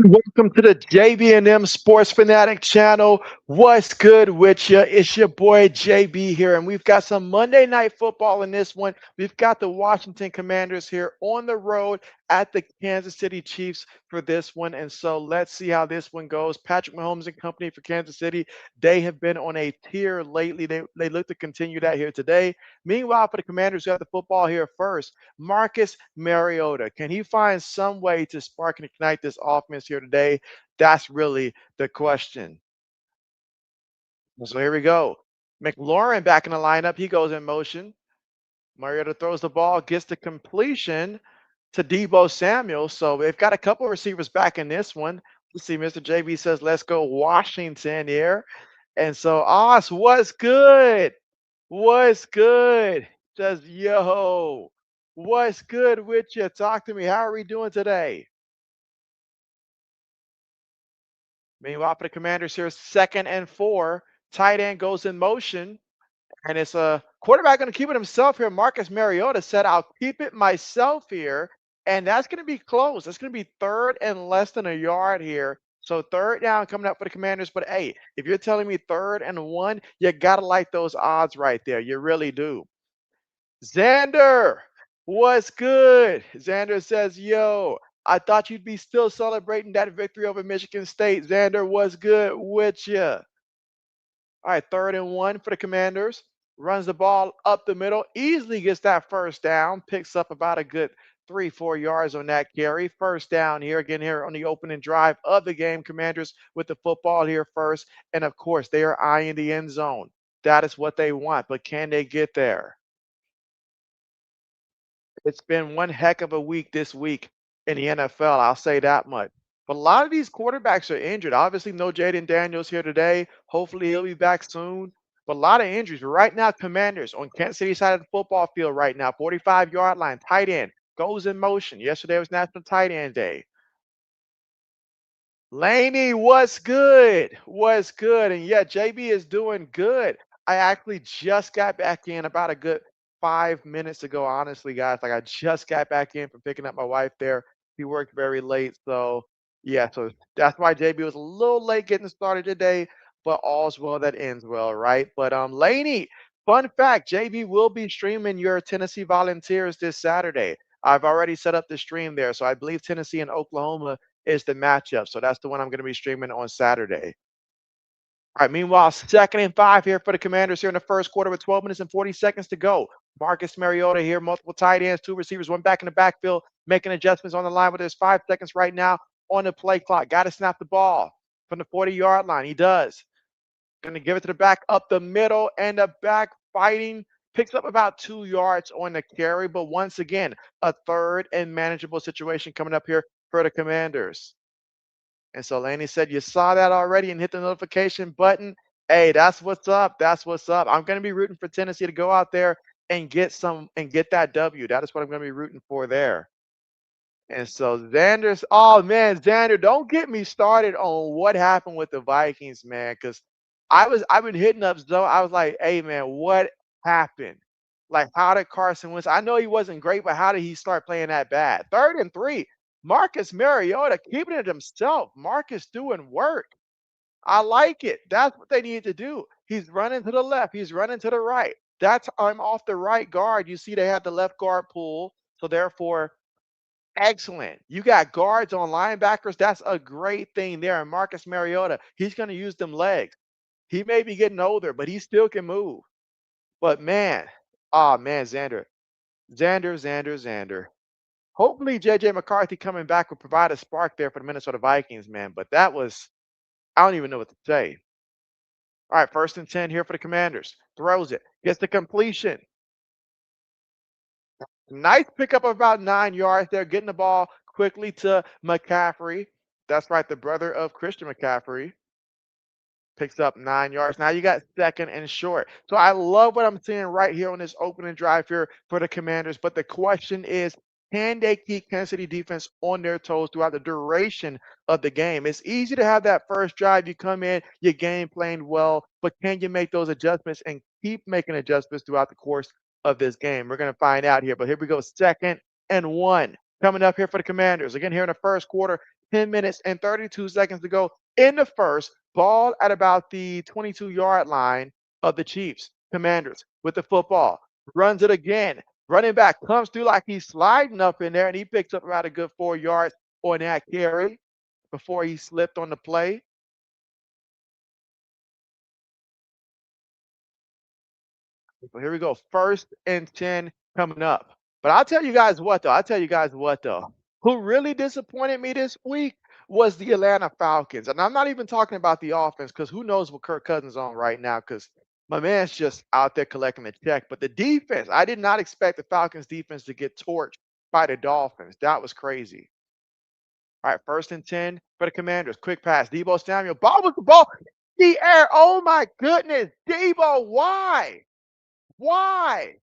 Welcome to the JB&M Sports Fanatic channel. What's good with you? It's your boy JB here, and we've got some Monday Night Football in this one. We've got the Washington Commanders here on the road at the Kansas City Chiefs for this one, and so let's see how this one goes. Patrick Mahomes and company for Kansas City, they have been on a tear lately. They look to continue that here today. Meanwhile, for the Commanders who have the football here first, Marcus Mariota. Can he find some way to spark and ignite this offense here today? That's really the question. So here we go. McLaurin back in the lineup. He goes in motion. Mariota throws the ball, gets the completion to Deebo Samuel. So they've got a couple of receivers back in this one. Let's see, Mr. JB says, let's go Washington here. And so Oz, what's good? What's good? Says, yo, what's good with you? Talk to me. How are we doing today? Meanwhile, for the Commanders here, 2nd and 4. Tight end goes in motion. And it's a quarterback going to keep it himself here. Marcus Mariota said, I'll keep it myself here. And that's going to be close. That's going to be third and less than a yard here. So third down coming up for the Commanders. But hey, if you're telling me 3rd and 1, you got to like those odds right there. You really do. Xander, what's good? Xander says, yo, I thought you'd be still celebrating that victory over Michigan State. Xander, what's good with you? All right, 3rd and 1 for the Commanders. Runs the ball up the middle, easily gets that first down, picks up about a good 3-4 yards on that carry. First down here, again, here on the opening drive of the game. Commanders with the football here first. And of course, they are eyeing the end zone. That is what they want, but can they get there? It's been one heck of a week this week in the NFL, I'll say that much. But a lot of these quarterbacks are injured. Obviously, no Jaden Daniels here today. Hopefully, he'll be back soon. But a lot of injuries. But right now, Commanders on Kansas City side of the football field right now, 45-yard line, tight end, goes in motion. Yesterday was National Tight End Day. Laney, what's good? What's good? And yeah, JB is doing good. I actually just got back in about a good 5 minutes ago, honestly, guys. Like I just got back in from picking up my wife there. He worked very late. So yeah, so that's why JB was a little late getting started today, but all's well that ends well, right? But Laney, fun fact, JB will be streaming your Tennessee Volunteers this Saturday. I've already set up the stream there. So I believe Tennessee and Oklahoma is the matchup. So that's the one I'm going to be streaming on Saturday. All right. Meanwhile, 2nd and 5 here for the Commanders here in the first quarter with 12 minutes and 40 seconds to go. Marcus Mariota here, multiple tight ends, 2 receivers, 1 back in the backfield, making adjustments on the line. But there's 5 seconds right now on the play clock. Got to snap the ball from the 40-yard line. He does. Going to give it to the back up the middle, and the back fighting. Picks up about 2 yards on the carry. But once again, a 3rd and manageable situation coming up here for the Commanders. And so Laney said, you saw that already and hit the notification button. Hey, that's what's up. That's what's up. I'm going to be rooting for Tennessee to go out there and get that W. That is what I'm going to be rooting for there. And so Xander's, oh man, Xander, don't get me started on what happened with the Vikings, man. Because I've been hitting up Zoe. I was like, hey man, what happened? Like, how did Carson Wentz? I know he wasn't great, but how did he start playing that bad? 3rd and 3. Marcus Mariota keeping it himself. Marcus doing work. I like it. That's what they need to do. He's running to the left. He's running to the right. That's I'm off the right guard. You see, they have the left guard pull. So therefore, excellent. You got guards on linebackers. That's a great thing there. And Marcus Mariota, he's going to use them legs. He may be getting older, but he still can move. But man, oh man, Xander. Hopefully, JJ McCarthy coming back will provide a spark there for the Minnesota Vikings, man. But that was, I don't even know what to say. All right, 1st and 10 here for the Commanders. Throws it, gets the completion. Nice pickup of about 9 yards there, getting the ball quickly to McCaffrey. That's right, the brother of Christian McCaffrey. Picks up 9 yards. Now you got 2nd and short. So I love what I'm seeing right here on this opening drive here for the Commanders. But the question is, can they keep Kansas City defense on their toes throughout the duration of the game? It's easy to have that first drive. You come in, your game playing well, but can you make those adjustments and keep making adjustments throughout the course of this game? We're going to find out here. But here we go, 2nd and 1 coming up here for the Commanders. Again, here in the first quarter, 10 minutes and 32 seconds to go in the first. Ball at about the 22-yard line of the Chiefs. Commanders with the football. Runs it again. Running back comes through like he's sliding up in there, and he picks up about a good 4 yards on that carry before he slipped on the play. So here we go. First and 10 coming up. But I'll tell you guys what, though. I'll tell you guys what, though. Who really disappointed me this week was the Atlanta Falcons. And I'm not even talking about the offense because who knows what Kirk Cousins is on right now because my man's just out there collecting the check. But the defense, I did not expect the Falcons defense to get torched by the Dolphins. That was crazy. All right, first and 10 for the Commanders. Quick pass. Debo Samuel. Ball with the ball. The air. Oh my goodness. Debo, why? Why?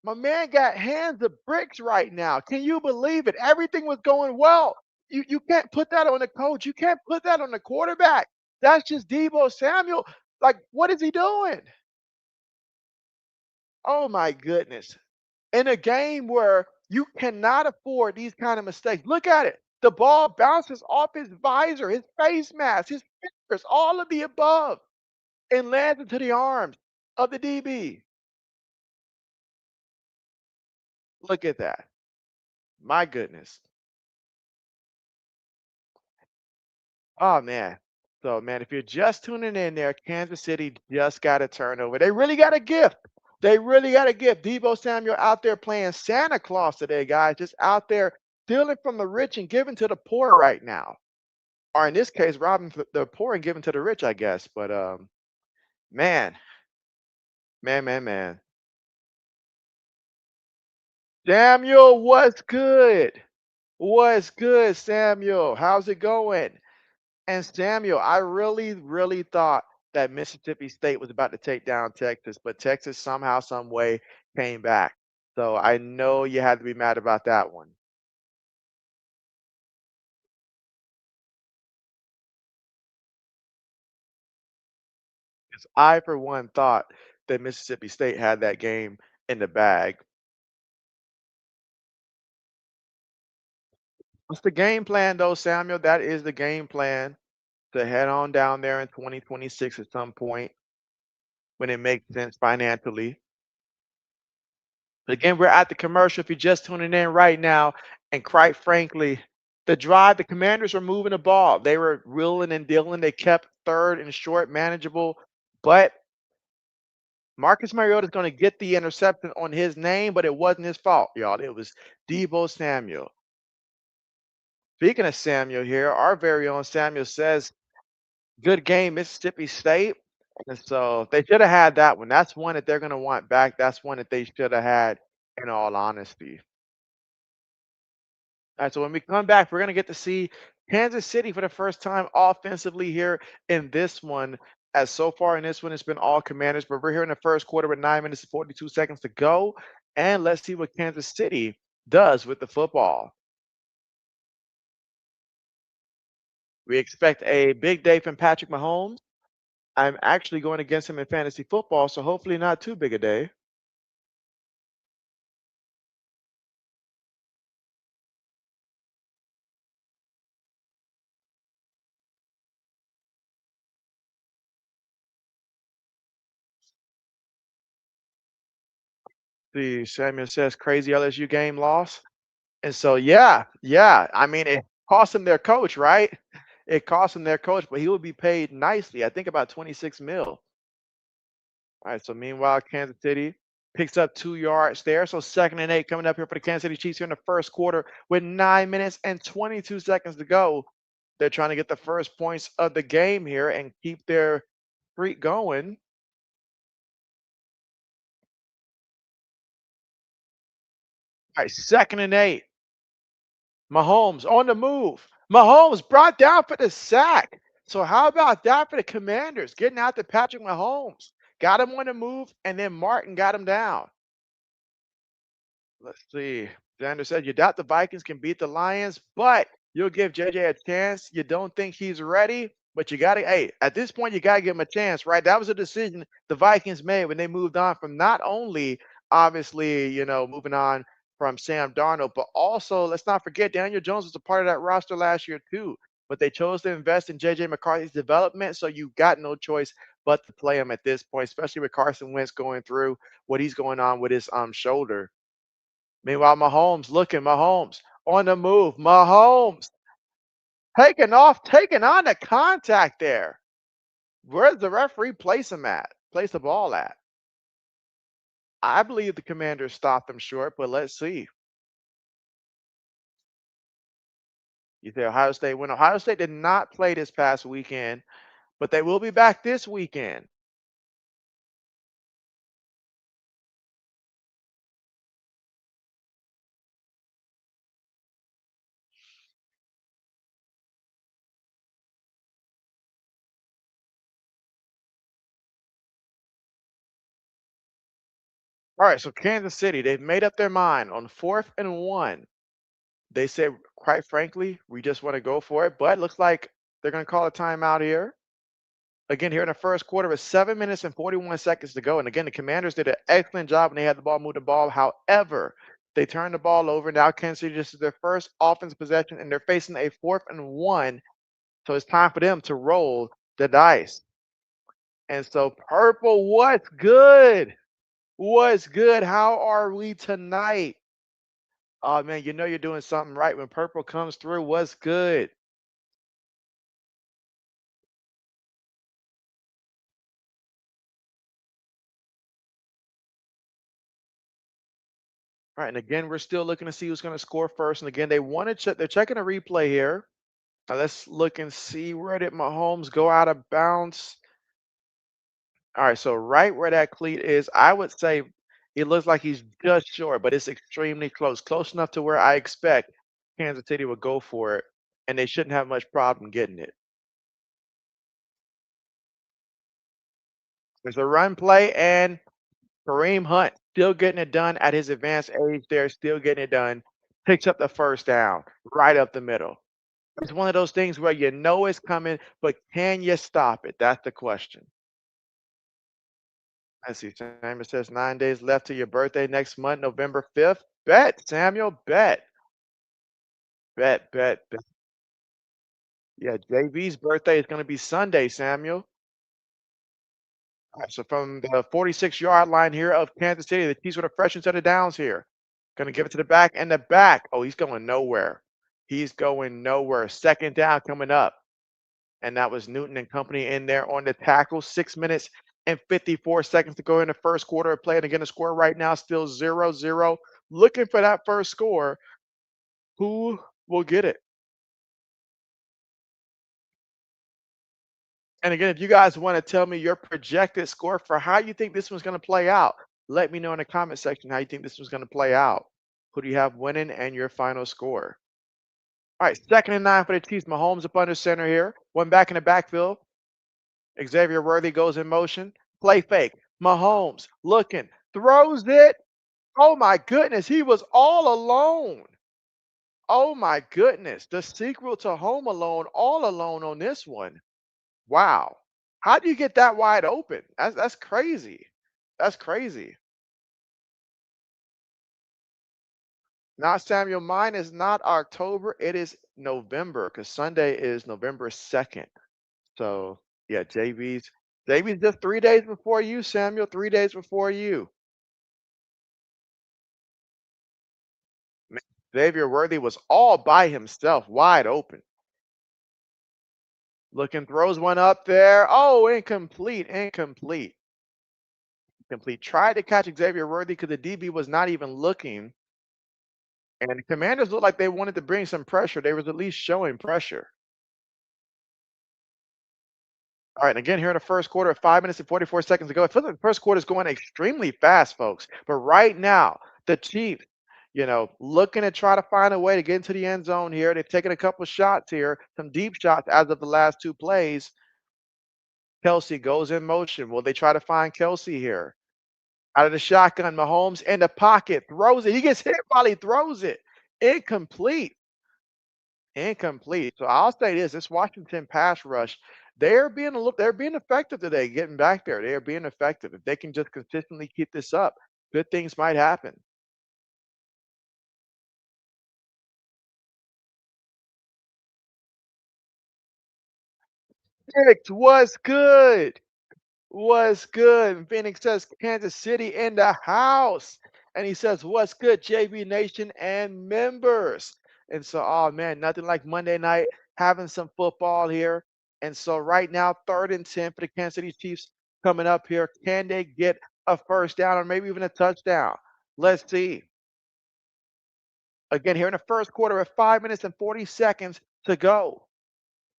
My man got hands of bricks right now. Can you believe it? Everything was going well. You can't put that on the coach. You can't put that on the quarterback. That's just Debo Samuel. Like, what is he doing? Oh my goodness. In a game where you cannot afford these kind of mistakes. Look at it. The ball bounces off his visor, his face mask, his fingers, all of the above, and lands into the arms of the DB. Look at that. My goodness. Oh man. So man, if you're just tuning in there, Kansas City just got a turnover. They really got a gift. They really got a gift. Debo Samuel out there playing Santa Claus today, guys. Just out there stealing from the rich and giving to the poor right now. Or in this case, robbing the poor and giving to the rich, I guess. But man, man. Samuel, what's good? What's good, Samuel? How's it going? And Samuel, I really thought that Mississippi State was about to take down Texas, but Texas somehow, some way came back. So I know you had to be mad about that one. 'Cause I, for one, thought that Mississippi State had that game in the bag. What's the game plan, though, Samuel? That is the game plan to head on down there in 2026 at some point when it makes sense financially. But again, we're at the commercial if you're just tuning in right now. And quite frankly, the drive, the Commanders were moving the ball. They were wheeling and dealing. They kept third and short manageable. But Marcus Mariota is going to get the interception on his name, but it wasn't his fault, y'all. It was Debo Samuel. Speaking of Samuel here, our very own Samuel says, good game, Mississippi State. And so they should have had that one. That's one that they're going to want back. That's one that they should have had, in all honesty. All right, so when we come back, we're going to get to see Kansas City for the first time offensively here in this one. As so far in this one, it's been all Commanders, but we're here in the first quarter with 9 minutes and 42 seconds to go. And let's see what Kansas City does with the football. We expect a big day from Patrick Mahomes. I'm actually going against him in fantasy football, so hopefully not too big a day. See, Samuel says crazy LSU game loss. And so, yeah. I mean, it cost them their coach, right? It cost them their coach, but he will be paid nicely. I think about 26 mil. All right. So meanwhile, Kansas City picks up 2 yards there. So 2nd and 8 coming up here for the Kansas City Chiefs here in the first quarter with 9 minutes and 22 seconds to go. They're trying to get the first points of the game here and keep their streak going. All right, 2nd and 8. Mahomes on the move. Mahomes brought down for the sack. So how about that for the Commanders getting out to Patrick Mahomes? Got him on the move, and then Martin got him down. Let's see. Xander said you doubt the Vikings can beat the Lions, but you'll give JJ a chance. You don't think he's ready, but you got to, hey, at this point, you got to give him a chance, right? That was a decision the Vikings made when they moved on from not only obviously, moving on from Sam Darnold. But also, let's not forget Daniel Jones was a part of that roster last year too. But they chose to invest in JJ McCarthy's development, so you got no choice but to play him at this point, especially with Carson Wentz going through what he's going on with his shoulder. Meanwhile, Mahomes looking, Mahomes on the move, Mahomes taking off, taking on the contact there. Where's the referee place him at? Place the ball at? I believe the Commanders stopped him short, but let's see. You say Ohio State win. Ohio State did not play this past weekend, but they will be back this weekend. All right, so Kansas City, they've made up their mind on 4th and 1. They said, quite frankly, we just want to go for it, but looks like they're going to call a timeout here. Again, here in the first quarter with 7 minutes and 41 seconds to go. And again, the Commanders did an excellent job when they had the ball, moved the ball. However, they turned the ball over. Now Kansas City, this is their first offense possession, and they're facing a 4th and 1. So it's time for them to roll the dice. And so, Purple, what's good? What's good? How are we tonight? Oh man, you know you're doing something right when Purple comes through. What's good? All right, and again, we're still looking to see who's going to score first. And again, they want to check. They're checking a replay here. Now let's look and see, where did Mahomes go out of bounds? All right, so right where that cleat is, I would say it looks like he's just short, but it's extremely close, close enough to where I expect Kansas City would go for it, and they shouldn't have much problem getting it. There's a run play, and Kareem Hunt still getting it done at his advanced age there, still getting it done. Picks up the first down right up the middle. It's one of those things where you know it's coming, but can you stop it? That's the question. I see. Samuel says 9 days left to your birthday next month, November 5th. Bet, Samuel, bet. Bet, bet, bet. Yeah, JV's birthday is going to be Sunday, Samuel. All right, so from the 46-yard line here of Kansas City, the Chiefs with a fresh set of downs here. Going to give it to the back and the back. Oh, he's going nowhere. He's going nowhere. Second down coming up. And that was Newton and company in there on the tackle. 6 minutes and 54 seconds to go in the first quarter of play. And again, the score right now still 0-0. Looking for that first score. Who will get it? And again, if you guys want to tell me your projected score for how you think this one's going to play out, let me know in the comment section how you think this one's going to play out. Who do you have winning and your final score? All right, 2nd and 9 for the Chiefs. Mahomes up under center here. One back in the backfield. Xavier Worthy goes in motion. Play fake. Mahomes looking, throws it. Oh my goodness, he was all alone. Oh my goodness, the sequel to Home Alone, all alone on this one. Wow. How do you get that wide open? That's crazy. That's crazy. Now, Samuel, mine is not October. It is November because Sunday is November 2nd. So yeah, JB's just 3 days before you, Samuel. 3 days before you. Man, Xavier Worthy was all by himself, wide open. Looking, throws one up there. Oh, incomplete, incomplete, complete. Tried to catch Xavier Worthy because the DB was not even looking. And the Commanders looked like they wanted to bring some pressure. They was at least showing pressure. All right, and again, here in the first quarter, 5 minutes and 44 seconds to go. It feels like the first quarter is going extremely fast, folks. But right now, the Chiefs, looking to try to find a way to get into the end zone here. They've taken a couple shots here, some deep shots as of the last two plays. Kelsey goes in motion. Will they try to find Kelsey here? Out of the shotgun, Mahomes in the pocket, throws it. He gets hit while he throws it. Incomplete. Incomplete. So I'll say this Washington pass rush, they're being effective today, getting back there. They are being effective. If they can just consistently keep this up, good things might happen. Phoenix, what's good? What's good? And Phoenix says Kansas City in the house. And he says, what's good, JB Nation and members? And so, oh man, nothing like Monday night having some football here. And so right now, 3rd and 10 for the Kansas City Chiefs coming up here. Can they get a first down or maybe even a touchdown? Let's see. Again, here in the first quarter with 5 minutes and 40 seconds to go.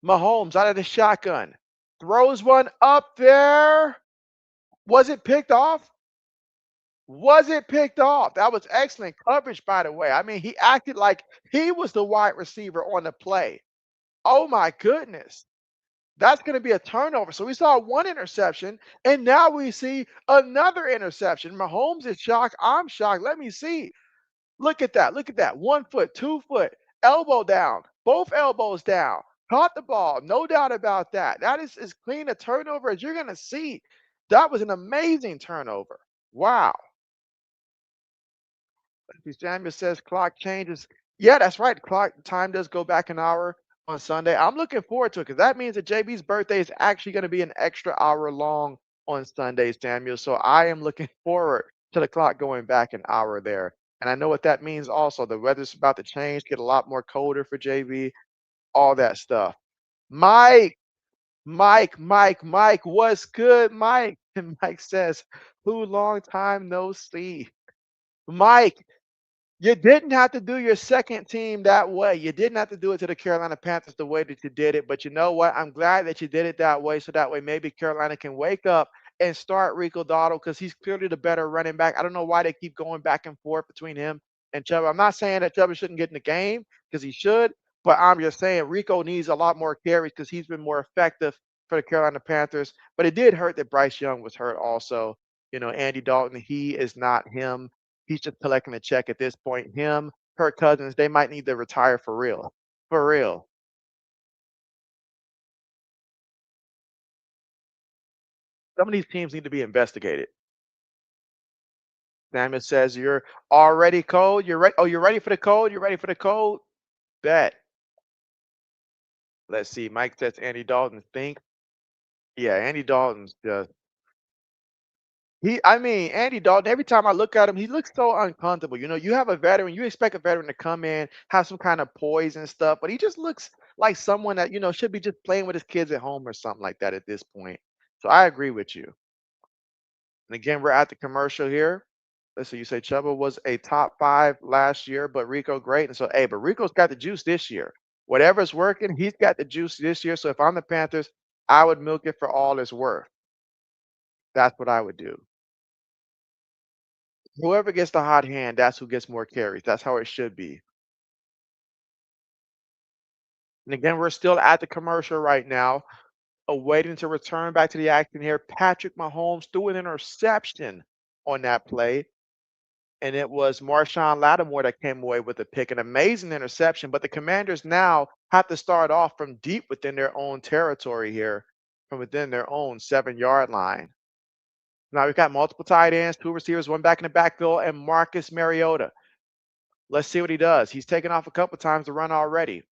Mahomes out of the shotgun. Throws one up there. Was it picked off? Was it picked off? That was excellent coverage, by the way. I mean, he acted like he was the wide receiver on the play. Oh my goodness. That's going to be a turnover. So we saw one interception, and now we see another interception. Mahomes is shocked. I'm shocked. Let me see. Look at that. Look at that. 1 foot, 2 foot, elbow down, both elbows down. Caught the ball. No doubt about that. That is as clean a turnover as you're going to see. That was an amazing turnover. Wow. Samuel says clock changes. Yeah, that's right. Clock time does go back an hour on Sunday. I'm looking forward to it because that means that JB's birthday is actually going to be an extra hour long on Sunday, Samuel. So I am looking forward to the clock going back an hour there. And I know what that means also. The weather's about to change, get a lot more colder for JB, all that stuff. Mike, Mike, what's good, Mike? And Mike says, who long time no see. Mike, you didn't have to do your second team that way. You didn't have to do it to the Carolina Panthers the way that you did it. But you know what? I'm glad that you did it that way so that way maybe Carolina can wake up and start Rico Dottle because he's clearly the better running back. I don't know why they keep going back and forth between him and Chubb. I'm not saying that Chubb shouldn't get in the game because he should, but I'm just saying Rico needs a lot more carries because he's been more effective for the Carolina Panthers. But it did hurt that Bryce Young was hurt also. You know, Andy Dalton, he is not him. He's just collecting a check at this point. Him, Kirk Cousins, they might need to retire for real. For real. Some of these teams need to be investigated. Samuel says you're already cold. You're ready. Oh, you're ready for the cold? You're ready for the cold? Bet. Let's see. Mike says Andy Dalton think. Yeah, Andy Dalton's just I mean, Andy Dalton, every time I look at him, he looks so uncomfortable. You know, you have a veteran, you expect a veteran to come in, have some kind of poise and stuff, but he just looks like someone that, should be just playing with his kids at home or something like that at this point. So I agree with you. And again, we're at the commercial here. Let's see, you say Chuba was a top 5 last year, but Rico great. And so, hey, but Rico's got the juice this year. Whatever's working, he's got the juice this year. So if I'm the Panthers, I would milk it for all it's worth. That's what I would do. Whoever gets the hot hand, that's who gets more carries. That's how it should be. And again, we're still at the commercial right now, awaiting to return back to the action here. Patrick Mahomes threw an interception on that play, and it was Marshawn Lattimore that came away with the pick. An amazing interception, but the Commanders now have to start off from deep within their own territory here, from within their own 7-yard line. Now we've got multiple tight ends, 2 receivers, 1 back in the backfield, and Marcus Mariota. Let's see what he does. He's taken off a couple times to run already.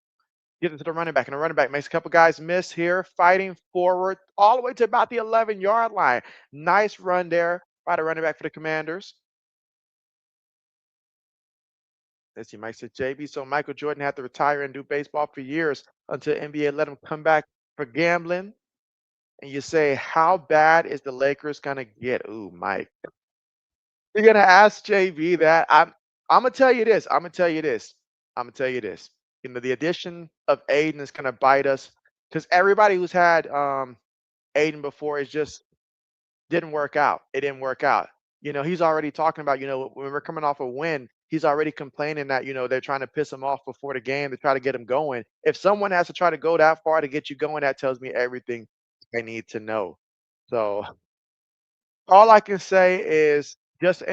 Get into the running back, and the running back makes a couple guys miss here, fighting forward all the way to about the 11-yard line. Nice run there by the running back for the Commanders. Let's see, Mike said JB. So Michael Jordan had to retire and do baseball for years until NBA let him come back for gambling. And you say, how bad is the Lakers gonna get? Ooh, Mike. You're gonna ask JB that. I'm gonna tell you this. I'm gonna tell you this. I'm gonna tell you this. The addition of Aiden is gonna bite us because everybody who's had Aiden before is just didn't work out. It didn't work out. He's already talking about, when we're coming off a win, he's already complaining that, they're trying to piss him off before the game to try to get him going. If someone has to try to go that far to get you going, that tells me everything I need to know. So all I can say is just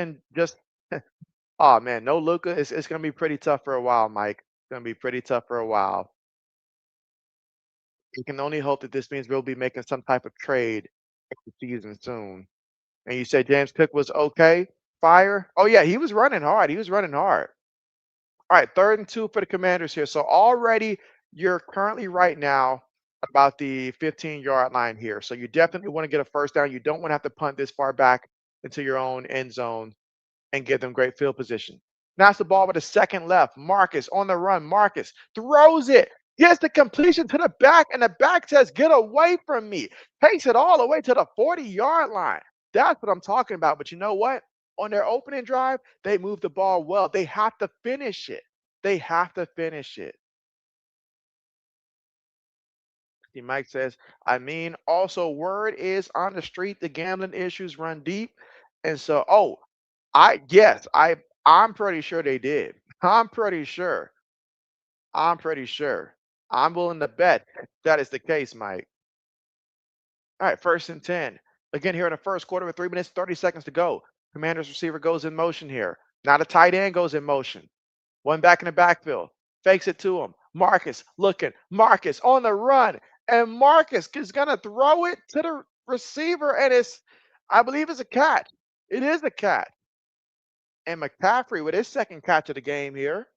oh man, no Luca. It's gonna be pretty tough for a while, Mike. It's gonna be pretty tough for a while. You can only hope that this means we'll be making some type of trade the season soon. And you say James Cook was okay? Fire? Oh yeah, he was running hard. He was running hard. All right, 3rd and 2 for the Commanders here. So already you're currently right now about the 15-yard line here. So you definitely want to get a first down. You don't want to have to punt this far back into your own end zone and give them great field position. Snaps the ball with a second left. Marcus on the run. Marcus throws it. Gets the completion to the back, and the back says, "Get away from me." Takes it all the way to the 40-yard line. That's what I'm talking about. But you know what? On their opening drive, they moved the ball well. They have to finish it. They have to finish it. See, Mike says, I mean, also word is on the street, the gambling issues run deep. And so, oh, I'm pretty sure they did. I'm pretty sure. I'm pretty sure. I'm willing to bet that is the case, Mike. All right, 1st and 10. Again, here in the first quarter with 3 minutes, 30 seconds to go. Commander's receiver goes in motion here. Now the tight end goes in motion. One back in the backfield. Fakes it to him. Marcus looking. Marcus on the run. And Marcus is going to throw it to the receiver. And I believe it's a catch. It is a catch. And McCaffrey with his second catch of the game here.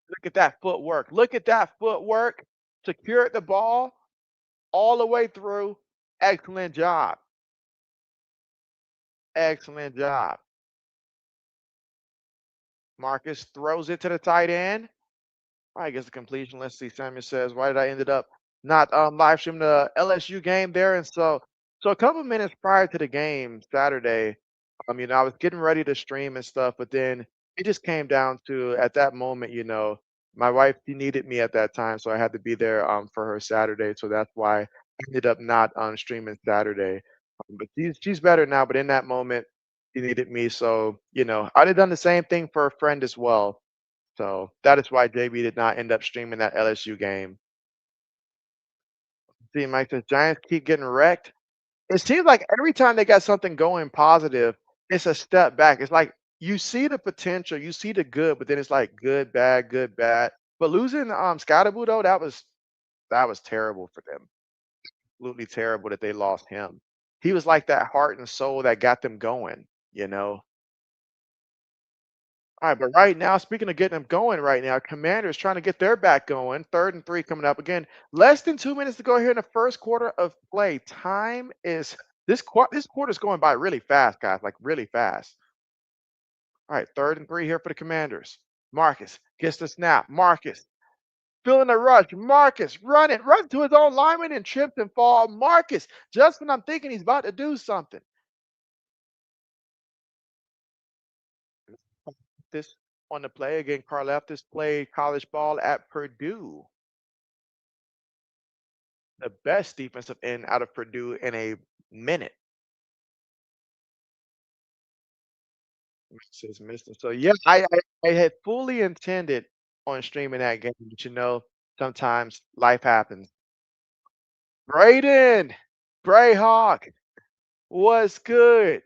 Look at that footwork. Look at that footwork. Secured the ball all the way through. Excellent job. Excellent job. Marcus throws it to the tight end. I guess the completion. Let's see. Samuel says, "Why did I ended up not live streaming the LSU game there?" And so a couple minutes prior to the game Saturday, I was getting ready to stream and stuff, but then it just came down to at that moment, my wife she needed me at that time, so I had to be there for her Saturday. So that's why I ended up not streaming Saturday. But she's better now. But in that moment, she needed me, so I'd have done the same thing for a friend as well. So that is why JB did not end up streaming that LSU game. See, Mike says Giants keep getting wrecked. It seems like every time they got something going positive, it's a step back. It's like you see the potential, you see the good, but then it's like good, bad, good, bad. But losing Scottaboo though, that was terrible for them. Absolutely terrible that they lost him. He was like that heart and soul that got them going. All right, but right now, speaking of getting them going right now, Commanders trying to get their back going. 3rd and 3 coming up again. Less than 2 minutes to go here in the first quarter of play. Time is this quarter is going by really fast, guys, like really fast. All right, 3rd and 3 here for the Commanders. Marcus gets the snap. Marcus feeling the rush. Marcus running, runs to his own lineman and trips and fall. Marcus, just when I'm thinking he's about to do something. This on the play again. Karlaftis played college ball at Purdue. The best defensive end out of Purdue in a minute. Says Mister. So yeah, I had fully intended on streaming that game, but sometimes life happens. Braden, Greyhawk, what's good?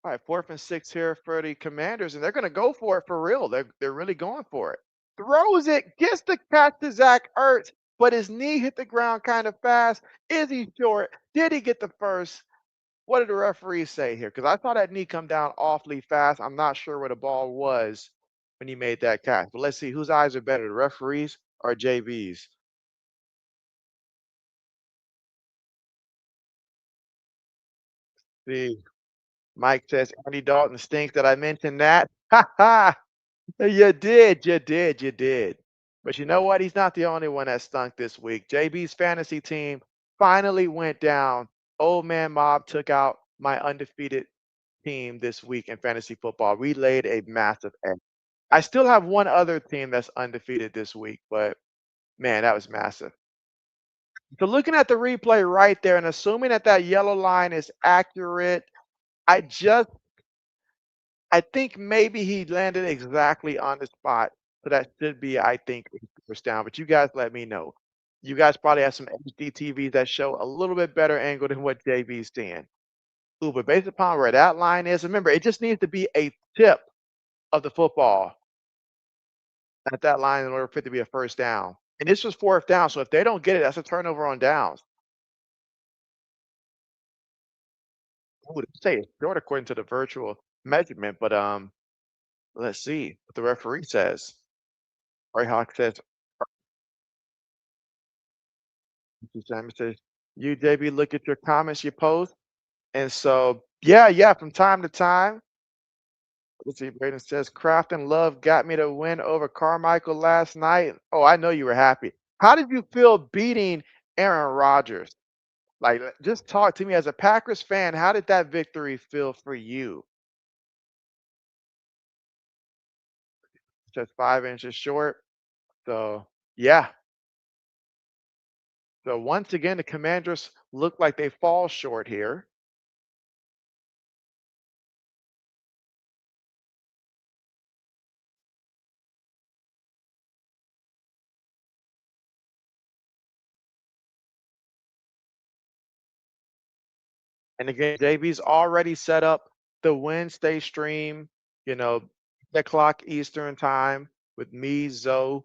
All right, 4th and 6 here for the Commanders, and they're gonna go for it for real. They're really going for it. Throws it, gets the catch to Zach Ertz, but his knee hit the ground kind of fast. Is he short? Did he get the first? What did the referee say here? Because I saw that knee come down awfully fast. I'm not sure where the ball was when he made that catch. But let's see whose eyes are better, the referees or JB's. See, Mike says Andy Dalton stinks. That I mentioned that? Ha ha! You did. But you know what? He's not the only one that stunk this week. JB's fantasy team finally went down. Old man Mob took out my undefeated team this week in fantasy football. We laid a massive egg. I still have one other team that's undefeated this week, but man, that was massive. So looking at the replay right there and assuming that that yellow line is accurate, I just I think maybe he landed exactly on the spot. So that should be, I think, a first down. But you guys let me know. You guys probably have some HD TVs that show a little bit better angle than what JB's seeing. Ooh, but based upon where that line is, remember, it just needs to be a tip of the football at that line in order for it to be a first down. And this was 4th down, so if they don't get it, that's a turnover on downs. Ooh, they say it's short according to the virtual measurement, but let's see what the referee says. Ray Hawk says Sammy says, "You, JB, look at your comments you post." And so, yeah, from time to time, let's see, Braden says, "Craft and Love got me to win over Carmichael last night." Oh, I know you were happy. How did you feel beating Aaron Rodgers? Like, just talk to me as a Packers fan. How did that victory feel for you? Just 5 inches short. So, yeah. So once again, the Commanders look like they fall short here. And again, JB's already set up the Wednesday stream, you know, the clock Eastern time with me, Zoe,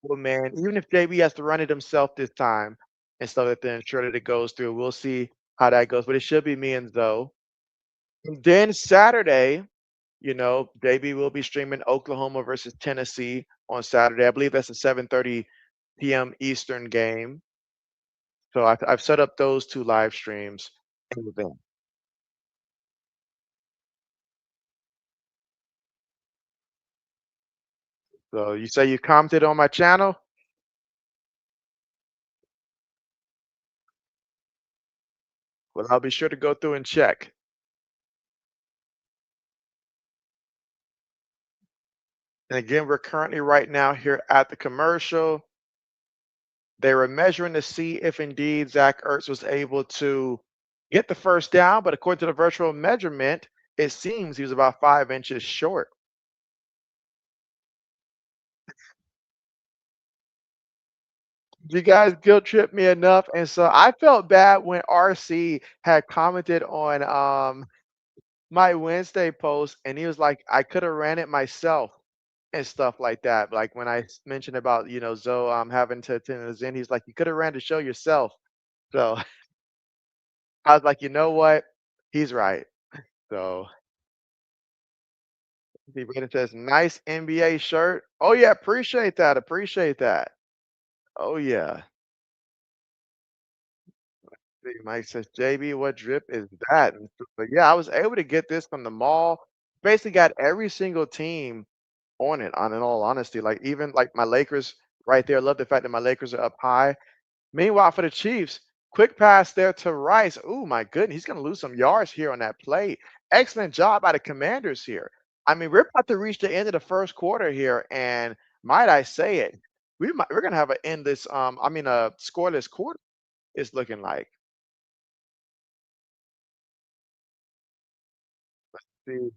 well, man. Even if JB has to run it himself this time and so that to ensure that it goes through, we'll see how that goes. But it should be me and Zoe. And then Saturday, JB will be streaming Oklahoma versus Tennessee on Saturday. I believe that's a 7:30 p.m. Eastern game. So I've set up those 2 live streams in advance. So you say you commented on my channel? Well, I'll be sure to go through and check. And again, we're currently right now here at the commercial. They were measuring to see if indeed Zach Ertz was able to get the first down, but according to the virtual measurement, it seems he was about 5 inches short. You guys guilt tripped me enough, and so I felt bad when RC had commented on my Wednesday post, and he was like, "I could have ran it myself." And stuff like that. Like when I mentioned about, Zoe having to attend the Zen, he's like, "You could have ran the show yourself." So I was like, you know what? He's right. So he Brandon says, "Nice NBA shirt." Oh yeah, appreciate that. Appreciate that. Oh yeah. See, Mike says, "JB, what drip is that?" And so, but yeah, I was able to get this from the mall. Basically got every single team on it, in all honesty. Like even like my Lakers right there. Love the fact that my Lakers are up high. Meanwhile, for the Chiefs, quick pass there to Rice. Oh my goodness, he's going to lose some yards here on that play. Excellent job by the Commanders here. I mean, we're about to reach the end of the first quarter here, and might I say it, we're going to have an endless, a scoreless quarter. It's looking like. See,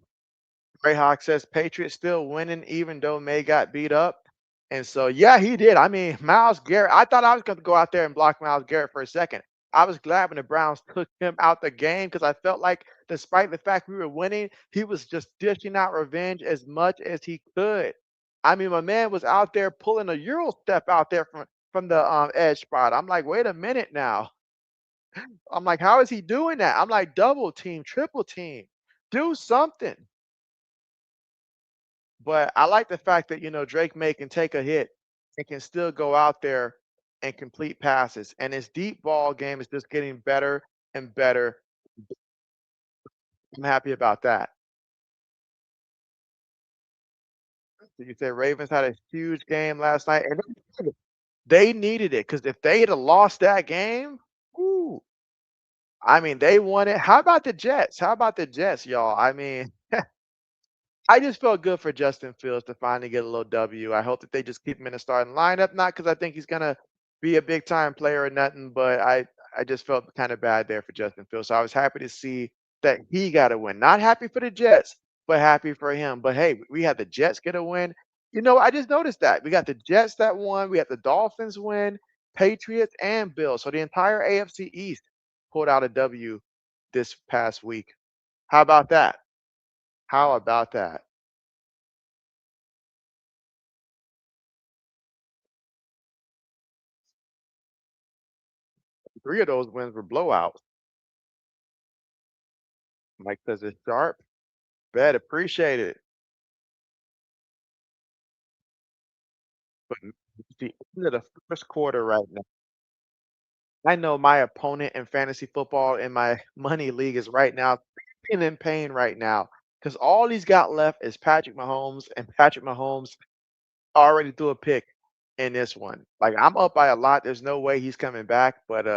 Greyhawk says Patriots still winning even though May got beat up. And so, yeah, he did. I mean, Miles Garrett, I thought I was going to go out there and block Miles Garrett for a second. I was glad when the Browns took him out the game because I felt like, despite the fact we were winning, he was just dishing out revenge as much as he could. I mean, my man was out there pulling a Euro step out there from the edge spot. I'm like, wait a minute now. I'm like, how is he doing that? I'm like, double team, triple team, do something. But I like the fact that, Drake May can take a hit and can still go out there and complete passes. And his deep ball game is just getting better and better. I'm happy about that. So you say Ravens had a huge game last night, and they needed it because if they had lost that game, ooh, I mean, they won it. How about the Jets? How about the Jets, y'all? I mean, I just felt good for Justin Fields to finally get a little W. I hope that they just keep him in the starting lineup, not because I think he's gonna be a big time player or nothing, but I just felt kind of bad there for Justin Fields. So I was happy to see that he got a win. Not happy for the Jets, but happy for him. But hey, we had the Jets get a win. I just noticed that we got the Jets that won, we had the Dolphins win, Patriots and Bills. So the entire AFC East pulled out a W this past week. How about that? How about that? 3 of those wins were blowouts. Mike says it's sharp. Bet, appreciate it. But the end of the first quarter right now. I know my opponent in fantasy football in my money league is right now being in pain right now because all he's got left is Patrick Mahomes, and Patrick Mahomes already threw a pick in this one. Like I'm up by a lot. There's no way he's coming back, but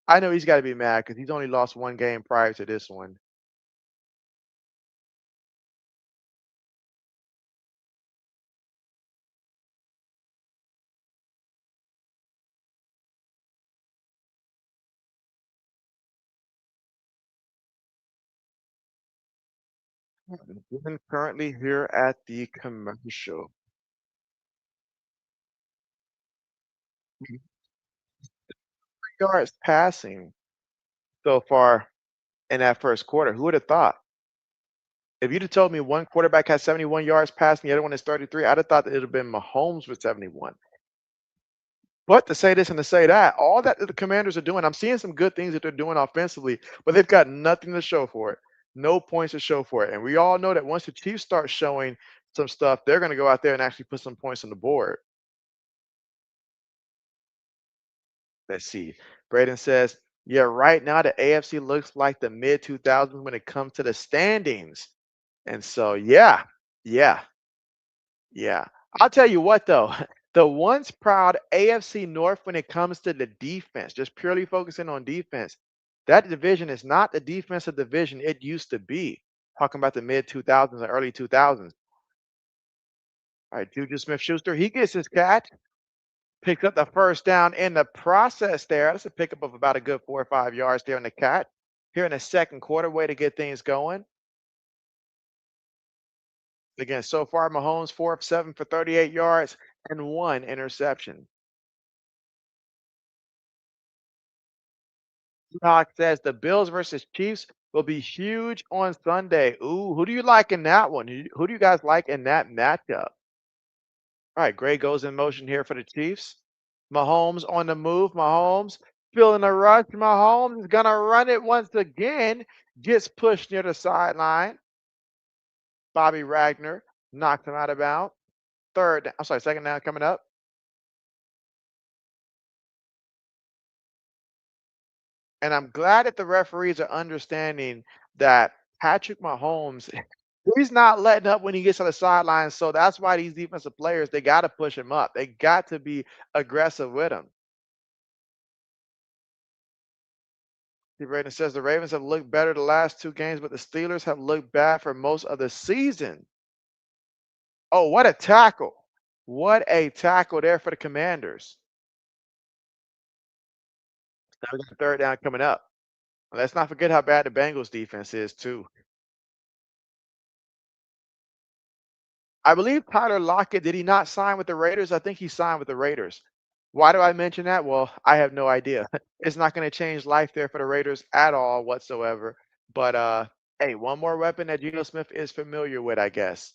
I know he's got to be mad because he's only lost one game prior to this one. Even currently here at the commercial. Yards passing so far in that first quarter. Who would have thought? If you'd have told me one quarterback had 71 yards passing, the other one is 33, I'd have thought that it would have been Mahomes with 71. But to say this and to say that, all that the Commanders are doing, I'm seeing some good things that they're doing offensively, but they've got nothing to show for it. No points to show for it. And we all know that once the Chiefs start showing some stuff, they're going to go out there and actually put some points on the board. Let's see. Braden says, yeah, right now the AFC looks like the mid 2000s when it comes to the standings. And so, yeah, yeah, yeah. I'll tell you what, though, the once proud AFC North when it comes to the defense, just purely focusing on defense, that division is not the defensive division it used to be. Talking about the mid 2000s and early 2000s. All right, Juju Smith Schuster, he gets his catch, picks up the first down in the process there. That's a pickup of about a good 4 or 5 yards there in the catch. Here in the second quarter, way to get things going. Again, so far, Mahomes 4 of 7 for 38 yards and one interception. Doc says the Bills versus Chiefs will be huge on Sunday. Ooh, who do you like in that one? Who do you guys like in that matchup? All right, Gray goes in motion here for the Chiefs. Mahomes on the move. Mahomes feeling a rush. Mahomes is gonna run it once again. Gets pushed near the sideline. Bobby Wagner knocked him out of bounds. I'm sorry, second down coming up. And I'm glad that the referees are understanding that Patrick Mahomes, he's not letting up when he gets on the sideline. So that's why these defensive players, they got to push him up. They got to be aggressive with him. Steve Braden says the Ravens have looked better the last two games, but the Steelers have looked bad for most of the season. Oh, what a tackle. What a tackle there for the Commanders. Now we got the third down coming up. Let's not forget how bad the Bengals defense is, too. I believe Tyler Lockett, did he not sign with the Raiders? I think he signed with the Raiders. Why do I mention that? Well, I have no idea. It's not going to change life there for the Raiders at all whatsoever. But hey, one more weapon that Geno Smith is familiar with, I guess.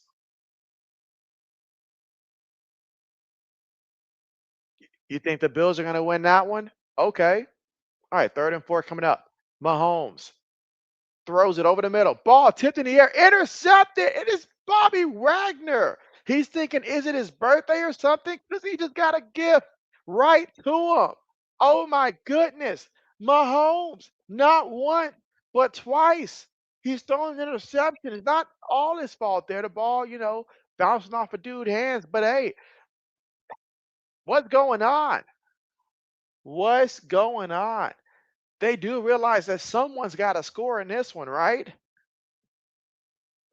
You think the Bills are going to win that one? Okay. All right, third and four coming up. Mahomes throws it over the middle. Ball tipped in the air, intercepted. It is Bobby Wagner. He's thinking, is it his birthday or something? Because he just got a gift right to him. Oh my goodness. Mahomes, not once, but twice. He's throwing an interception. It's not all his fault there. The ball, bouncing off a dude's hands. But hey, what's going on? What's going on? They do realize that someone's got to score in this one, right?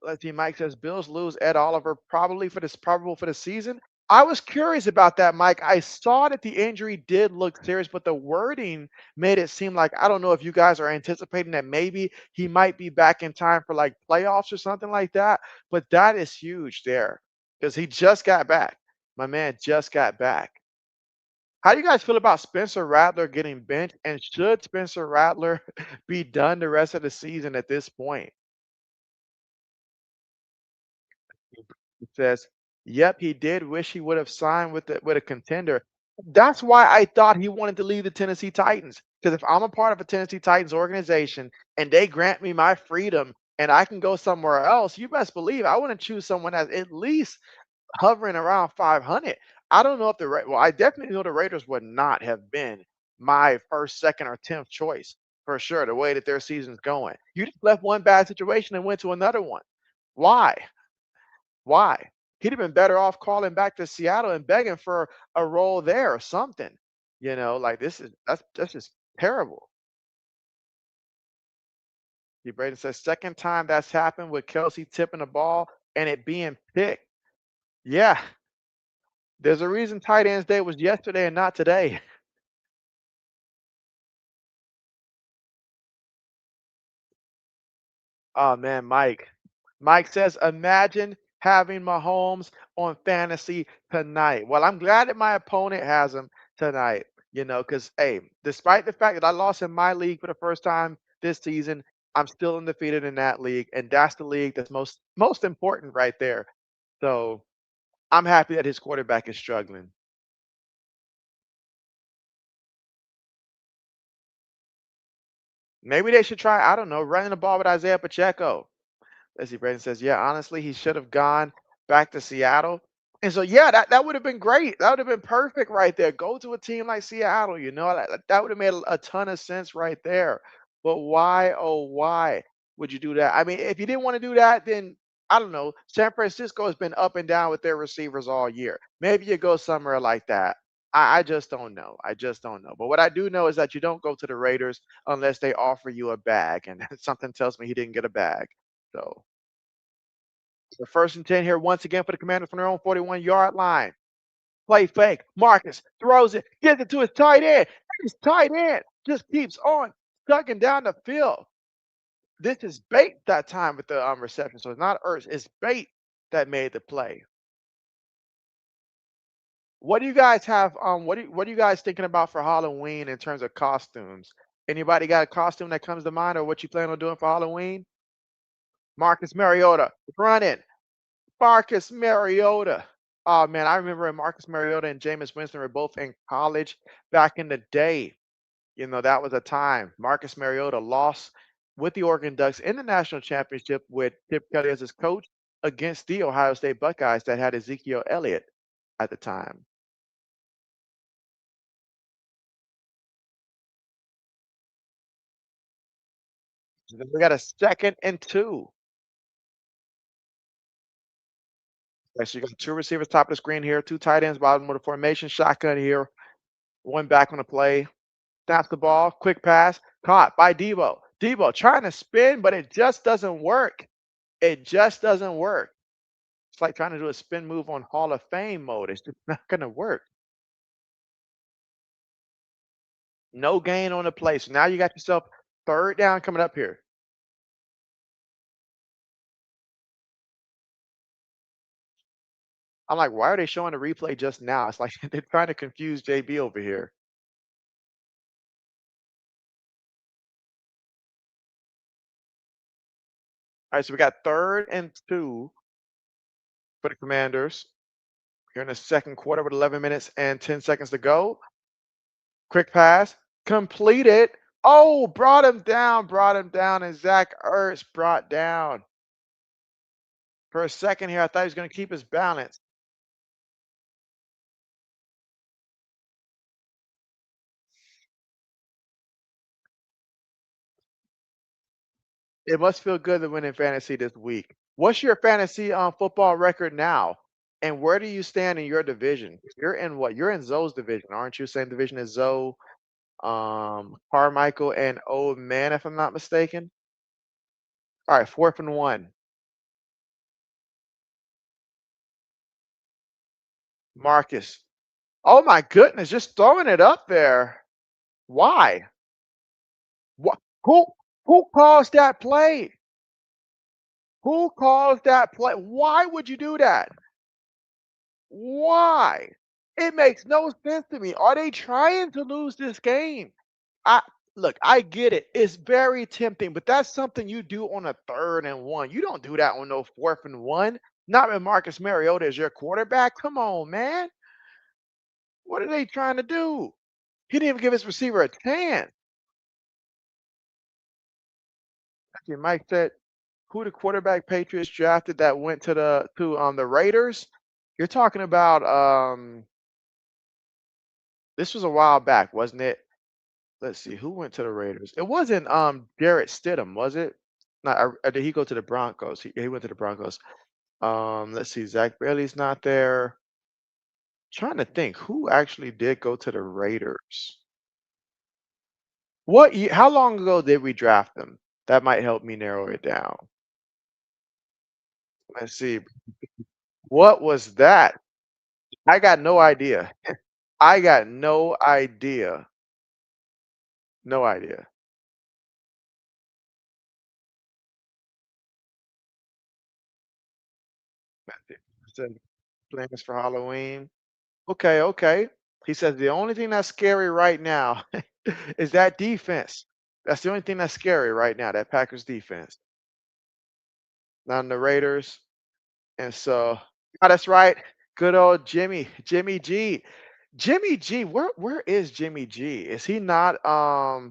Let's see, Mike says Bills lose Ed Oliver probable for the season. I was curious about that, Mike. I saw that the injury did look serious, but the wording made it seem like I don't know if you guys are anticipating that maybe he might be back in time for like playoffs or something like that. But that is huge there because he just got back. My man just got back. How do you guys feel about Spencer Rattler getting benched? And should Spencer Rattler be done the rest of the season at this point? He says, "Yep, he did wish he would have signed with a contender." That's why I thought he wanted to leave the Tennessee Titans. Because if I'm a part of a Tennessee Titans organization and they grant me my freedom and I can go somewhere else, you best believe I want to choose someone that's at least hovering around 500. I don't know if well, I definitely know the Raiders would not have been my first, second, or 10th choice for sure. The way that their season's going, you just left one bad situation and went to another one. Why? Why? He'd have been better off calling back to Seattle and begging for a role there or something. Like that's just terrible. Braden says second time that's happened with Kelsey tipping the ball and it being picked. Yeah, there's a reason tight ends day was yesterday and not today. Oh man, Mike. Mike says, imagine having Mahomes on fantasy tonight. Well, I'm glad that my opponent has him tonight, because hey, despite the fact that I lost in my league for the first time this season, I'm still undefeated in that league, and that's the league that's most important right there. So I'm happy that his quarterback is struggling. Maybe they should try, I don't know, running the ball with Isaiah Pacheco. Let's see, Brandon says, yeah, honestly, he should have gone back to Seattle. And so, yeah, that would have been great. That would have been perfect right there. Go to a team like Seattle, that would have made a ton of sense right there. But why, oh, why would you do that? I mean, if you didn't want to do that, then I don't know. San Francisco has been up and down with their receivers all year. Maybe you go somewhere like that. I just don't know. I just don't know. But what I do know is that you don't go to the Raiders unless they offer you a bag. And something tells me he didn't get a bag. So. The first and 10 here once again for the Commanders from their own 41-yard line. Play fake. Marcus throws it, gives it to his tight end. His tight end just keeps on sucking down the field. This is bait that time with the reception. So it's not Ertz, it's bait that made the play. What do you guys have? What are you guys thinking about for Halloween in terms of costumes? Anybody got a costume that comes to mind, or what you plan on doing for Halloween? Marcus Mariota running. Marcus Mariota. Oh man, I remember when Marcus Mariota and Jameis Winston were both in college back in the day. That was a time. Marcus Mariota lost with the Oregon Ducks in the national championship with Chip Kelly as his coach against the Ohio State Buckeyes that had Ezekiel Elliott at the time. So then we got a second and two. Okay, so you got two receivers top of the screen here, two tight ends bottom of the formation, shotgun here, one back on the play. Snaps the ball, quick pass, caught by Debo. Debo trying to spin, but it just doesn't work. It just doesn't work. It's like trying to do a spin move on Hall of Fame mode. It's just not going to work. No gain on the play. So now you got yourself third down coming up here. I'm like, why are they showing the replay just now? It's like they're trying to confuse JB over here. All right, so we got third and two for the Commanders. Here in the second quarter with 11 minutes and 10 seconds to go. Quick pass, completed. Oh, brought him down, and Zach Ertz brought down. For a second here, I thought he was going to keep his balance. It must feel good to win in fantasy this week. What's your fantasy football record now? And where do you stand in your division? You're in what? You're in Zoe's division, aren't you? Same division as Zoe, Carmichael, and Old Man, if I'm not mistaken. All right, fourth and one. Marcus. Oh my goodness, just throwing it up there. Why? What? Who calls that play? Who calls that play? Why would you do that? Why? It makes no sense to me. Are they trying to lose this game? I look, I get it. It's very tempting, but that's something you do on a third and one. You don't do that on no fourth and one. Not when Marcus Mariota is your quarterback. Come on, man. What are they trying to do? He didn't even give his receiver a chance. Actually, Mike said, who the quarterback Patriots drafted that went to the Raiders? You're talking about this was a while back, wasn't it? let's see, who went to the Raiders? It wasn't Jarrett Stidham, was it? Not, or did he go to the Broncos? He went to the Broncos. Let's see, Zach Bailey's not there. Trying to think who actually did go to the Raiders. What year, how long ago did we draft them? That might help me narrow it down. Let's see. What was that? I got no idea. I got no idea. No idea. Said plans for Halloween. Okay, okay. He says the only thing that's scary right now is that defense. That's the only thing that's scary right now, that Packers defense. Not the Raiders. And so, oh, that's right. Good old Jimmy G. Jimmy G, where is Jimmy G? Is he not I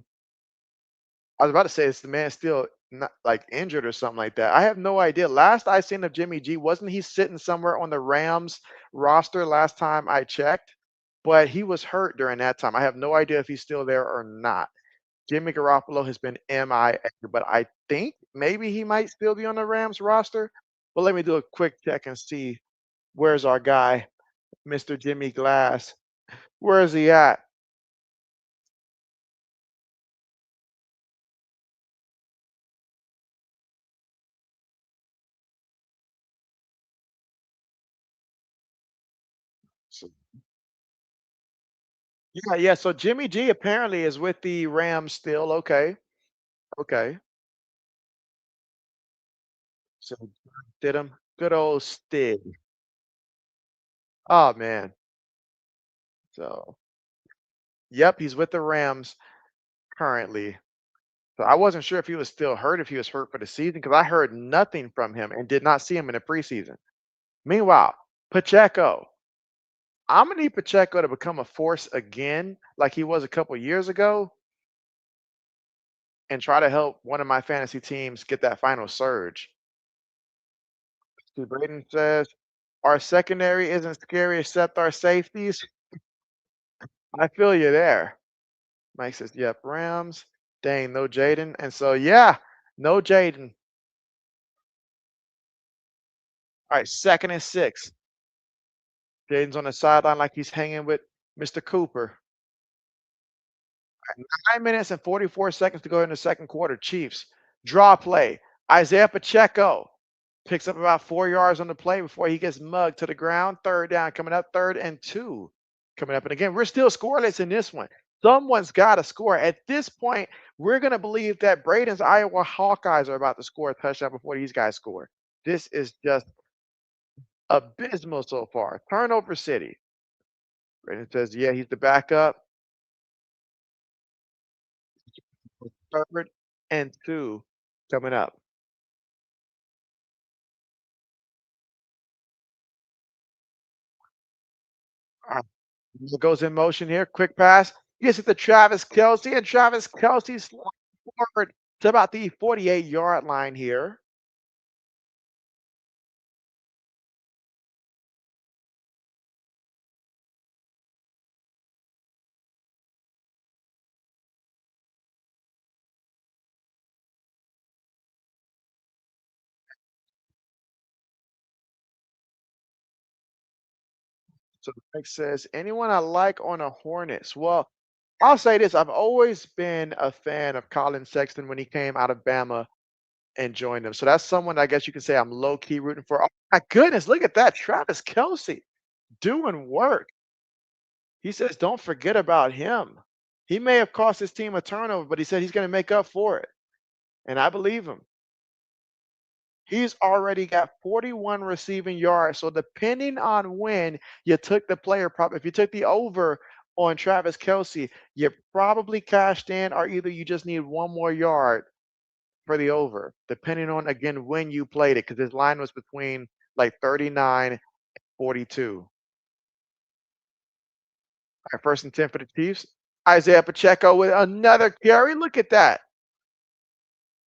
was about to say, is the man still not like injured or something like that? I have no idea. Last I seen of Jimmy G, wasn't he sitting somewhere on the Rams roster last time I checked? But he was hurt during that time. I have no idea if he's still there or not. Jimmy Garoppolo has been MIA, but I think maybe he might still be on the Rams roster. But let me do a quick check and see where's our guy, Mr. Jimmy Glass. Where is he at? So, yeah, yeah. So Jimmy G apparently is with the Rams still. Okay. Okay. So did him. Good old Stig. Oh man. So yep, he's with the Rams currently. So I wasn't sure if he was still hurt, if he was hurt for the season, because I heard nothing from him and did not see him in the preseason. Meanwhile, Pacheco. I'm gonna need Pacheco to become a force again, like he was a couple years ago, and try to help one of my fantasy teams get that final surge. Steve Braden says, our secondary isn't scary except our safeties. I feel you there. Mike says, yep, Rams. Dang, no Jaden. And so, yeah, no Jaden. All right, 2nd and 6. Jaden's on the sideline like he's hanging with Mr. Cooper. 9 minutes and 44 seconds to go in the second quarter. Chiefs, draw play. Isaiah Pacheco picks up about 4 yards on the play before he gets mugged to the ground. Third down coming up, 3rd and 2 coming up. And again, we're still scoreless in this one. Someone's got to score. At this point, we're going to believe that Braden's Iowa Hawkeyes are about to score a touchdown before these guys score. This is just abysmal so far. Turnover City. Braden says, yeah, he's the backup. 3rd and 2 coming up. All right, it goes in motion here. Quick pass. Gets it to Travis Kelsey, and Travis Kelsey slides forward to about the 48-yard line here. So Greg says, anyone I like on the Hornets? Well, I'll say this. I've always been a fan of Colin Sexton when he came out of Bama and joined them. So that's someone I guess you could say I'm low key rooting for. Oh my goodness, look at that. Travis Kelsey doing work. He says, don't forget about him. He may have cost his team a turnover, but he said he's going to make up for it. And I believe him. He's already got 41 receiving yards. So depending on when you took the player prop, if you took the over on Travis Kelsey, you probably cashed in, or either you just need one more yard for the over, depending on again when you played it, because his line was between like 39 and 42. All right, 1st and 10 for the Chiefs. Isaiah Pacheco with another carry. Look at that.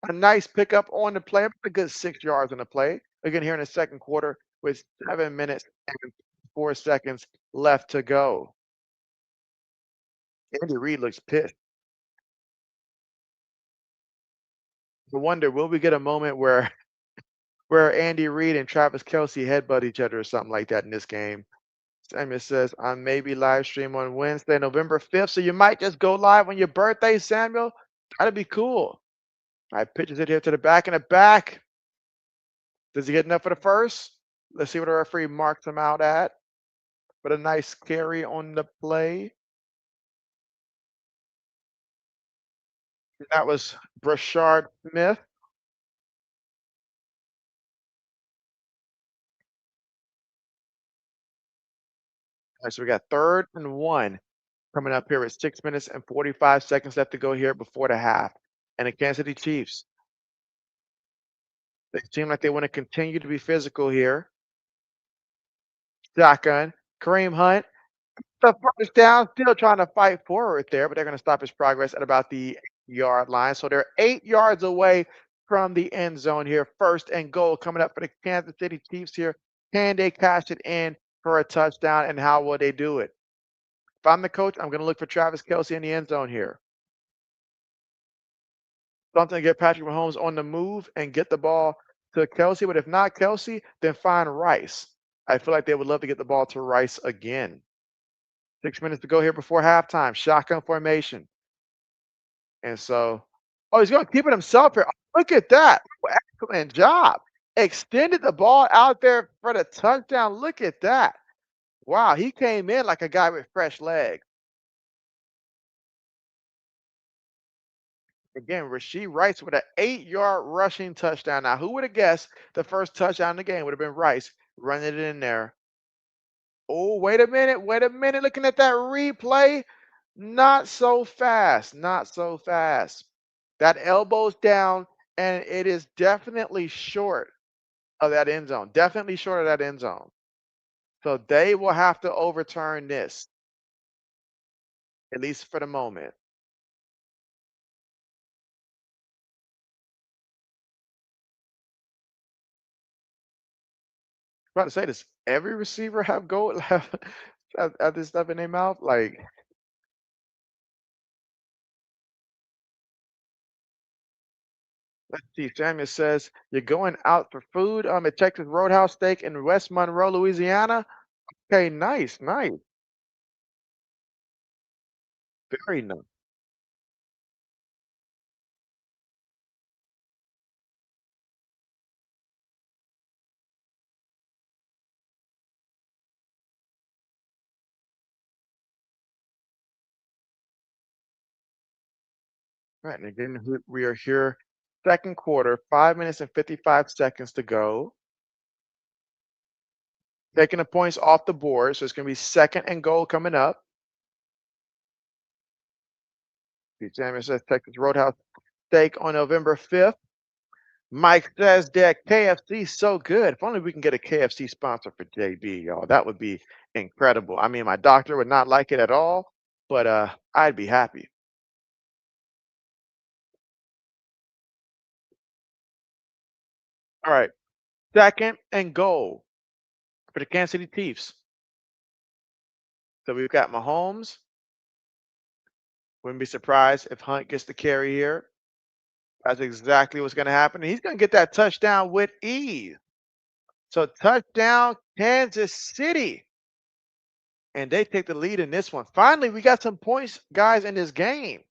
A nice pickup on the play, a good 6 yards on the play. Again, here in the second quarter with 7 minutes and 4 seconds left to go. Andy Reid looks pissed. I wonder, will we get a moment where where Andy Reid and Travis Kelsey headbutt each other or something like that in this game? Samuel says, I maybe live stream on Wednesday, November 5th. So you might just go live on your birthday, Samuel. That'd be cool. All right, pitches it here to the back and the back. Does he get enough for the first? Let's see what the referee marks him out at. But a nice carry on the play. That was Brashard Smith. All right, so we got 3rd and 1 coming up here with 6 minutes and 45 seconds left to go here before the half. And the Kansas City Chiefs, they seem like they want to continue to be physical here. Shotgun. Kareem Hunt. The first down, still trying to fight forward there, but they're going to stop his progress at about the 8-yard line. So they're 8 yards away from the end zone here. 1st and goal coming up for the Kansas City Chiefs here. Can they cash it in for a touchdown, and how will they do it? If I'm the coach, I'm going to look for Travis Kelsey in the end zone here. Something to get Patrick Mahomes on the move and get the ball to Kelsey. But if not Kelsey, then find Rice. I feel like they would love to get the ball to Rice again. 6 minutes to go here before halftime. Shotgun formation. And so, oh, he's going to keep it himself here. Oh, look at that. Excellent job. Extended the ball out there for the touchdown. Look at that. Wow, he came in like a guy with fresh legs. Again, Rasheed Rice with an 8-yard rushing touchdown. Now, who would have guessed the first touchdown in the game would have been Rice running it in there? Oh, wait a minute. Wait a minute. Looking at that replay. Not so fast. Not so fast. That elbow's down, and it is definitely short of that end zone. Definitely short of that end zone. So they will have to overturn this, at least for the moment. About to say this. Every receiver have gold have this stuff in their mouth. Like, let's see. Samuel says you're going out for food at Texas Roadhouse Steak in West Monroe, Louisiana. Okay, nice, nice, very nice. Right, and again, we are here, second quarter, 5 minutes and 55 seconds to go. Taking the points off the board, so it's going to be 2nd and goal coming up. Pete Samuel says Texas Roadhouse Steak on November 5th. Mike says that KFC is so good. If only we can get a KFC sponsor for JB, y'all. That would be incredible. I mean, my doctor would not like it at all, but I'd be happy. All right, 2nd and goal for the Kansas City Chiefs. So we've got Mahomes. Wouldn't be surprised if Hunt gets the carry here. That's exactly what's going to happen. He's going to get that touchdown with ease. So touchdown, Kansas City. And they take the lead in this one. Finally, we got some points, guys, in this game.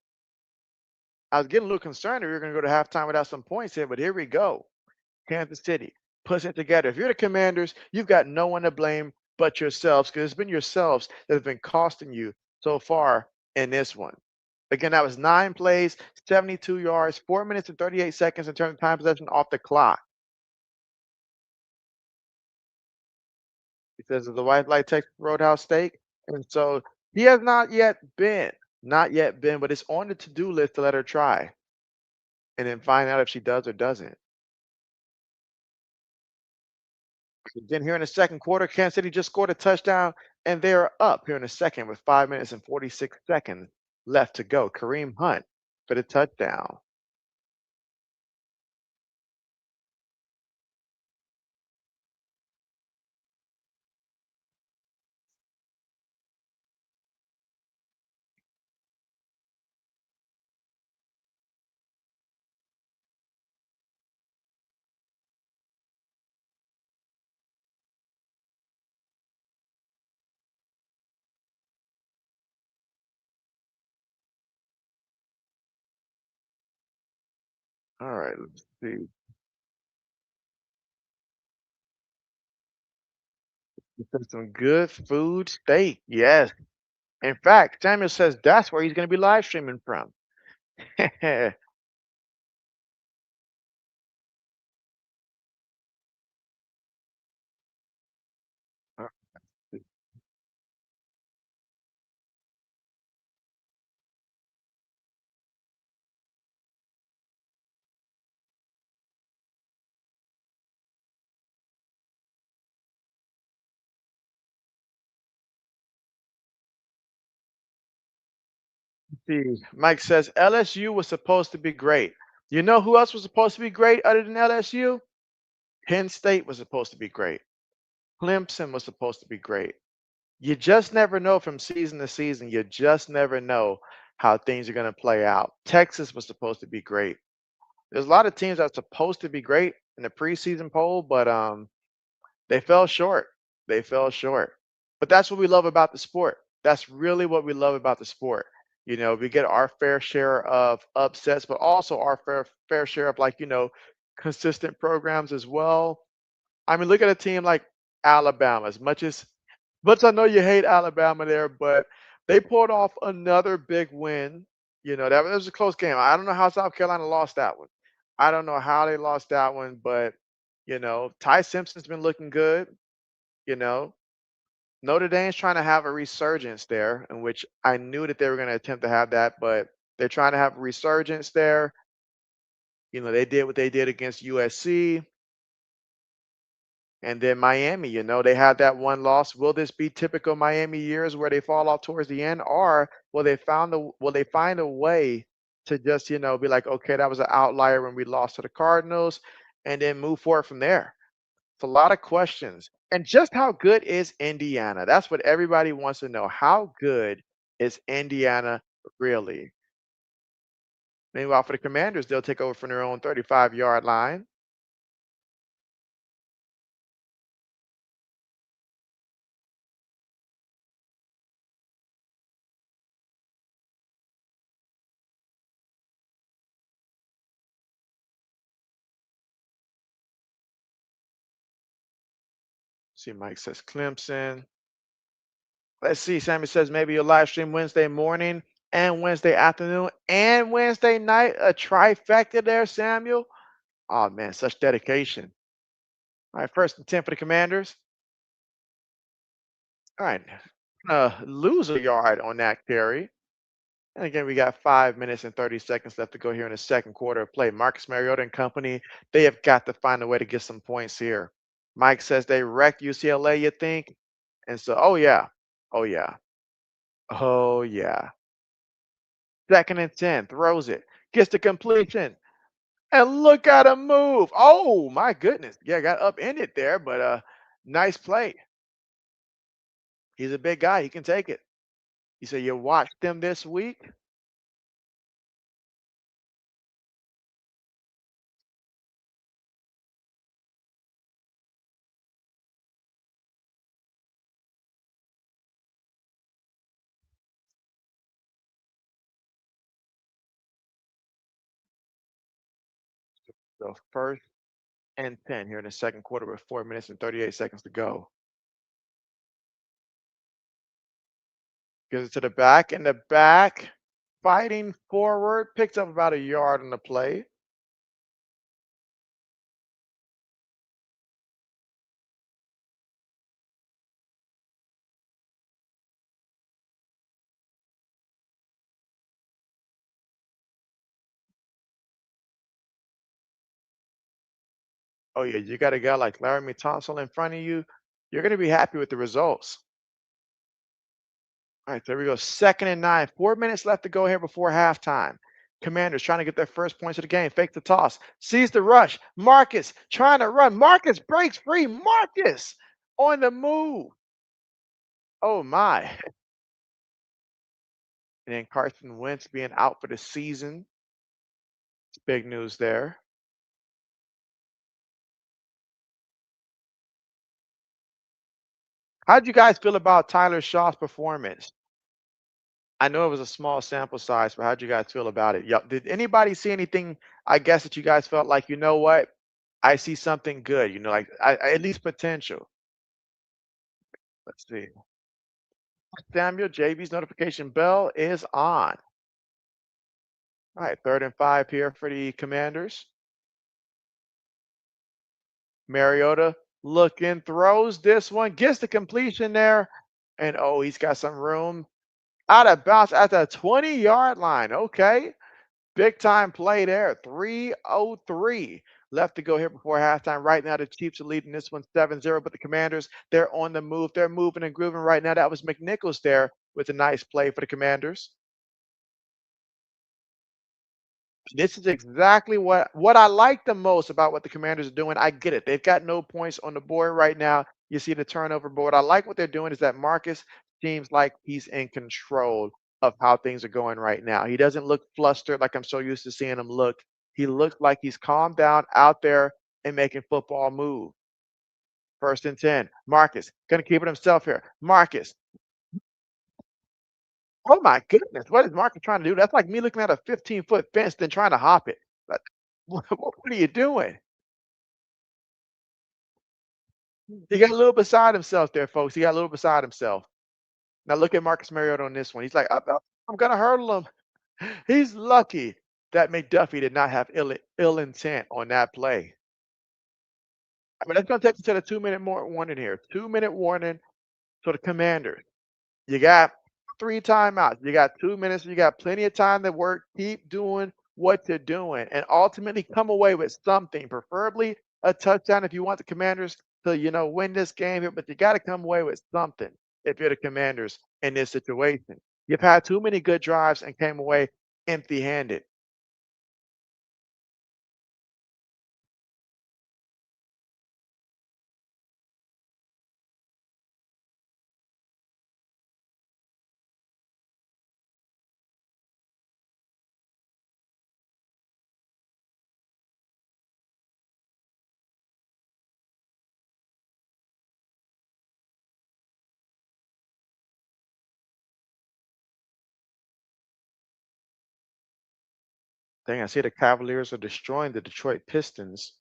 I was getting a little concerned if we were going to go to halftime without some points here, but here we go. Kansas City puts it together. If you're the Commanders, you've got no one to blame but yourselves, because it's been yourselves that have been costing you so far in this one. Again, that was 9 plays, 72 yards, 4 minutes and 38 seconds in terms of time possession off the clock. He says, "Is the wife like Texas Roadhouse Steak?" And so he has not yet been, but it's on the to-do list to let her try and then find out if she does or doesn't. Then here in the second quarter, Kansas City just scored a touchdown, and they're up here in the second with 5 minutes and 46 seconds left to go. Kareem Hunt for the touchdown. All right, let's see. He said some good food steak. Yes. In fact, Samuel says that's where he's going to be live streaming from. Uh, see, Mike says LSU was supposed to be great. You know who else was supposed to be great other than LSU? Penn State was supposed to be great. Clemson was supposed to be great. You just never know from season to season. You just never know how things are going to play out. Texas was supposed to be great. There's a lot of teams that are supposed to be great in the preseason poll, but they fell short. They fell short. But that's what we love about the sport. That's really what we love about the sport. You know, we get our fair share of upsets, but also our fair share of like, consistent programs as well. I mean, look at a team like Alabama. As much I know you hate Alabama there, but they pulled off another big win. You know, that was a close game. I don't know how South Carolina lost that one. I don't know how they lost that one, but Ty Simpson's been looking good. You know, Notre Dame's trying to have a resurgence there, in which I knew that they were going to attempt to have that, but they're trying to have a resurgence there. They did what they did against USC. And then Miami, they had that one loss. Will this be typical Miami years where they fall off towards the end, or will they find a way to just be like, okay, that was an outlier when we lost to the Cardinals, and then move forward from there? It's a lot of questions. And just how good is Indiana? That's what everybody wants to know. How good is Indiana really? Meanwhile, for the Commanders, they'll take over from their own 35-yard line. See, Mike says Clemson. Let's see. Sammy says maybe you'll live stream Wednesday morning and Wednesday afternoon and Wednesday night. A trifecta there, Samuel. Oh man, such dedication. All right, 1st and 10 for the Commanders. All right, lose a yard on that carry. And again, we got 5 minutes and 30 seconds left to go here in the second quarter of play. Marcus Mariota and company, they have got to find a way to get some points here. Mike says they wrecked UCLA, you think? And so, oh yeah, oh yeah, oh yeah. 2nd and 10, throws it, gets the completion, and look at him move. Oh my goodness. Yeah, got upended there, but nice play. He's a big guy. He can take it. You say you watched them this week? So 1st and 10 here in the second quarter with 4 minutes and 38 seconds to go. Gives it to the back, and the back fighting forward, picks up about a yard on the play. Oh yeah, you got a guy like Laramie Thompson in front of you. You're going to be happy with the results. All right, there we go. 2nd and 9. 4 minutes left to go here before halftime. Commanders trying to get their first points of the game. Fake the toss. Sees the rush. Marcus trying to run. Marcus breaks free. Marcus on the move. Oh my. And then Carson Wentz being out for the season. It's big news there. How'd you guys feel about Tyler Shaw's performance? I know it was a small sample size, but how'd you guys feel about it? Yup. Did anybody see anything, I guess, that you guys felt like, you know what? I see something good, like at least potential. Let's see. Samuel, JB's notification bell is on. All right, 3rd and 5 here for the Commanders. Mariota looking, throws this one, gets the completion there, and oh, he's got some room out of bounds at the 20-yard line. Okay, big time play there. 3:03 left to go here before halftime. Right now, the Chiefs are leading this one 7-0, but the Commanders, they're on the move. They're moving and grooving right now. That was McNichols there with a nice play for the Commanders. This is exactly what I like the most about what the Commanders are doing. I get it. They've got no points on the board right now. You see the turnover board. I like what they're doing is that Marcus seems like he's in control of how things are going right now. He doesn't look flustered like I'm so used to seeing him look. He looks like he's calmed down out there and making football move. 1st and 10. Marcus gonna keep it himself here. Marcus. Oh my goodness. What is Marcus trying to do? That's like me looking at a 15-foot fence then trying to hop it. Like, what are you doing? He got a little beside himself there, folks. He got a little beside himself. Now look at Marcus Mariota on this one. He's like, I'm gonna hurdle him. He's lucky that McDuffie did not have ill intent on that play. I mean, that's gonna take us to the 2-minute more warning here. 2-minute warning for the Commanders. You got 3 timeouts. You got 2 minutes. You got plenty of time to work. Keep doing what you're doing, and ultimately come away with something, preferably a touchdown if you want the Commanders to, win this game here. But you got to come away with something if you're the Commanders in this situation. You've had too many good drives and came away empty-handed. Dang, I see the Cavaliers are destroying the Detroit Pistons.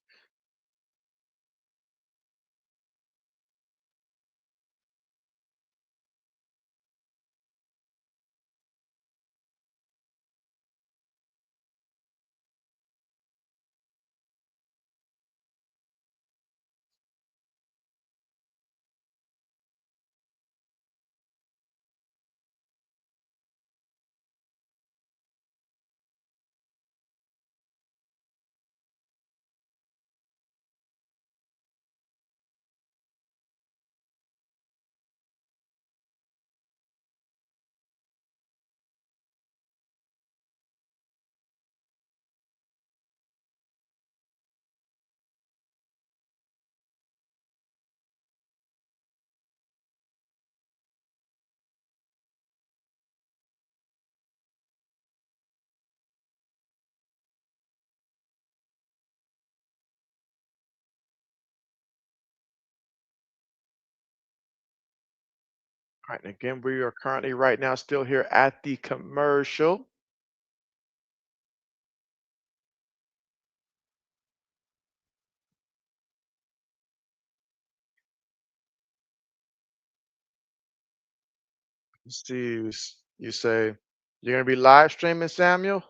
All right, and again, we are currently right now still here at the commercial. Let's see, you say you're gonna be live streaming, Samuel?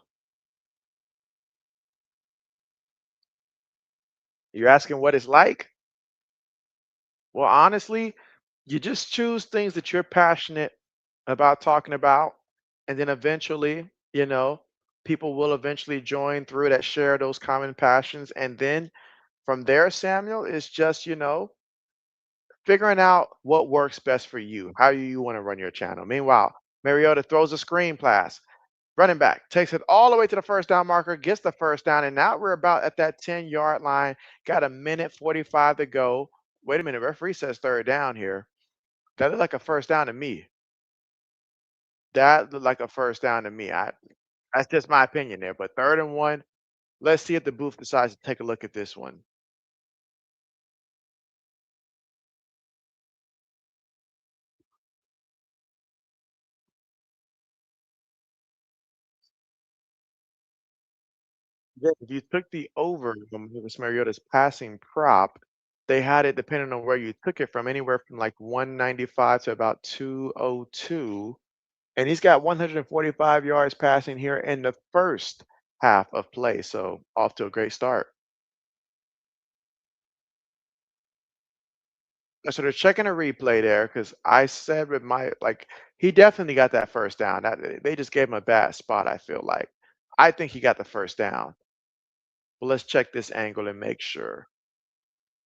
You're asking what it's like? Well, honestly, you just choose things that you're passionate about talking about, and then eventually, people will eventually join through that share those common passions. And then from there, Samuel, it's just, figuring out what works best for you, how you want to run your channel. Meanwhile, Mariota throws a screen pass. Running back takes it all the way to the first down marker, gets the first down, and now we're about at that 10-yard line. Got a minute 45 to go. Wait a minute, referee says 3rd down here. That looked like a first down to me. That looked like a first down to me. That's just my opinion there. But 3rd and 1. Let's see if the booth decides to take a look at this one. Yeah, if you took the over from Marcus Mariota's passing prop, they had it depending on where you took it from, anywhere from like 195 to about 202. And he's got 145 yards passing here in the first half of play. So off to a great start. So they're checking a replay there because I said with my like he definitely got that first down. That they just gave him a bad spot, I feel like. I think he got the first down. But let's check this angle and make sure.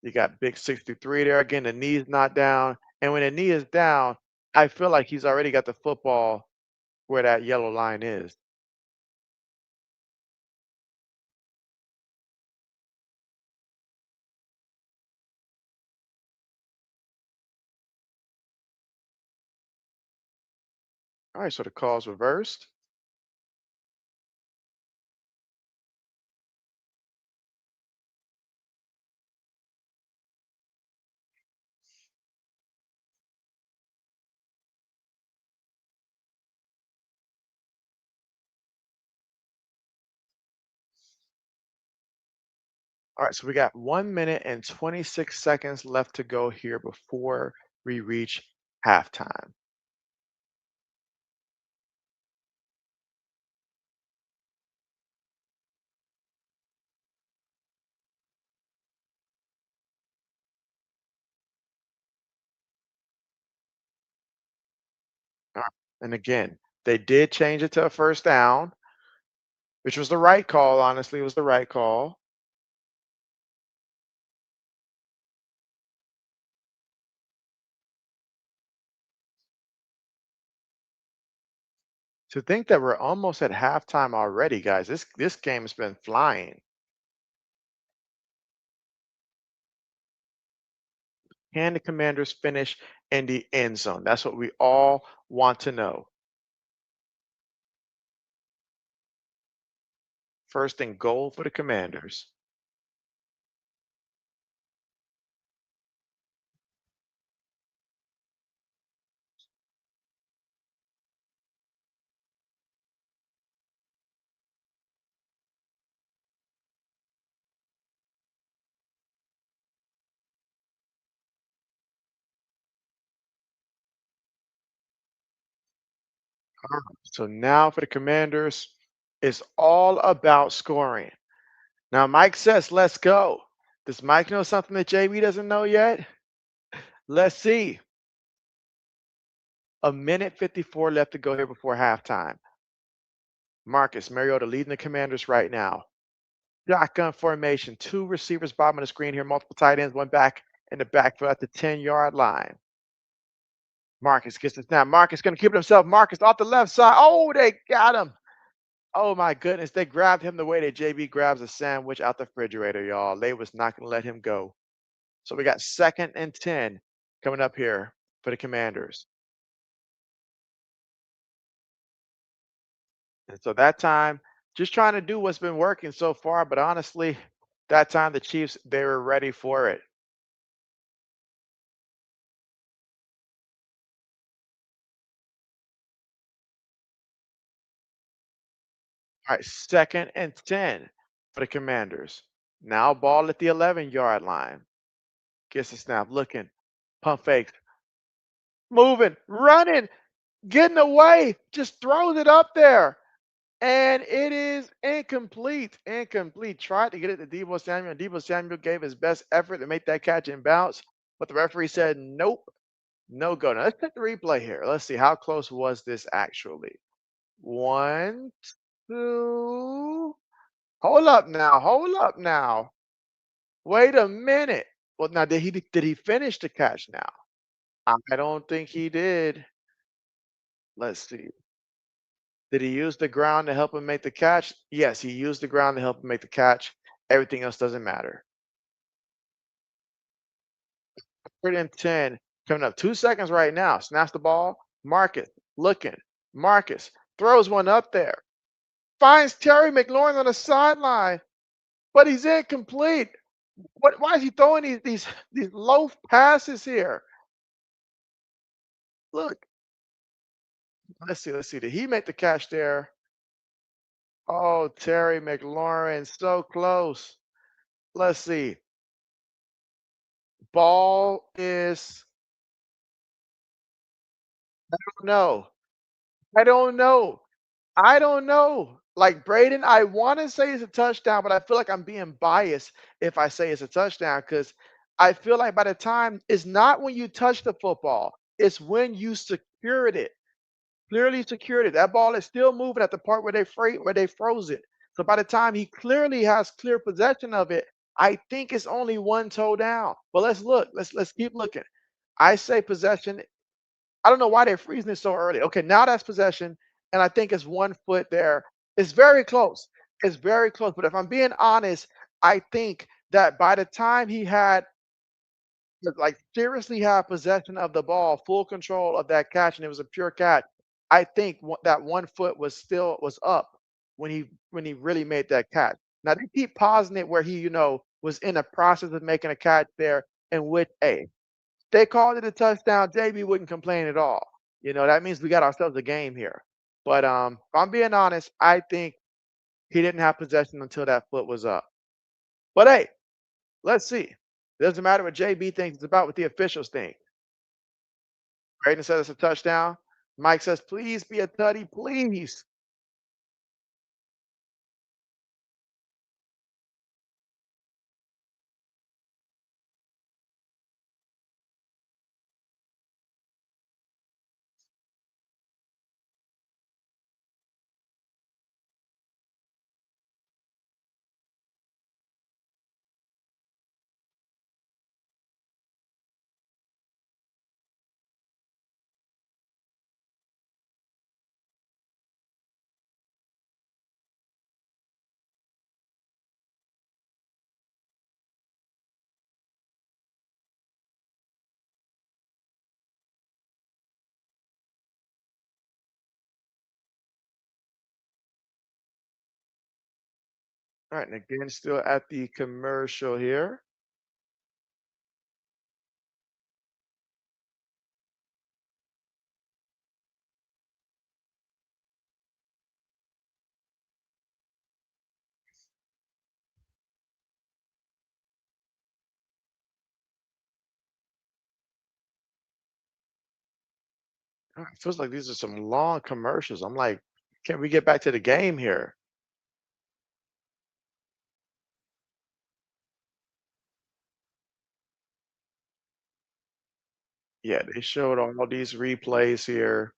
You got big 63 there again. The knee's not down. And when the knee is down, I feel like he's already got the football where that yellow line is. All right, so the call's reversed. All right, so we got 1 minute and 26 seconds left to go here before we reach halftime. All right, and again, they did change it to a first down, which was the right call. Honestly, it was the right call. To think that we're almost at halftime already, guys. This game has been flying. Can the Commanders finish in the end zone? That's what we all want to know. First and goal for the Commanders. All right, so now for the Commanders, it's all about scoring. Now Mike says, "Let's go." Does Mike know something that JB doesn't know yet? Let's see. A minute 54 left to go here before halftime. Marcus Mariota leading the Commanders right now. Shotgun formation. Two receivers bottom of the screen here. Multiple tight ends. One back in the backfield at the 10-yard line. Marcus gets the snap. Marcus going to keep it himself. Marcus off the left side. Oh, they got him. Oh my goodness. They grabbed him the way that JB grabs a sandwich out the refrigerator, y'all. They was not going to let him go. So we got 2nd and 10 coming up here for the Commanders. And so that time, just trying to do what's been working so far. But honestly, that time the Chiefs, they were ready for it. All right, 2nd and 10 for the Commanders. Now ball at the 11-yard line. Gets the snap, looking, pump fakes, moving, running, getting away, just throws it up there. And it is incomplete. Incomplete. Tried to get it to Debo Samuel. And Debo Samuel gave his best effort to make that catch and bounce. But the referee said, nope, no go. Now let's check the replay here. Let's see how close was this actually. One, two. Hold up now. Hold up now. Wait a minute. Well, now did he finish the catch now? I don't think he did. Let's see. Did he use the ground to help him make the catch? Yes, he used the ground to help him make the catch. Everything else doesn't matter. 3rd and 10 coming up. 2 seconds right now. Snaps the ball. Marcus looking. Marcus throws one up there. Finds Terry McLaurin on the sideline, but he's incomplete. Why is he throwing these low passes here? Look, let's see. Did he make the catch there? Oh, Terry McLaurin, so close. Let's see. Ball is no. I don't know. I don't know. Like Braden, I want to say it's a touchdown, but I feel like I'm being biased if I say it's a touchdown because I feel like by the time it's not when you touch the football, it's when you secured it. Clearly secured it. That ball is still moving at the part where where they froze it. So by the time he clearly has clear possession of it, I think it's only one toe down. But let's look. Let's keep looking. I say possession. I don't know why they're freezing it so early. Okay, now that's possession, and I think it's 1 foot there. It's very close. It's very close. But if I'm being honest, I think that by the time he had like seriously have possession of the ball, full control of that catch, and it was a pure catch. I think that 1 foot was up when he really made that catch. Now they keep pausing it where he, was in the process of making a catch there, in which they called it a touchdown. JB wouldn't complain at all. That means we got ourselves a game here. But if I'm being honest, I think he didn't have possession until that foot was up. But hey, let's see. It doesn't matter what JB thinks. It's about what the officials think. Braden says it's a touchdown. Mike says, please be a tutty, please. All right, and again, still at the commercial here. It feels like these are some long commercials. I'm like, can we get back to the game here? Yeah, they showed all these replays here.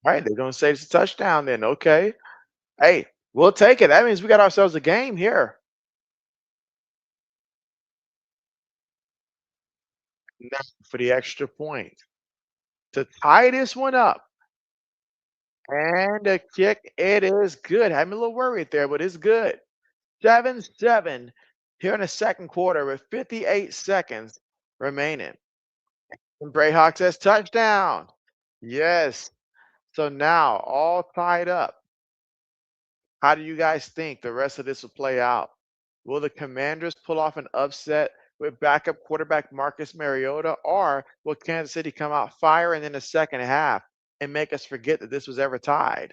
All right, they're going to say it's a touchdown then. Okay. Hey, we'll take it. That means we got ourselves a game here. Now for the extra point to tie this one up. And the kick, it is good. Had me a little worried there, but it's good. 7-7 here in the second quarter with 58 seconds remaining. And Brayhawk says touchdown. Yes. So now all tied up. How do you guys think the rest of this will play out? Will the Commanders pull off an upset with backup quarterback Marcus Mariota, or will Kansas City come out firing in the second half and make us forget that this was ever tied?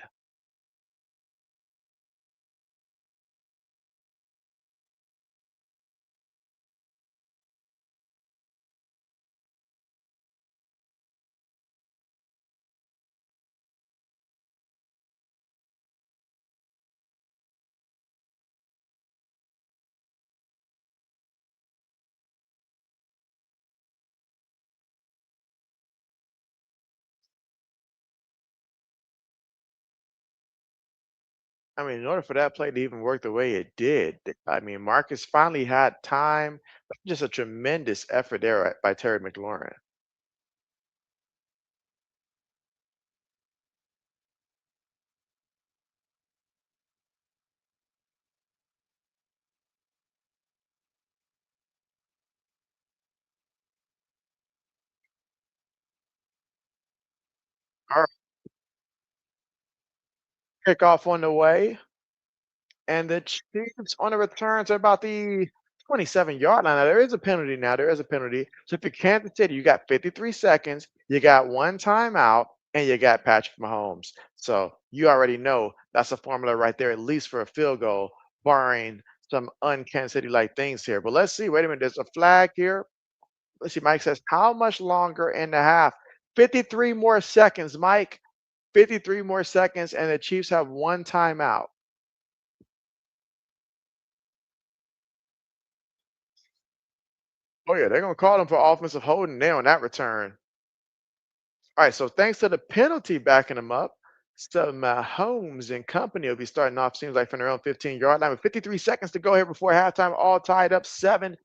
I mean, in order for that play to even work the way it did, I mean, Marcus finally had time. Just a tremendous effort there by Terry McLaurin. All right, kickoff on the way, and the Chiefs on the return to about the 27-yard line. Now, there is a penalty now. There is a penalty. So if you're Kansas City, you got 53 seconds. You got one timeout. and you got Patrick Mahomes. So you already know that's a formula right there, at least for a field goal, barring some uncanny city like things here. But let's see. Wait a minute. There's a flag here. Let's see. Mike says, how much longer in the half? 53 more seconds, Mike. 53 more seconds, and the Chiefs have one timeout. Oh, yeah. They're going to call them for offensive holding there on that return. All right, so thanks to the penalty backing them up, so Mahomes and company will be starting off, seems like from their own 15-yard line with 53 seconds to go here before halftime, all tied up 7-7.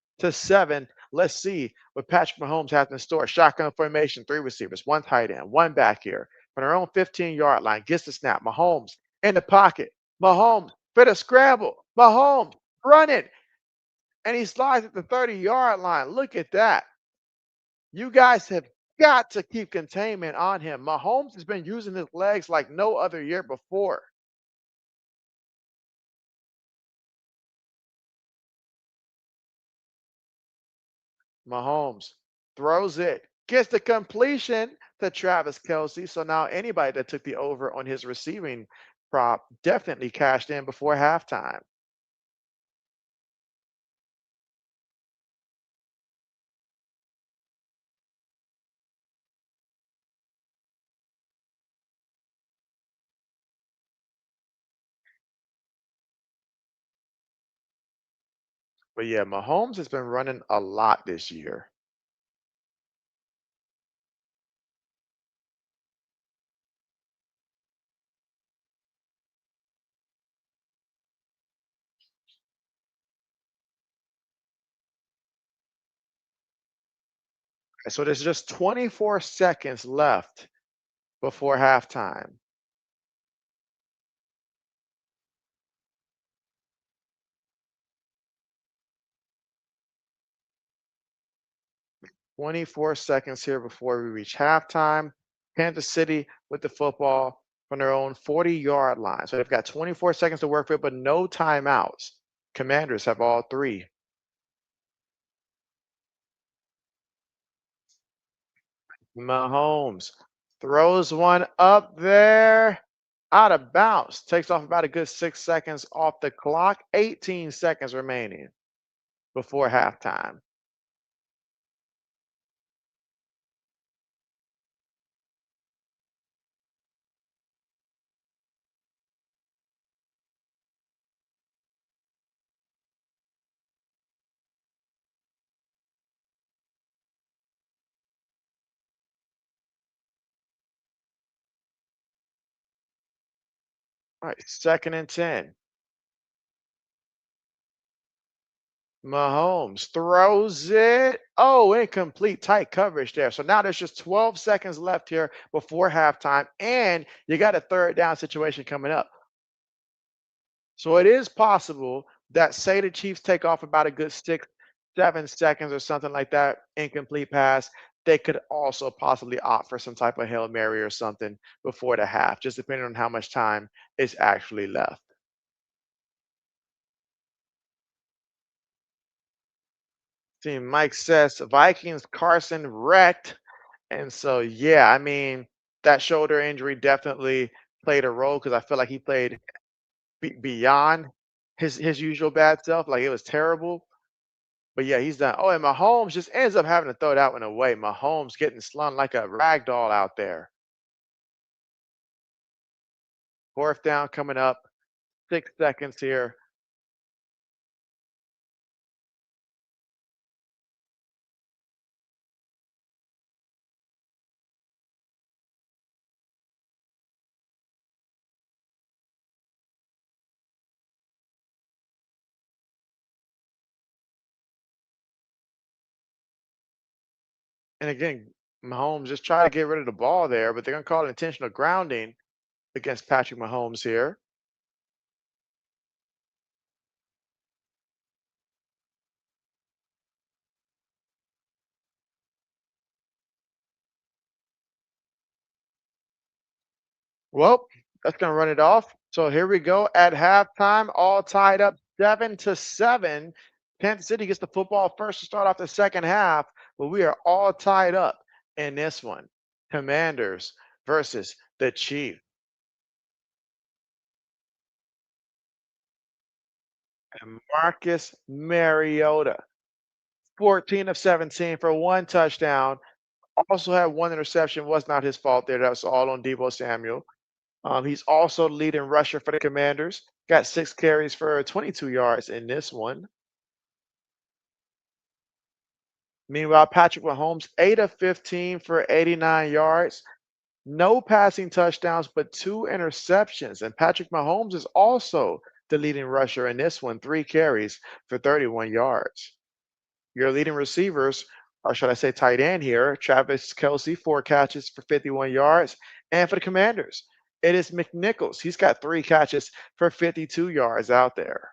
Let's see what Patrick Mahomes has in store. Shotgun formation, three receivers, one tight end, one back here from their own 15-yard line. Gets the snap. Mahomes in the pocket. Mahomes for the scramble. Mahomes running, and he slides at the 30-yard line. Look at that. You guys have got to keep containment on him. Mahomes has been using his legs like no other year before. Mahomes throws it, gets the completion to Travis Kelsey. So now anybody that took the over on his receiving prop definitely cashed in before halftime. But yeah, Mahomes has been running a lot this year. So there's just 24 seconds left before halftime. 24 seconds here before we reach halftime. Kansas City with the football from their own 40-yard line. So they've got 24 seconds to work with, but no timeouts. Commanders have all three. Mahomes throws one up there, out of bounds. Takes off about a good 6 seconds off the clock. 18 seconds remaining before halftime. All right, second and 10. Mahomes throws it. Oh, incomplete. Tight coverage there. So now there's just 12 seconds left here before halftime, and you got a third down situation coming up. So it is possible that, say, the Chiefs take off about a good 6, 7 seconds or something like that, incomplete pass. They could also possibly opt for some type of Hail Mary or something before the half, just depending on how much time is actually left. See, Mike says Vikings Carson wrecked. And so, yeah, I mean, that shoulder injury definitely played a role because I feel like he played beyond his usual bad self. Like it was terrible. But yeah, he's done. Oh, and Mahomes just ends up having to throw that one away. Mahomes getting slung like a rag doll out there. Fourth down coming up. 6 seconds here. And again, Mahomes just trying to get rid of the ball there, but they're going to call it intentional grounding against Patrick Mahomes here. Well, that's going to run it off. So here we go at halftime, all tied up 7-7. Kansas City gets the football first to start off the second half, but we are all tied up in this one. Commanders versus the Chief. And Marcus Mariota, 14 of 17 for one touchdown. Also had one interception. Was not his fault there. That was all on Deebo Samuel. He's also leading rusher for the Commanders. Got 6 carries for 22 yards in this one. Meanwhile, Patrick Mahomes, 8 of 15 for 89 yards. No passing touchdowns, but 2 interceptions. And Patrick Mahomes is also the leading rusher in this one, 3 carries for 31 yards. Your leading receivers, or should I say tight end here, Travis Kelsey, 4 catches for 51 yards. And for the Commanders, it is McNichols. He's got 3 catches for 52 yards out there.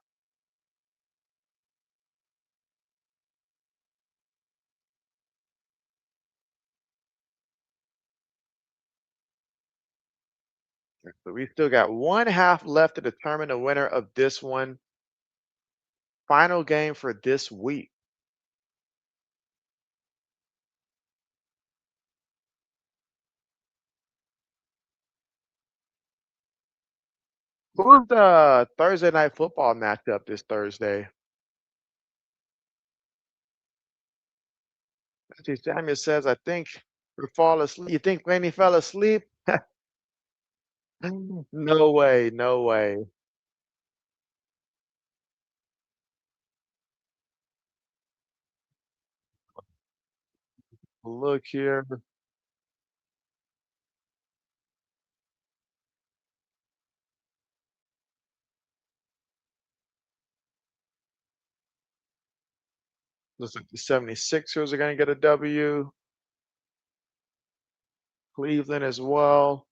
But we still got one half left to determine the winner of this one. Final game for this week. Who's the Thursday night football matchup this Thursday? See, Samuel says, I think we fall asleep. You think Laney fell asleep? No way, no way. Look here. Looks like the 76ers are going to get a W. Cleveland as well.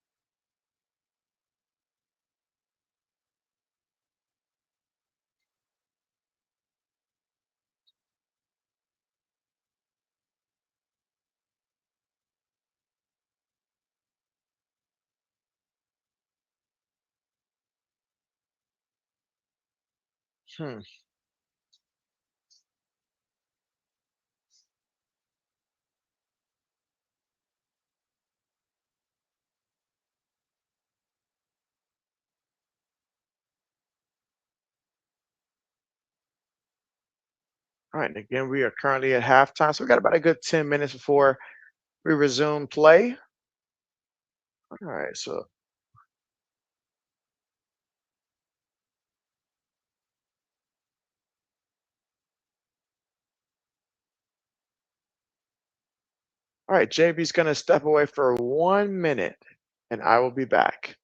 Hmm. All right, and again, we are currently at halftime, so we got about a good 10 minutes before we resume play. All right, so all right, JB's going to step away for 1 minute, and I will be back.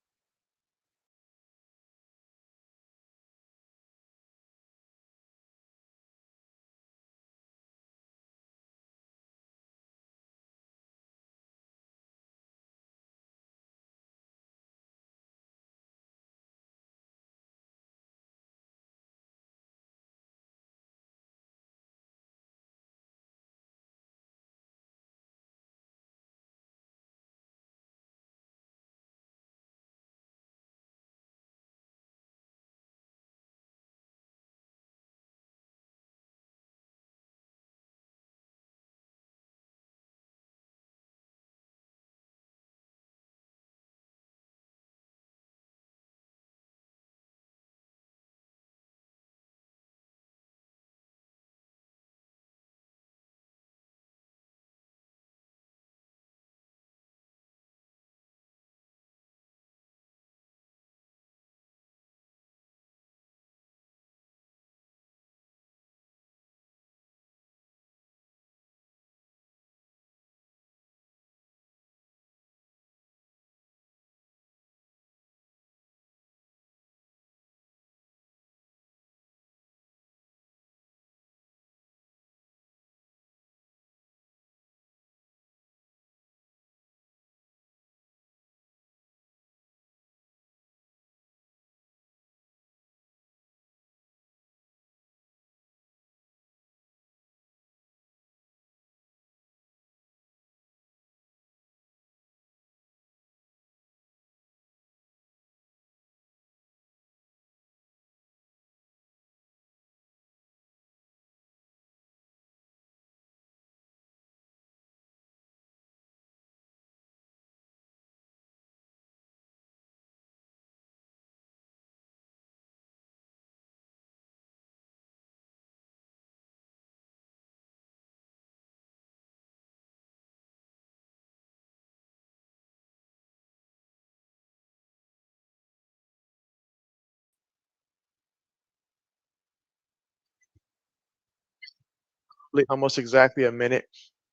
almost exactly a minute,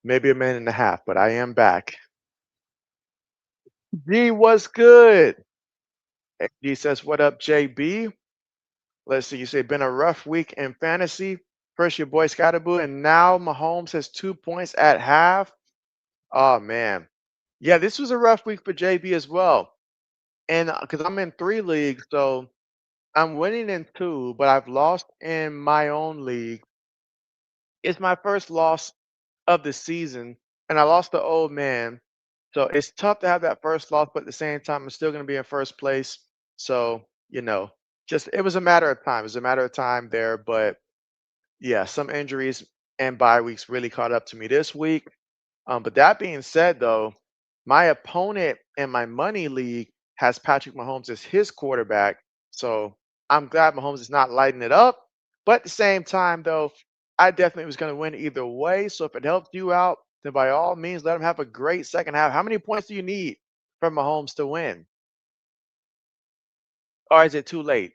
maybe a minute and a half, but I am back. G, what's good? And G says, what up, JB? Let's see, you say, been a rough week in fantasy. First, your boy Scottaboo, and now Mahomes has 2 points at half. Oh, man. Yeah, this was a rough week for JB as well. And because I'm in 3 leagues, so I'm winning in two, but I've lost in my own league. It's my first loss of the season, and I lost the old man. So it's tough to have that first loss, but at the same time, I'm still going to be in first place. So, just it was a matter of time. It was a matter of time there. But yeah, some injuries and bye weeks really caught up to me this week. But that being said, though, my opponent in my money league has Patrick Mahomes as his quarterback. So I'm glad Mahomes is not lighting it up. But at the same time, though, I definitely was going to win either way. So if it helps you out, then by all means, let him have a great second half. How many points do you need from Mahomes to win? Or is it too late?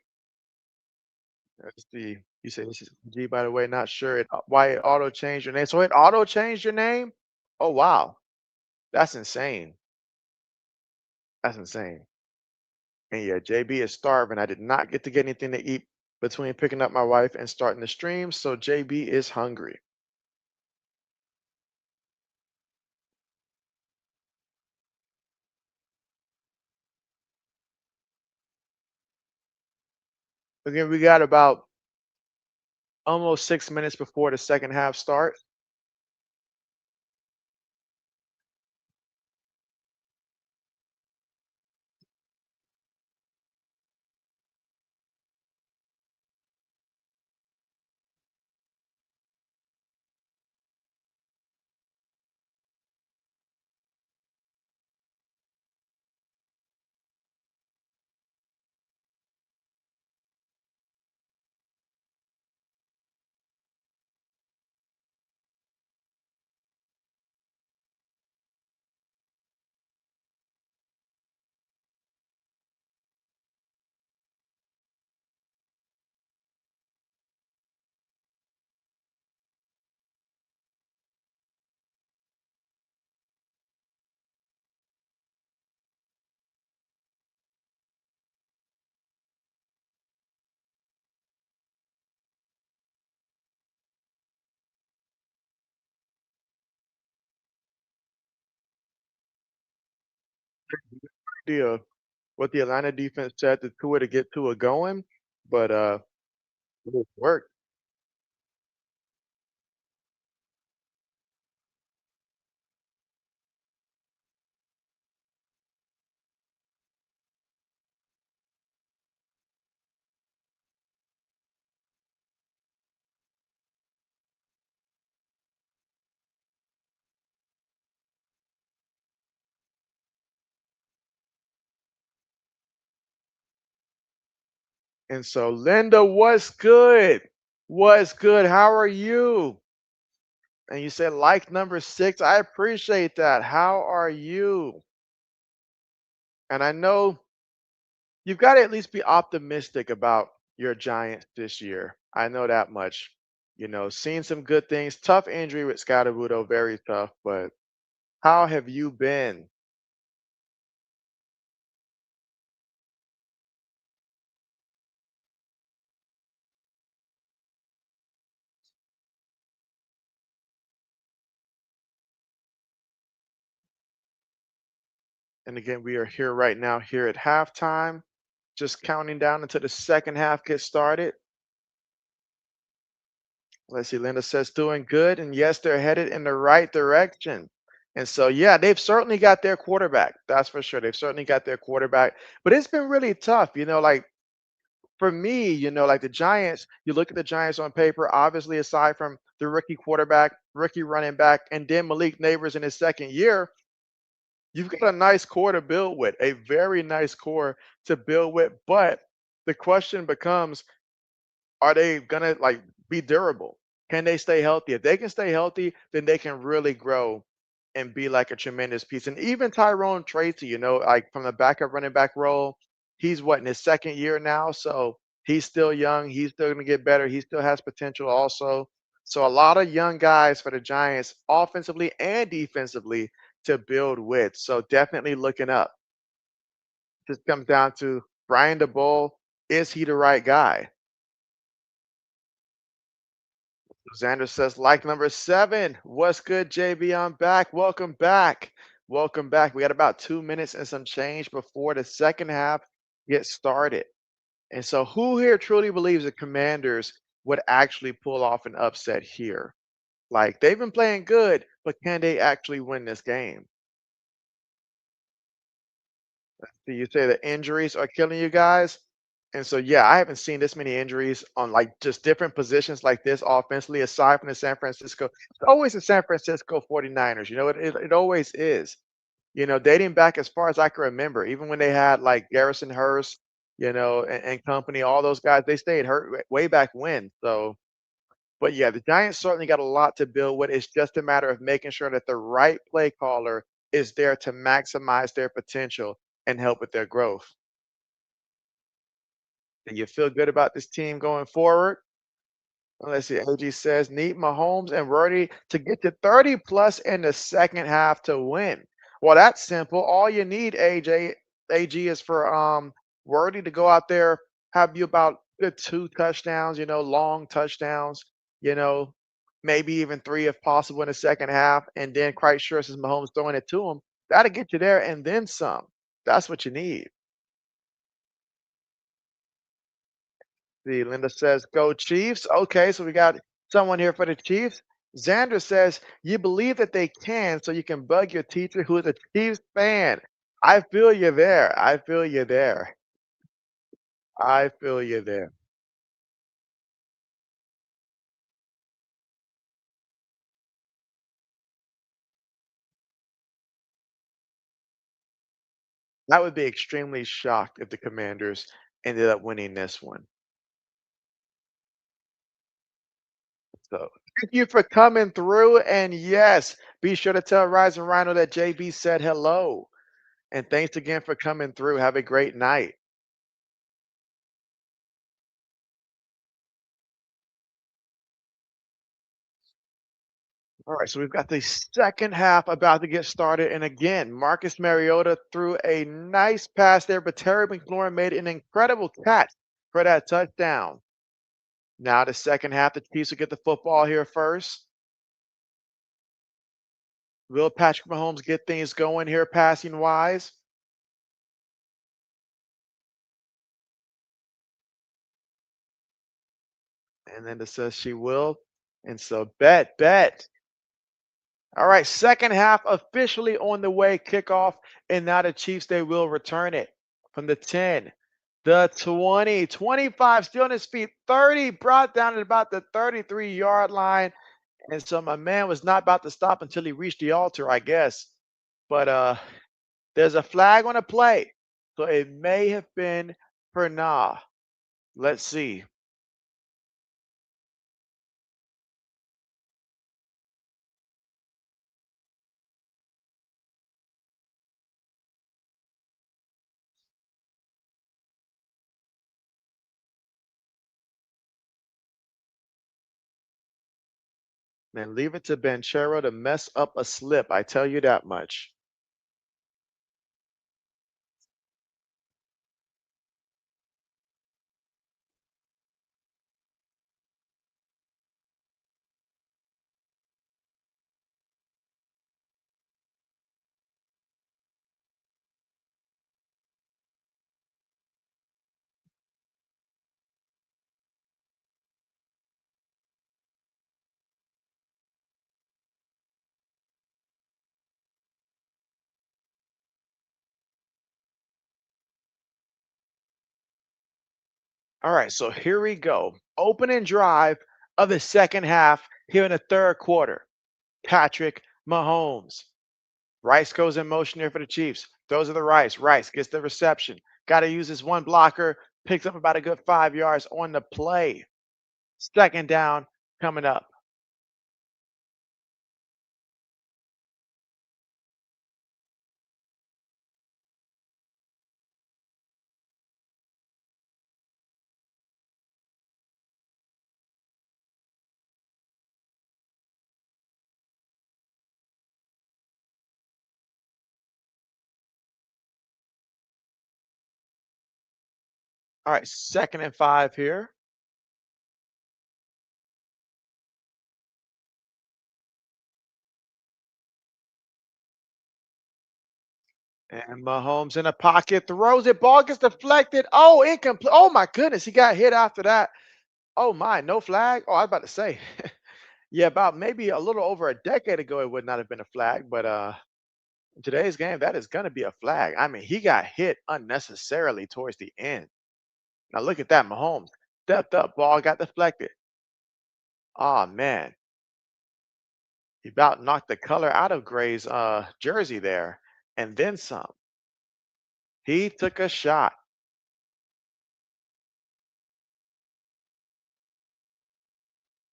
Let's see. You say this is G, by the way, not sure why it auto changed your name. So it auto changed your name? Oh, wow. That's insane. That's insane. And yeah, JB is starving. I did not get to get anything to eat between picking up my wife and starting the stream, so JB is hungry. Again, we got about almost 6 minutes before the second half starts. The what the Atlanta defense said to Tua to get Tua going, but it worked. And so, Linda, what's good? What's good? How are you? And you said like number 6. I appreciate that. How are you? And I know you've got to at least be optimistic about your Giants this year. I know that much. Seeing some good things. Tough injury with Scottabudo, very tough. But how have you been? And again, we are here right now, here at halftime, just counting down until the second half gets started. Let's see, Linda says doing good. And yes, they're headed in the right direction. And so, yeah, they've certainly got their quarterback. That's for sure. They've certainly got their quarterback. But it's been really tough. Like for me, like the Giants, you look at the Giants on paper, obviously, aside from the rookie quarterback, rookie running back, and then Malik Neighbors in his second year, you've got a nice core to build with, a very nice core to build with. But the question becomes, are they gonna like be durable? Can they stay healthy? If they can stay healthy, then they can really grow and be like a tremendous piece. And even Tyrone Tracy, like from the backup running back role, he's what in his second year now, so he's still young. He's still gonna get better. He still has potential also. So a lot of young guys for the Giants, offensively and defensively, to build with. So definitely looking up. Just comes down to Brian DeBull. Is he the right guy? Xander says, like number 7. What's good, JB? I'm back. Welcome back. Welcome back. We got about 2 minutes and some change before the second half gets started. And so, who here truly believes the Commanders would actually pull off an upset here? Like, they've been playing good, but can they actually win this game? Do you say the injuries are killing you guys? And so, yeah, I haven't seen this many injuries on like just different positions like this offensively, aside from the San Francisco. It's always the San Francisco 49ers. It always is. Dating back as far as I can remember, even when they had like Garrison Hurst, and company, all those guys, they stayed hurt way back when. So, but yeah, the Giants certainly got a lot to build with. It's just a matter of making sure that the right play caller is there to maximize their potential and help with their growth. Do you feel good about this team going forward? Let's see. AG says need Mahomes and Worthy to get to 30 plus in the second half to win. Well, that's simple. All you need, AG, is for Worthy to go out there, have you about good 2 touchdowns, long touchdowns, you know, maybe even 3 if possible in the second half, and then quite sure since Mahomes throwing it to him, that'll get you there and then some. That's what you need. See, Linda says, "Go Chiefs." Okay, so we got someone here for the Chiefs. Xander says, "You believe that they can, so you can bug your teacher who is a Chiefs fan." I feel you there. I feel you there. I feel you there. I would be extremely shocked if the Commanders ended up winning this one. So thank you for coming through. And yes, be sure to tell Rise and Rhino that JB said hello. And thanks again for coming through. Have a great night. All right, so we've got the second half about to get started. And again, Marcus Mariota threw a nice pass there, but Terry McLaurin made an incredible catch for that touchdown. Now, the second half, the Chiefs will get the football here first. Will Patrick Mahomes get things going here, passing wise? And then it says she will. And so, bet. All right, second half officially on the way, kickoff, and now the Chiefs, they will return it from the 10, the 20, 25, still on his feet, 30, brought down at about the 33-yard line. And so my man was not about to stop until he reached the altar, I guess. But there's a flag on the play. So it may have been for nah. Let's see. Man, leave it to Banchero to mess up a slip. I tell you that much. All right, so here we go. Opening drive of the second half here in the third quarter. Patrick Mahomes. Rice goes in motion here for the Chiefs. Throws to the Rice. Rice gets the reception. Got to use his one blocker. Picks up about a good 5 yards on the play. Second down coming up. All right, 2nd and 5 here. And Mahomes in the pocket, throws it, ball gets deflected. Oh, incomplete. Oh my goodness, he got hit after that. Oh my, no flag. Oh, I was about to say, yeah, about maybe a little over a decade ago, it would not have been a flag, but in today's game, that is gonna be a flag. I mean, he got hit unnecessarily towards the end. Now look at that, Mahomes stepped up, ball got deflected. Oh man, he about knocked the color out of Gray's jersey there, and then some. He took a shot.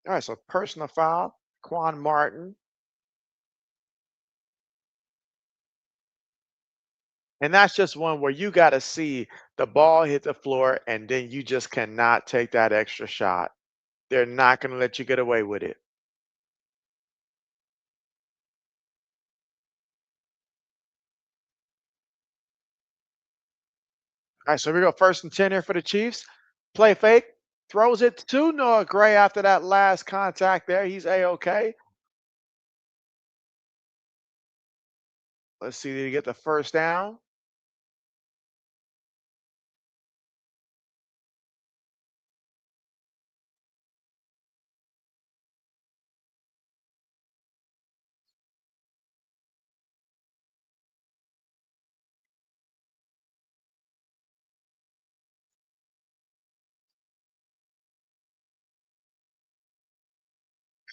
All right, so personal foul, Quan Martin. And that's just one where you got to see the ball hit the floor and then you just cannot take that extra shot. They're not going to let you get away with it. All right, so here we go. 1st and 10 here for the Chiefs. Play fake, throws it to Noah Gray after that last contact there. He's A-OK. Let's see, did he get the first down?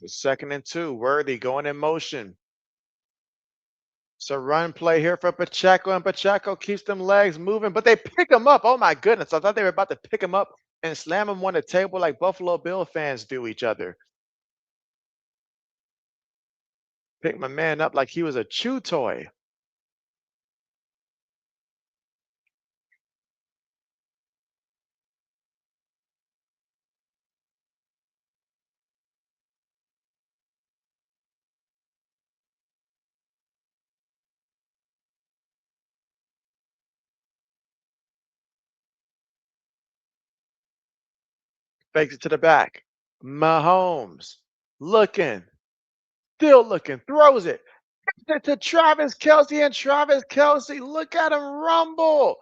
It's 2nd and 2. Worthy going in motion. So run play here for Pacheco, and Pacheco keeps them legs moving, but they pick him up. Oh my goodness. I thought they were about to pick him up and slam him on the table like Buffalo Bill fans do each other. Pick my man up like he was a chew toy. Fakes it to the back. Mahomes looking, still looking, throws it. To Travis Kelsey, and Travis Kelsey, look at him rumble.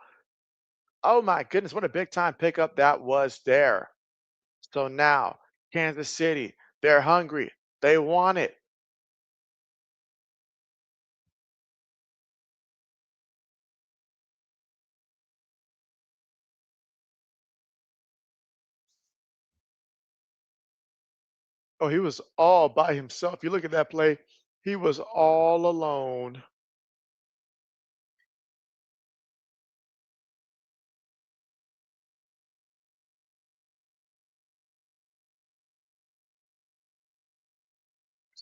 Oh my goodness, what a big time pickup that was there. So now, Kansas City, they're hungry. They want it. Oh, he was all by himself. You look at that play, he was all alone.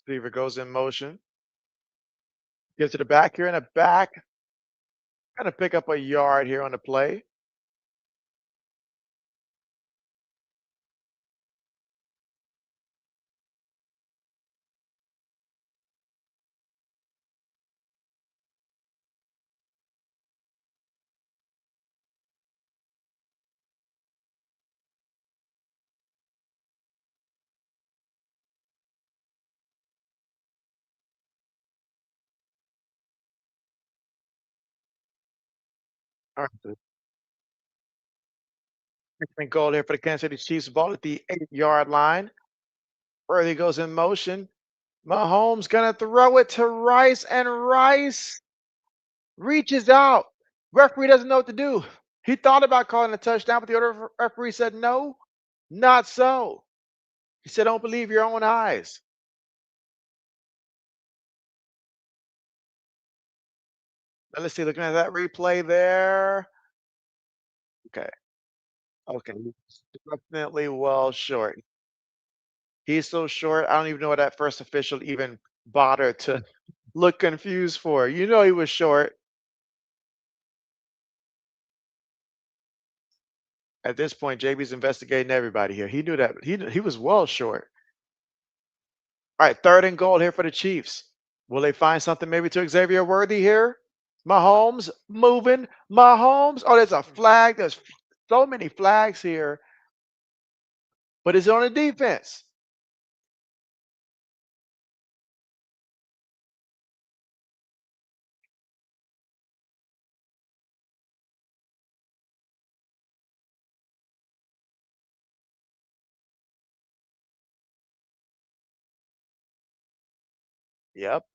Receiver goes in motion, gets to the back here in the back, gonna pick up a yard here on the play. All right, and goal here for the Kansas City Chiefs. Ball at the 8-yard line. Worthy goes in motion. Mahomes gonna throw it to Rice, and Rice reaches out. Referee doesn't know what to do. He thought about calling a touchdown, but the other referee said no, not so. He said, "Don't believe your own eyes." Now let's see. Looking at that replay there. Okay, okay, he's definitely well short. He's so short. I don't even know what that first official even bothered to look confused for. You know he was short. At this point, JB's investigating everybody here. He knew that he was well short. All right, 3rd and goal here for the Chiefs. Will they find something maybe to Xavier Worthy here? Mahomes moving. Mahomes. Oh, there's a flag. There's so many flags here, but it's on the defense. Yep.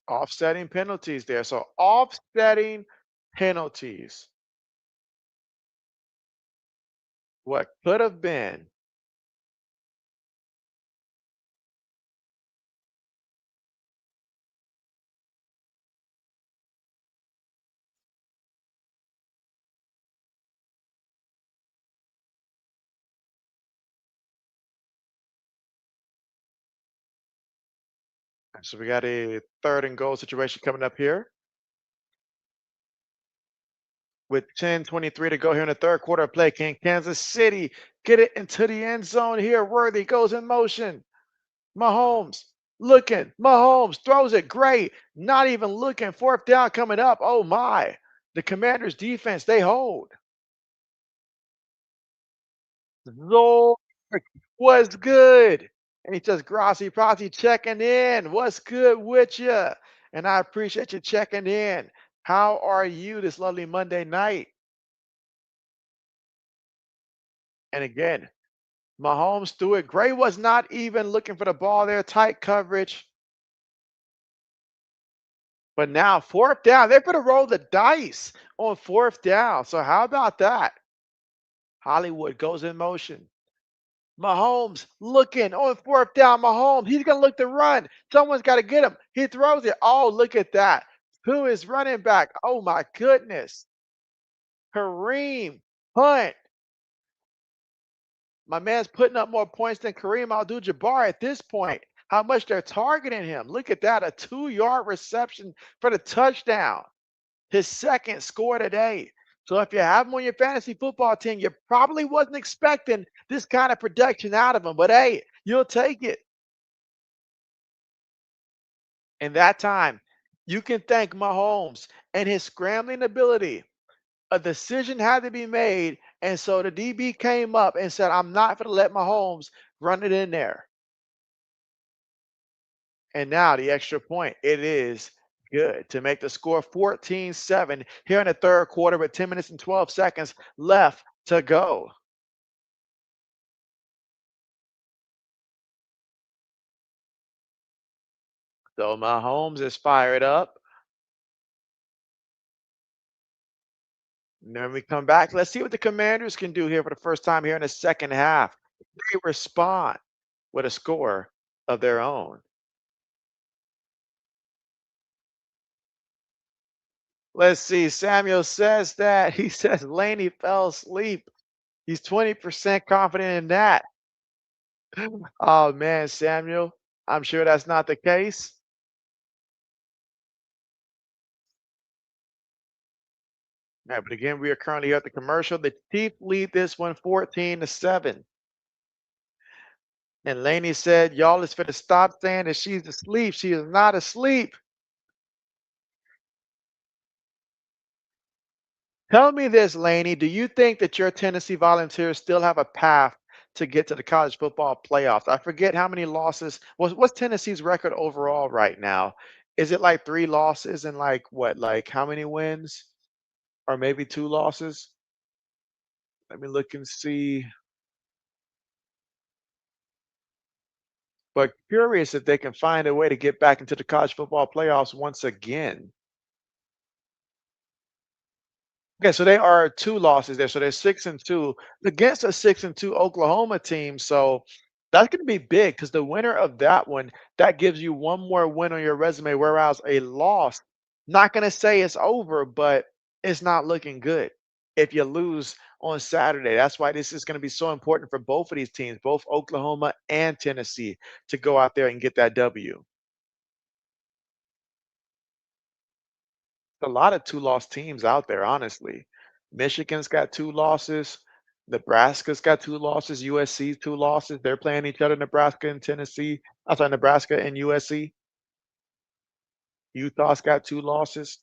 Offsetting penalties there. So offsetting penalties. What could have been. So we got a third and goal situation coming up here with 10:23 to go here in the third quarter of play. Can Kansas City get it into the end zone here? Worthy goes in motion. Mahomes looking. Mahomes throws it great. Not even looking. Fourth down coming up. Oh my. The Commanders defense, they hold. Lord, what's good? And he says, Grassy Posse checking in. What's good with you? And I appreciate you checking in. How are you this lovely Monday night? And again, Mahomes threw it. Gray was not even looking for the ball there. Tight coverage. But now, fourth down, they're going to roll the dice on fourth down. So, how about that? Hollywood goes in motion. Mahomes looking on fourth down. Mahomes, he's going to look to run. Someone's got to get him. He throws it. Oh, look at that. Who is running back? Oh, my goodness. Kareem Hunt. My man's putting up more points than Kareem Abdul-Jabbar at this point. How much they're targeting him. Look at that. A 2-yard reception for the touchdown. His second score today. So if you have him on your fantasy football team, you probably wasn't expecting this kind of production out of him. But hey, you'll take it. And that time, you can thank Mahomes and his scrambling ability. A decision had to be made. And so the DB came up and said, I'm not going to let Mahomes run it in there. And now the extra point. It is good to make the score 14-7 here in the third quarter with 10 minutes and 12 seconds left to go. So Mahomes is fired up. And then we come back. Let's see what the Commanders can do here for the first time here in the second half. They respond with a score of their own. Let's see. Samuel says that he says Laney fell asleep. He's 20% confident in that. Oh man, Samuel, I'm sure that's not the case. Yeah, but again, we are currently at the commercial. The Chiefs lead this one 14-7. And Laney said, y'all is for to stop saying that she's asleep. She is not asleep. Tell me this, Laney. Do you think that your Tennessee Volunteers still have a path to get to the college football playoffs? I forget how many losses. What's Tennessee's record overall right now? Is it like 3 losses and like what, like how many wins? Or maybe 2 losses? Let me look and see. But curious if they can find a way to get back into the college football playoffs once again. Okay, so they are 2 losses there. So they're 6-2 against a 6-2 Oklahoma team. So that's going to be big because the winner of that one, that gives you one more win on your resume. Whereas a loss, not going to say it's over, but it's not looking good if you lose on Saturday. That's why this is going to be so important for both of these teams, both Oklahoma and Tennessee, to go out there and get that W. A lot of 2-loss teams out there, honestly. Michigan's got 2 losses. Nebraska's got 2 losses. USC's 2 losses. They're playing each other, Nebraska and Tennessee. I'm sorry, Nebraska and USC. Utah's got 2 losses.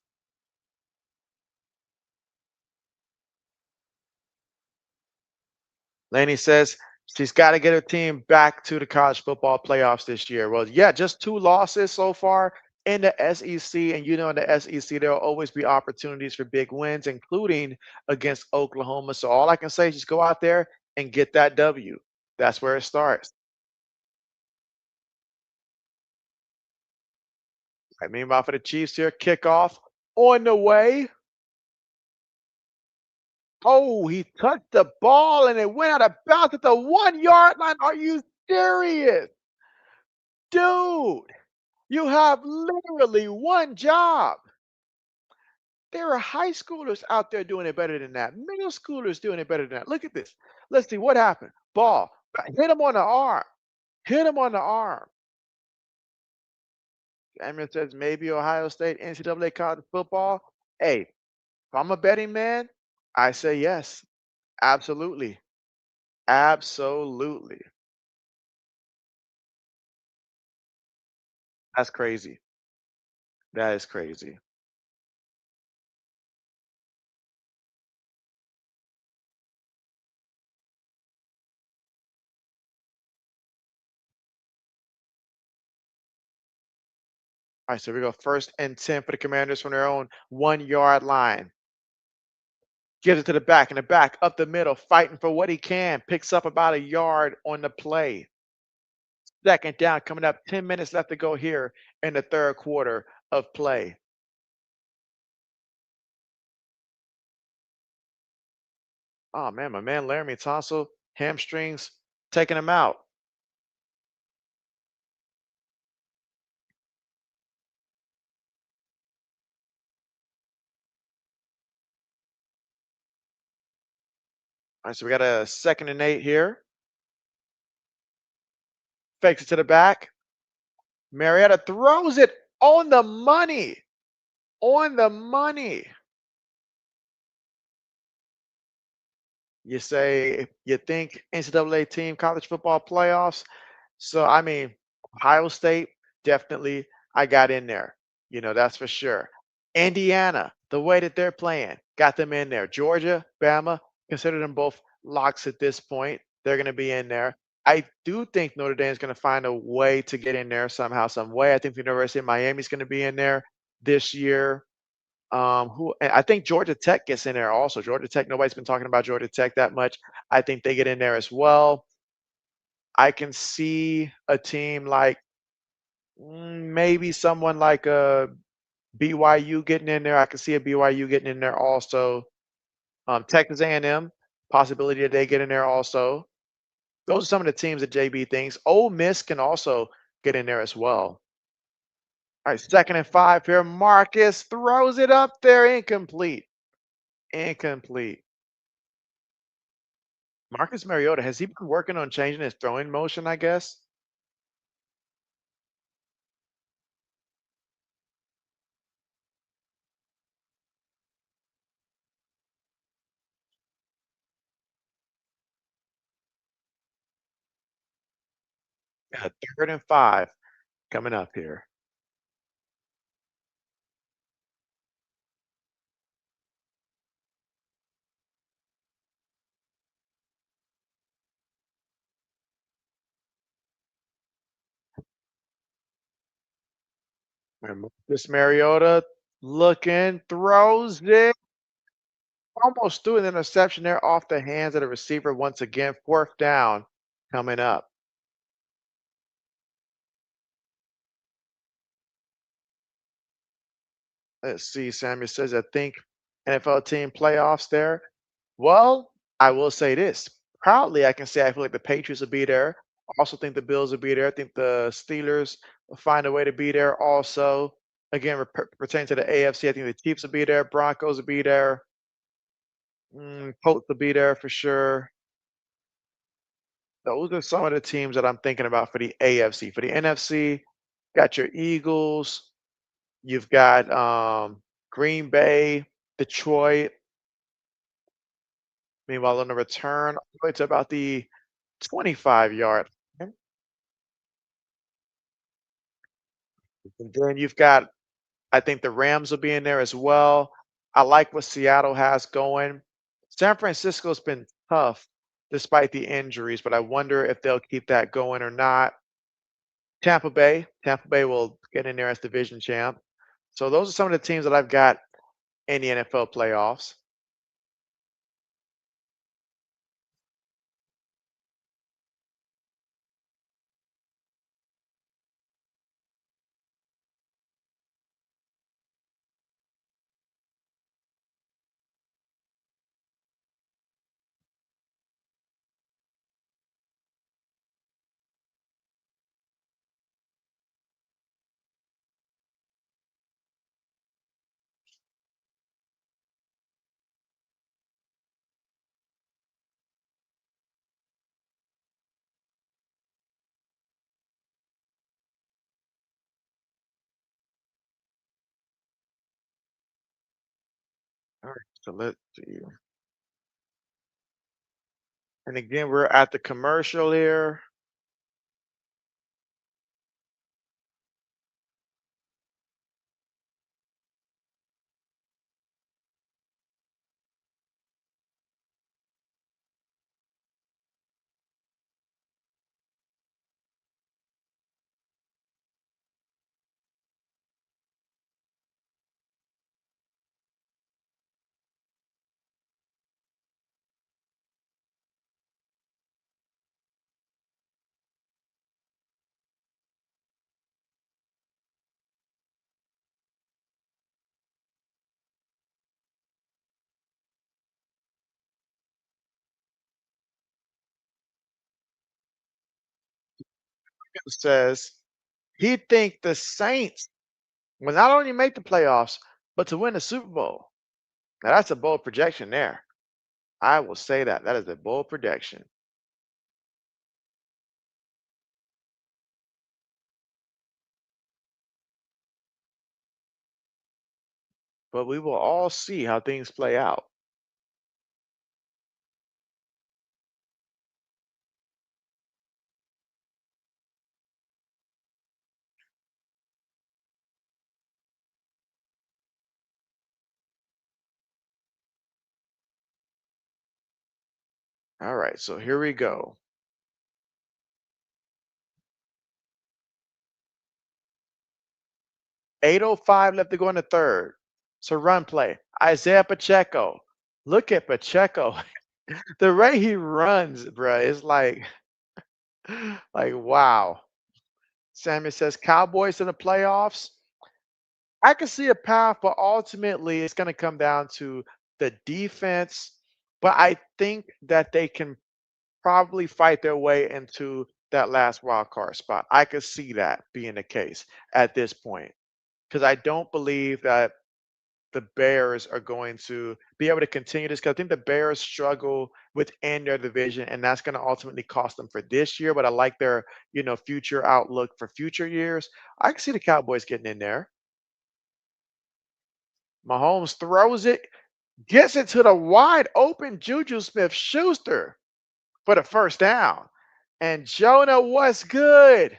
Laney says she's got to get her team back to the college football playoffs this year. Well, yeah, just 2 losses so far in the SEC. And in the SEC, there will always be opportunities for big wins, including against Oklahoma. So all I can say is just go out there and get that W. That's where it starts. Right, meanwhile, for the Chiefs here, kickoff on the way. Oh, he touched the ball and it went out of bounds at the 1 yard line. Are you serious? Dude, you have literally one job. There are high schoolers out there doing it better than that. Middle schoolers doing it better than that. Look at this. Let's see what happened. Ball. Hit him on the arm. Hit him on the arm. Samuel says maybe Ohio State NCAA college football. Hey, if I'm a betting man, I say yes. Absolutely. Absolutely. That's crazy. That is crazy. All right, so we go 1st and 10 for the Commanders from their own 1 yard line. Gives it to the back, in the back, up the middle, fighting for what he can. Picks up about a yard on the play. 2nd down coming up. 10 minutes left to go here in the third quarter of play. Oh man, my man Laramie Tonsil, hamstrings, taking him out. All right, so we got a 2nd and 8 here. Fakes it to the back. Marietta throws it on the money. On the money. You say you think NCAA team college football playoffs. So I mean, Ohio State definitely I got in there. That's for sure. Indiana, the way that they're playing, got them in there. Georgia, Bama, consider them both locks at this point. They're going to be in there. I do think Notre Dame is going to find a way to get in there somehow, some way. I think the University of Miami is going to be in there this year. Who and I think Georgia Tech gets in there also. Georgia Tech, nobody's been talking about Georgia Tech that much. I think they get in there as well. I can see a team like maybe someone like a BYU getting in there. I can see a BYU getting in there also. Texas A&M, possibility that they get in there also. Those are some of the teams that JB thinks. Ole Miss can also get in there as well. All right, 2nd and 5 here. Marcus throws it up there, incomplete. Incomplete. Marcus Mariota, has he been working on changing his throwing motion, I guess? Yeah, 3rd and 5 coming up here. And Marcus Mariota looking, throws it, almost threw an interception there off the hands of the receiver once again. 4th down coming up. Let's see, Samuel says, I think NFL team playoffs there. Well, I will say this. Proudly, I can say I feel like the Patriots will be there. I also think the Bills will be there. I think the Steelers will find a way to be there also. Again, pertaining to the AFC, I think the Chiefs will be there. Broncos will be there. Colts will be there for sure. Those are some of the teams that I'm thinking about for the AFC. For the NFC, got your Eagles. You've got Green Bay, Detroit. Meanwhile, on the return, all the way to about the 25-yard line. And then you've got, I think the Rams will be in there as well. I like what Seattle has going. San Francisco's been tough, despite the injuries, but I wonder if they'll keep that going or not. Tampa Bay will get in there as division champ. So those are some of the teams that I've got in the NFL playoffs. All right, so let's see. And again, we're at the commercial here. It says he think the Saints will not only make the playoffs, but to win the Super Bowl. Now that's a bold projection there. I will say that. That is a bold projection. But we will all see how things play out. All right, so here we go. 8:05 left to go in the third. So run play. Isaiah Pacheco. Look at Pacheco. The way he runs, bruh, is like wow. Samuel says Cowboys in the playoffs. I can see a path, but ultimately it's going to come down to the defense. But I think that they can probably fight their way into that last wild card spot. I could see that being the case at this point because I don't believe that the Bears are going to be able to continue this. Because I think the Bears struggle within their division, and that's going to ultimately cost them for this year. But I like their, future outlook for future years. I can see the Cowboys getting in there. Mahomes throws it, gets it to the wide open Juju Smith-Schuster for the first down. And Jonah, what's good?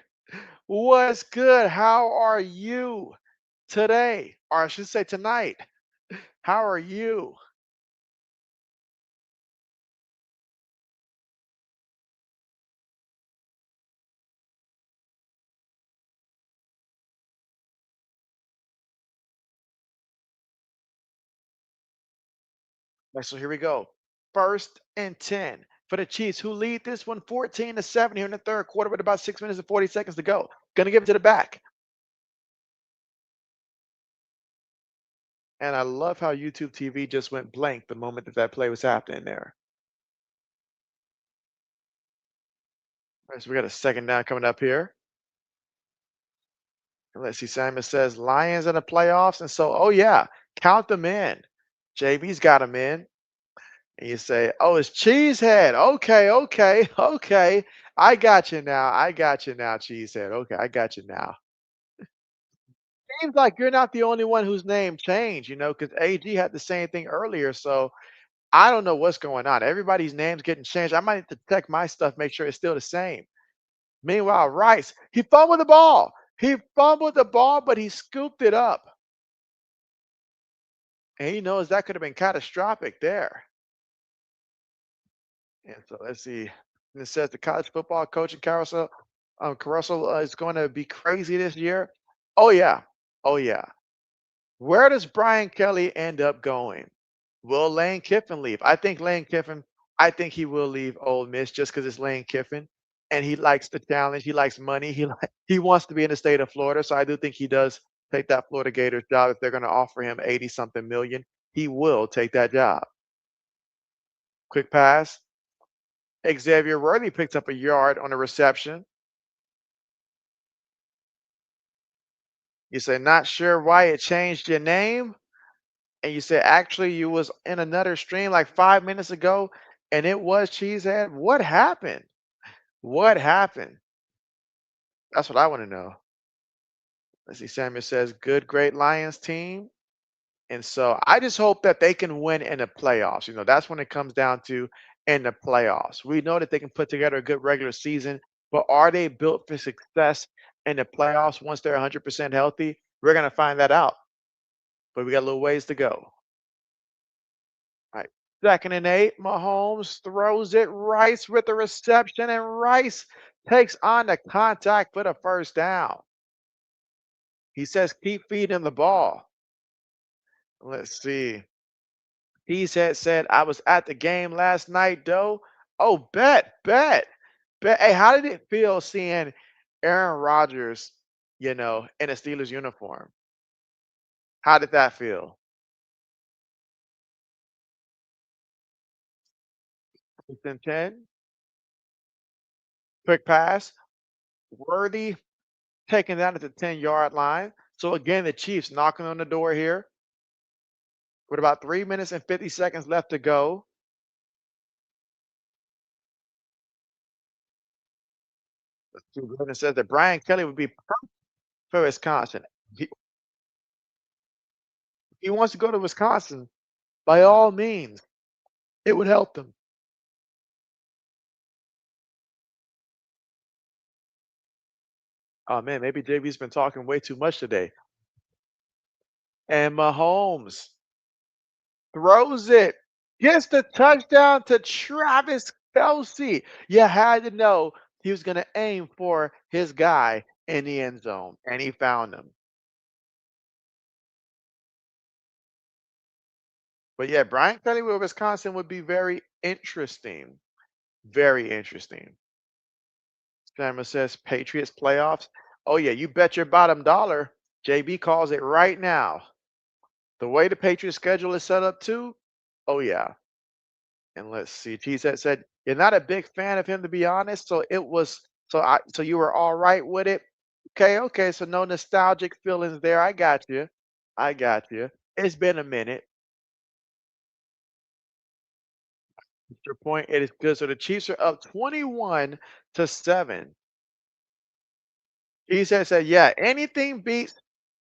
What's good? How are you today? Or I should say tonight. How are you? Right, so here we go. First and 10 for the Chiefs, who lead this one 14-7 here in the third quarter with about 6 minutes and 40 seconds to go. Gonna give it to the back. And I love how YouTube TV just went blank the moment that play was happening there. All right, so we got a second down coming up here. And let's see, Simon says Lions in the playoffs. And so, oh yeah, count them in. JB's got them in. And you say, oh, it's Cheesehead. Okay, okay, okay. I got you now. I got you now, Cheesehead. Okay, I got you now. Seems like you're not the only one whose name changed, because AG had the same thing earlier. So I don't know what's going on. Everybody's name's getting changed. I might need to check my stuff, make sure it's still the same. Meanwhile, Rice, he fumbled the ball. He fumbled the ball, but he scooped it up. And he knows that could have been catastrophic there. And so let's see. And it says the college football coaching carousel is going to be crazy this year. Oh yeah, oh yeah. Where does Brian Kelly end up going? Will Lane Kiffin leave? I think Lane Kiffin. I think he will leave Ole Miss just because it's Lane Kiffin, and he likes the challenge. He likes money. He wants to be in the state of Florida. So I do think he does take that Florida Gators job if they're going to offer him 80 something million. He will take that job. Quick pass. Xavier Worthy picked up a yard on a reception. You say, not sure why it changed your name. And you say, actually, you was in another stream like 5 minutes ago and it was Cheesehead. What happened? What happened? That's what I want to know. Let's see. Samuel says, good, great Lions team. And so I just hope that they can win in the playoffs. That's when it comes down to in the playoffs. We know that they can put together a good regular season, but are they built for success in the playoffs once they're 100% healthy? We're going to find that out, but we got a little ways to go. Right. 2nd and 8. Mahomes throws it. Rice with the reception, and Rice takes on the contact for the first down. He says, keep feeding the ball. Let's see. He's had said, I was at the game last night, though. Oh, bet. Hey, how did it feel seeing Aaron Rodgers, in a Steelers uniform? How did that feel? 10. Quick pass. Worthy taken down at the 10-yard line. So again, the Chiefs knocking on the door here with about 3 minutes and 50 seconds left to go. Stu Gordon says that Brian Kelly would be perfect for Wisconsin. He, he wants to go to Wisconsin. By all means, it would help them. Oh man, maybe JB's been talking way too much today. And Mahomes throws it. Gets the touchdown to Travis Kelsey. You had to know he was going to aim for his guy in the end zone, and he found him. But yeah, Brian Kelly with Wisconsin would be very interesting. Very interesting. Stammer says Patriots playoffs. Oh yeah, you bet your bottom dollar. JB calls it right now. The way the Patriots schedule is set up too. Oh yeah. And let's see. Cheesehead said you're not a big fan of him to be honest. So you were all right with it. Okay. So no nostalgic feelings there. I got you. I got you. It's been a minute. Your point. It is good. So the Chiefs are up 21-7. He said, yeah, anything beats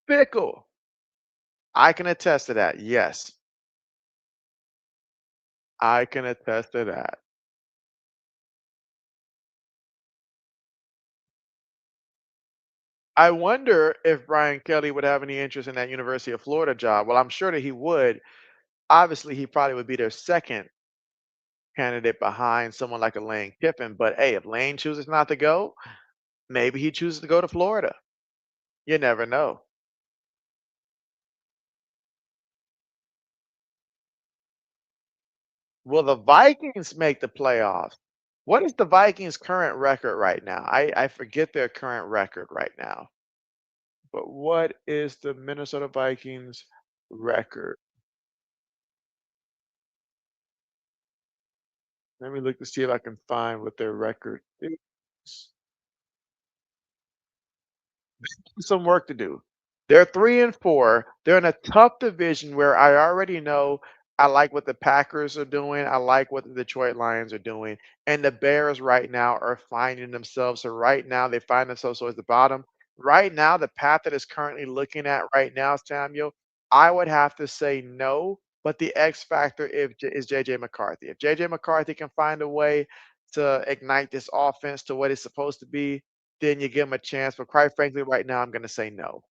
Fickle. I can attest to that. Yes, I can attest to that. I wonder if Brian Kelly would have any interest in that University of Florida job. Well, I'm sure that he would. Obviously, he probably would be their second candidate behind someone like a Lane Kiffin. But hey, if Lane chooses not to go, maybe he chooses to go to Florida. You never know. Will the Vikings make the playoffs? What is the Vikings' current record right now? I forget their current record right now. But what is the Minnesota Vikings record? Let me look to see if I can find what their record is. Some work to do. They're 3-4. They're in a tough division where I already know I like what the Packers are doing. I like what the Detroit Lions are doing. And the Bears right now are finding themselves. So right now they find themselves towards the bottom. Right now, the path that is currently looking at right now, Samuel, I would have to say no. But the X factor is JJ McCarthy. If JJ McCarthy can find a way to ignite this offense to what it's supposed to be, then you give him a chance. But quite frankly, right now, I'm going to say no.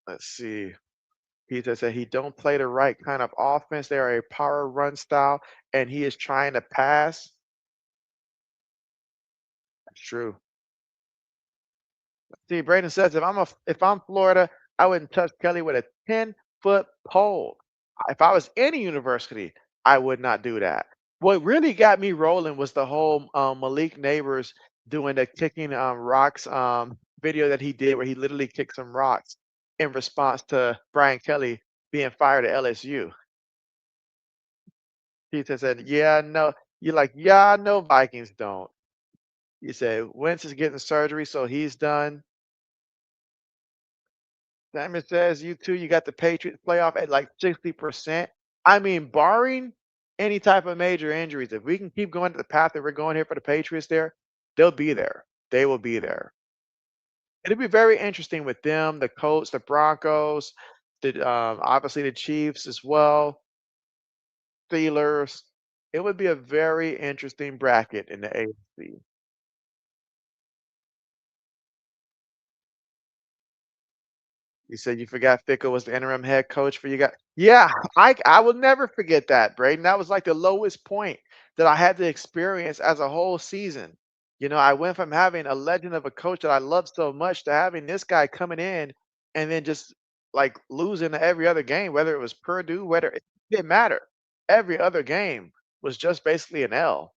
Let's see. He just said he don't play the right kind of offense. They are a power run style, and he is trying to pass. That's true. See, Braden says if I'm Florida, I wouldn't touch Kelly with a 10-foot pole. If I was any university, I would not do that. What really got me rolling was the whole Malik Neighbors doing the kicking rocks video that he did, where he literally kicked some rocks in response to Brian Kelly being fired at LSU. He just said, "Yeah, no." You're like, "Yeah, no, Vikings don't." He said, "Wentz is getting surgery, so he's done." Simon says, "You too. You got the Patriots playoff at like 60%." I mean, barring any type of major injuries, if we can keep going to the path that we're going here for the Patriots there, they'll be there. They will be there. It'll be very interesting with them, the Colts, the Broncos, obviously the Chiefs as well, Steelers. It would be a very interesting bracket in the AFC. You said you forgot Fickle was the interim head coach for you guys. Yeah, I will never forget that, Braden. That was like the lowest point that I had to experience as a whole season. I went from having a legend of a coach that I loved so much to having this guy coming in and then just like losing every other game, whether it was Purdue, whether it didn't matter. Every other game was just basically an L.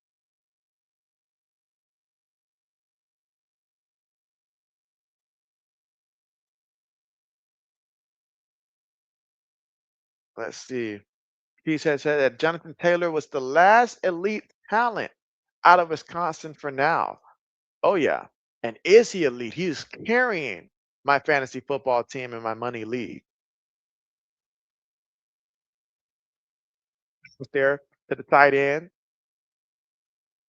Let's see. He said that Jonathan Taylor was the last elite talent out of Wisconsin for now. Oh, yeah. And is he elite? He's carrying my fantasy football team in my money league. Was there to the tight end.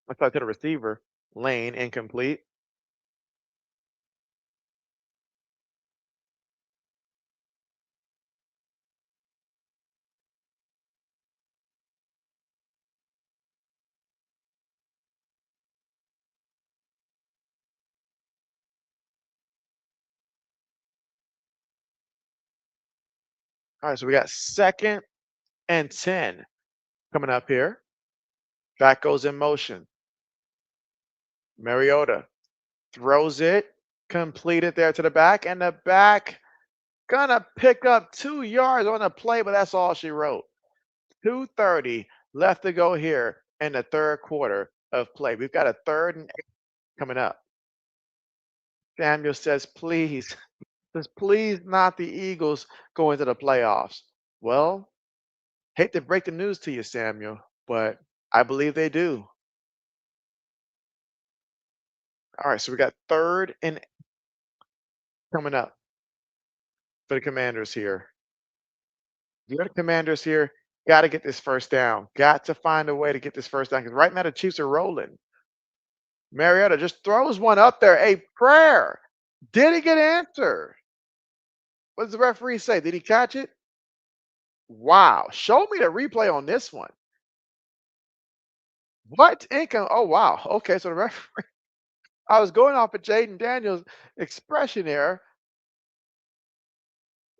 I thought to the receiver. Lane incomplete. All right, so we got 2nd and 10 coming up here. Back goes in motion. Mariota throws it, completed there to the back, and the back gonna pick up 2 yards on the play, but that's all she wrote. 2:30 left to go here in the third quarter of play. We've got a 3rd and 8 coming up. Samuel says, please, says, please not the Eagles go into the playoffs. Well, hate to break the news to you, Samuel, but I believe they do. All right, so we got 3rd and coming up for the Commanders here. The Commanders here got to get this first down. Got to find a way to get this first down because right now the Chiefs are rolling. Mariota just throws one up there, a prayer. Did it get answered? What does the referee say? Did he catch it? Wow. Show me the replay on this one. What income? Oh, wow. Okay, so the referee, I was going off of Jaden Daniels' expression there.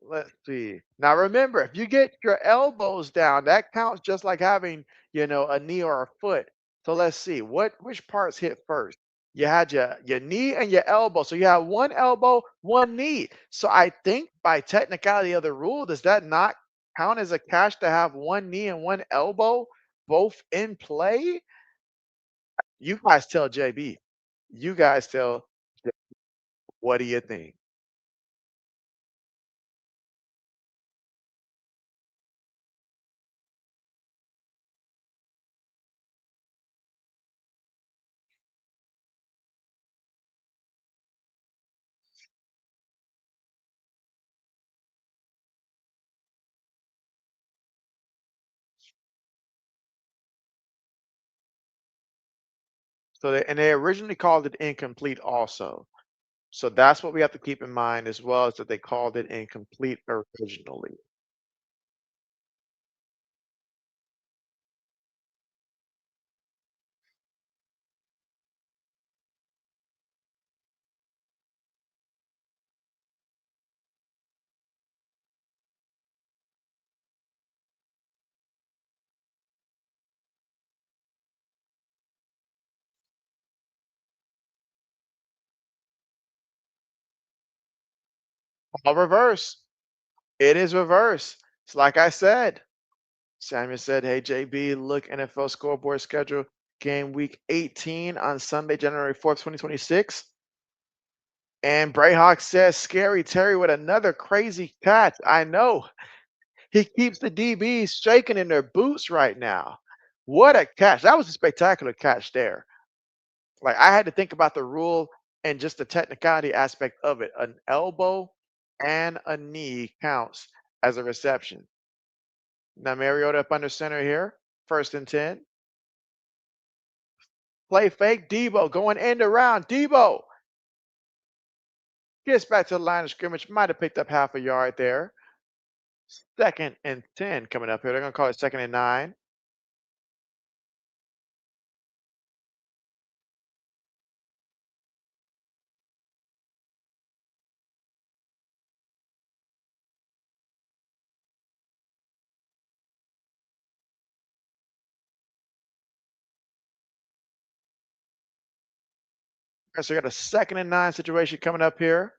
Let's see. Now remember, if you get your elbows down, that counts just like having, a knee or a foot. So let's see. Which parts hit first? You had your knee and your elbow. So you have one elbow, one knee. So I think by technicality of the rule, does that not count as a catch to have one knee and one elbow both in play? You guys tell JB. You guys tell what do you think? So they originally called it incomplete also. So that's what we have to keep in mind as well, is that they called it incomplete originally. All reverse. It is reverse. It's like I said. Samuel said, "Hey JB, look NFL scoreboard schedule. Game week 18 on Sunday, January 4th, 2026." And Brayhawk says, "Scary Terry with another crazy catch." I know. He keeps the DBs shaking in their boots right now. What a catch. That was a spectacular catch there. Like I had to think about the rule and just the technicality aspect of it. An elbow and a knee counts as a reception. Now Mariota up under center here. 1st and 10. Play fake. Debo going end around. Debo gets back to the line of scrimmage. Might have picked up half a yard there. 2nd and 10 coming up here. They're going to call it 2nd and 9. So we got a 2nd and 9 situation coming up here.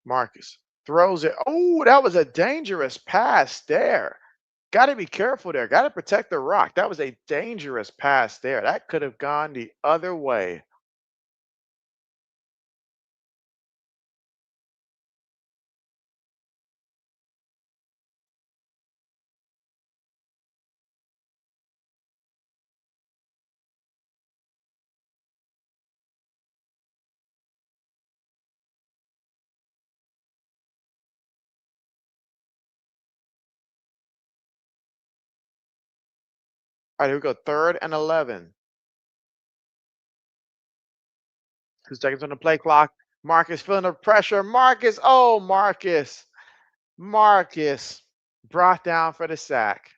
Marcus throws it. Oh, that was a dangerous pass there. Got to be careful there. Got to protect the rock. That was a dangerous pass there. That could have gone the other way. All right, here we go. 3rd and 11. 2 seconds on the play clock. Marcus feeling the pressure. Marcus. Oh, Marcus. Marcus brought down for the sack.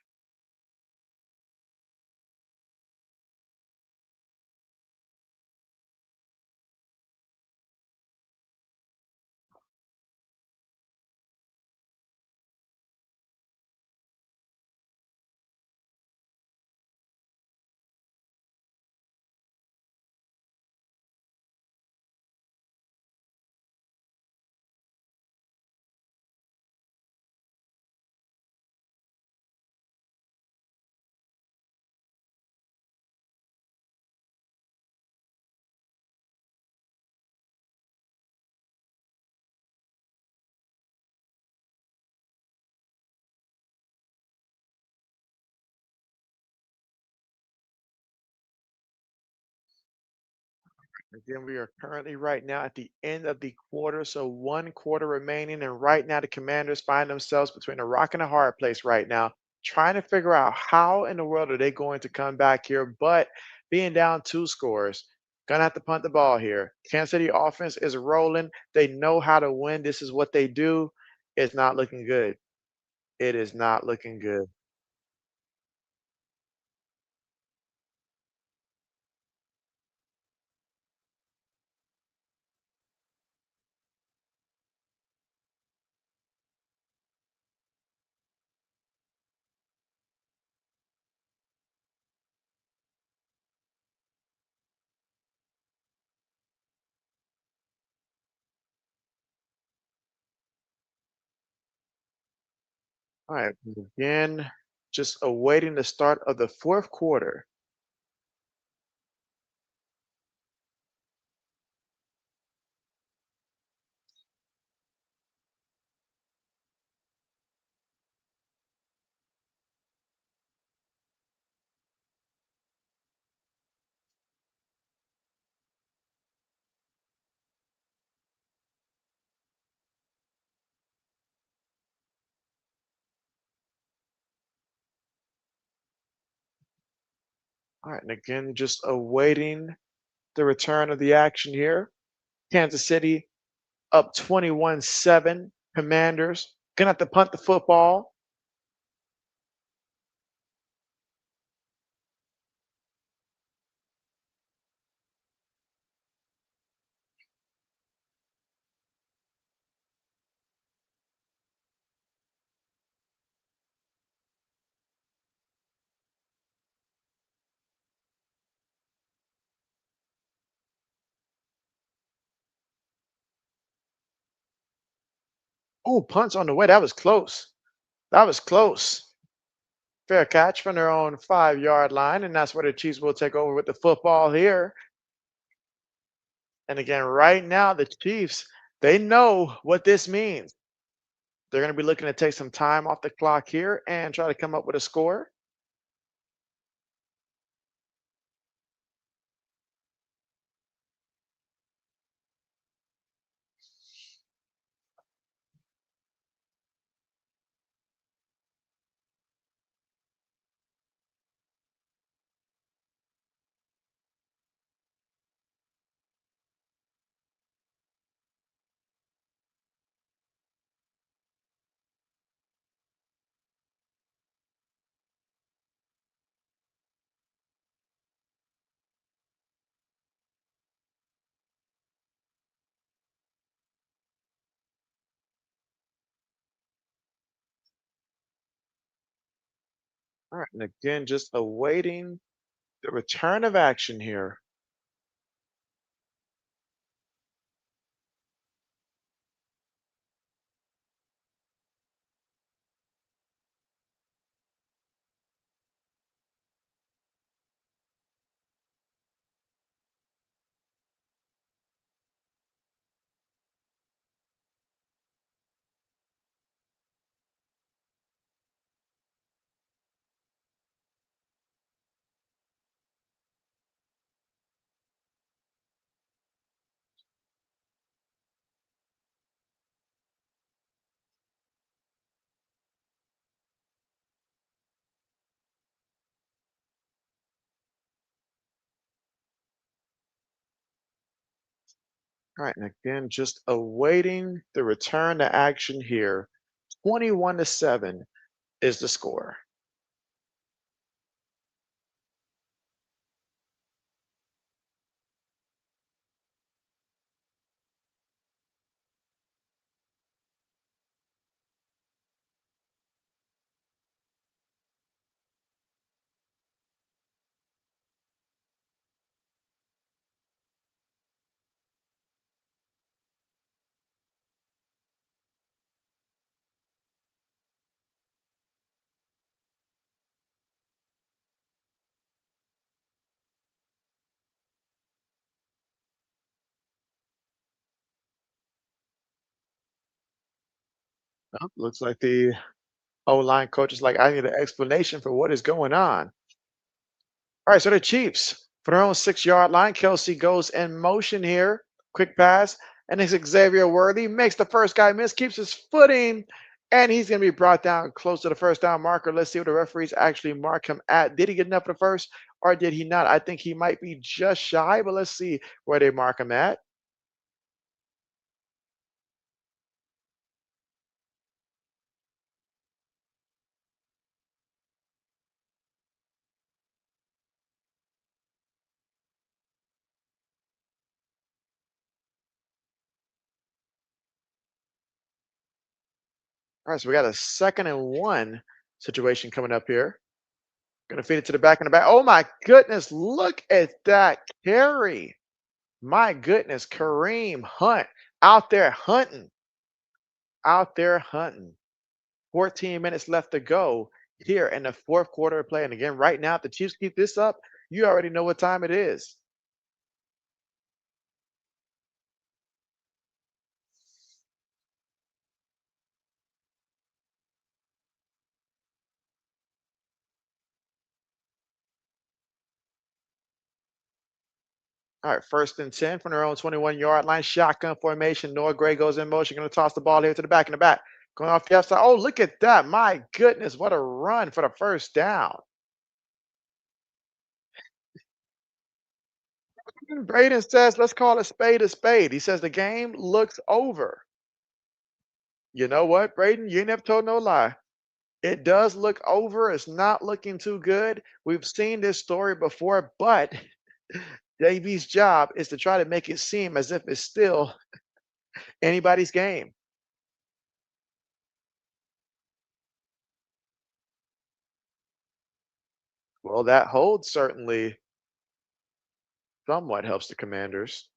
Again, we are currently right now at the end of the quarter, so 1 quarter remaining. And right now, the Commanders find themselves between a rock and a hard place right now, trying to figure out how in the world are they going to come back here. But being down 2 scores, gonna have to punt the ball here. Kansas City offense is rolling. They know how to win. This is what they do. It's not looking good. It is not looking good. All right, again, just awaiting the start of the 4th quarter. All right, and again, just awaiting the return of the action here. Kansas City up 21-7. Commanders gonna have to punt the football. Oh, punts on the way. That was close. That was close. Fair catch from their own 5-yard line, and that's where the Chiefs will take over with the football here. And again, right now, the Chiefs, they know what this means. They're going to be looking to take some time off the clock here and try to come up with a score. All right. And again, just awaiting the return of action here. All right. And again, just awaiting the return to action here. 21-7 is the score. Well, looks like the O-line coach is like, I need an explanation for what is going on. All right, so the Chiefs for their own 6-yard line. Kelsey goes in motion here. Quick pass. And it's Xavier Worthy. Makes the first guy miss, keeps his footing, and he's going to be brought down close to the first down marker. Let's see what the referees actually mark him at. Did he get enough for the first, or did he not? I think he might be just shy, but let's see where they mark him at. All right, so we got a 2nd and 1 situation coming up here. Going to feed it to the back and the back. Oh my goodness, look at that carry. My goodness, Kareem Hunt out there hunting, out there hunting. 14 minutes left to go here in the fourth quarter of play. And again, right now, if the Chiefs keep this up, you already know what time it is. All right, 1st and 10 from their own 21-yard line. Shotgun formation. Noah Gray goes in motion. Going to toss the ball here to the back and the back. Going off the outside. Oh, look at that. My goodness. What a run for the first down. Braden says, let's call a spade a spade. He says the game looks over. You know what, Braden? You ain't never told no lie. It does look over. It's not looking too good. We've seen this story before, but JB's job is to try to make it seem as if it's still anybody's game. Well, that hold certainly somewhat helps the Commanders.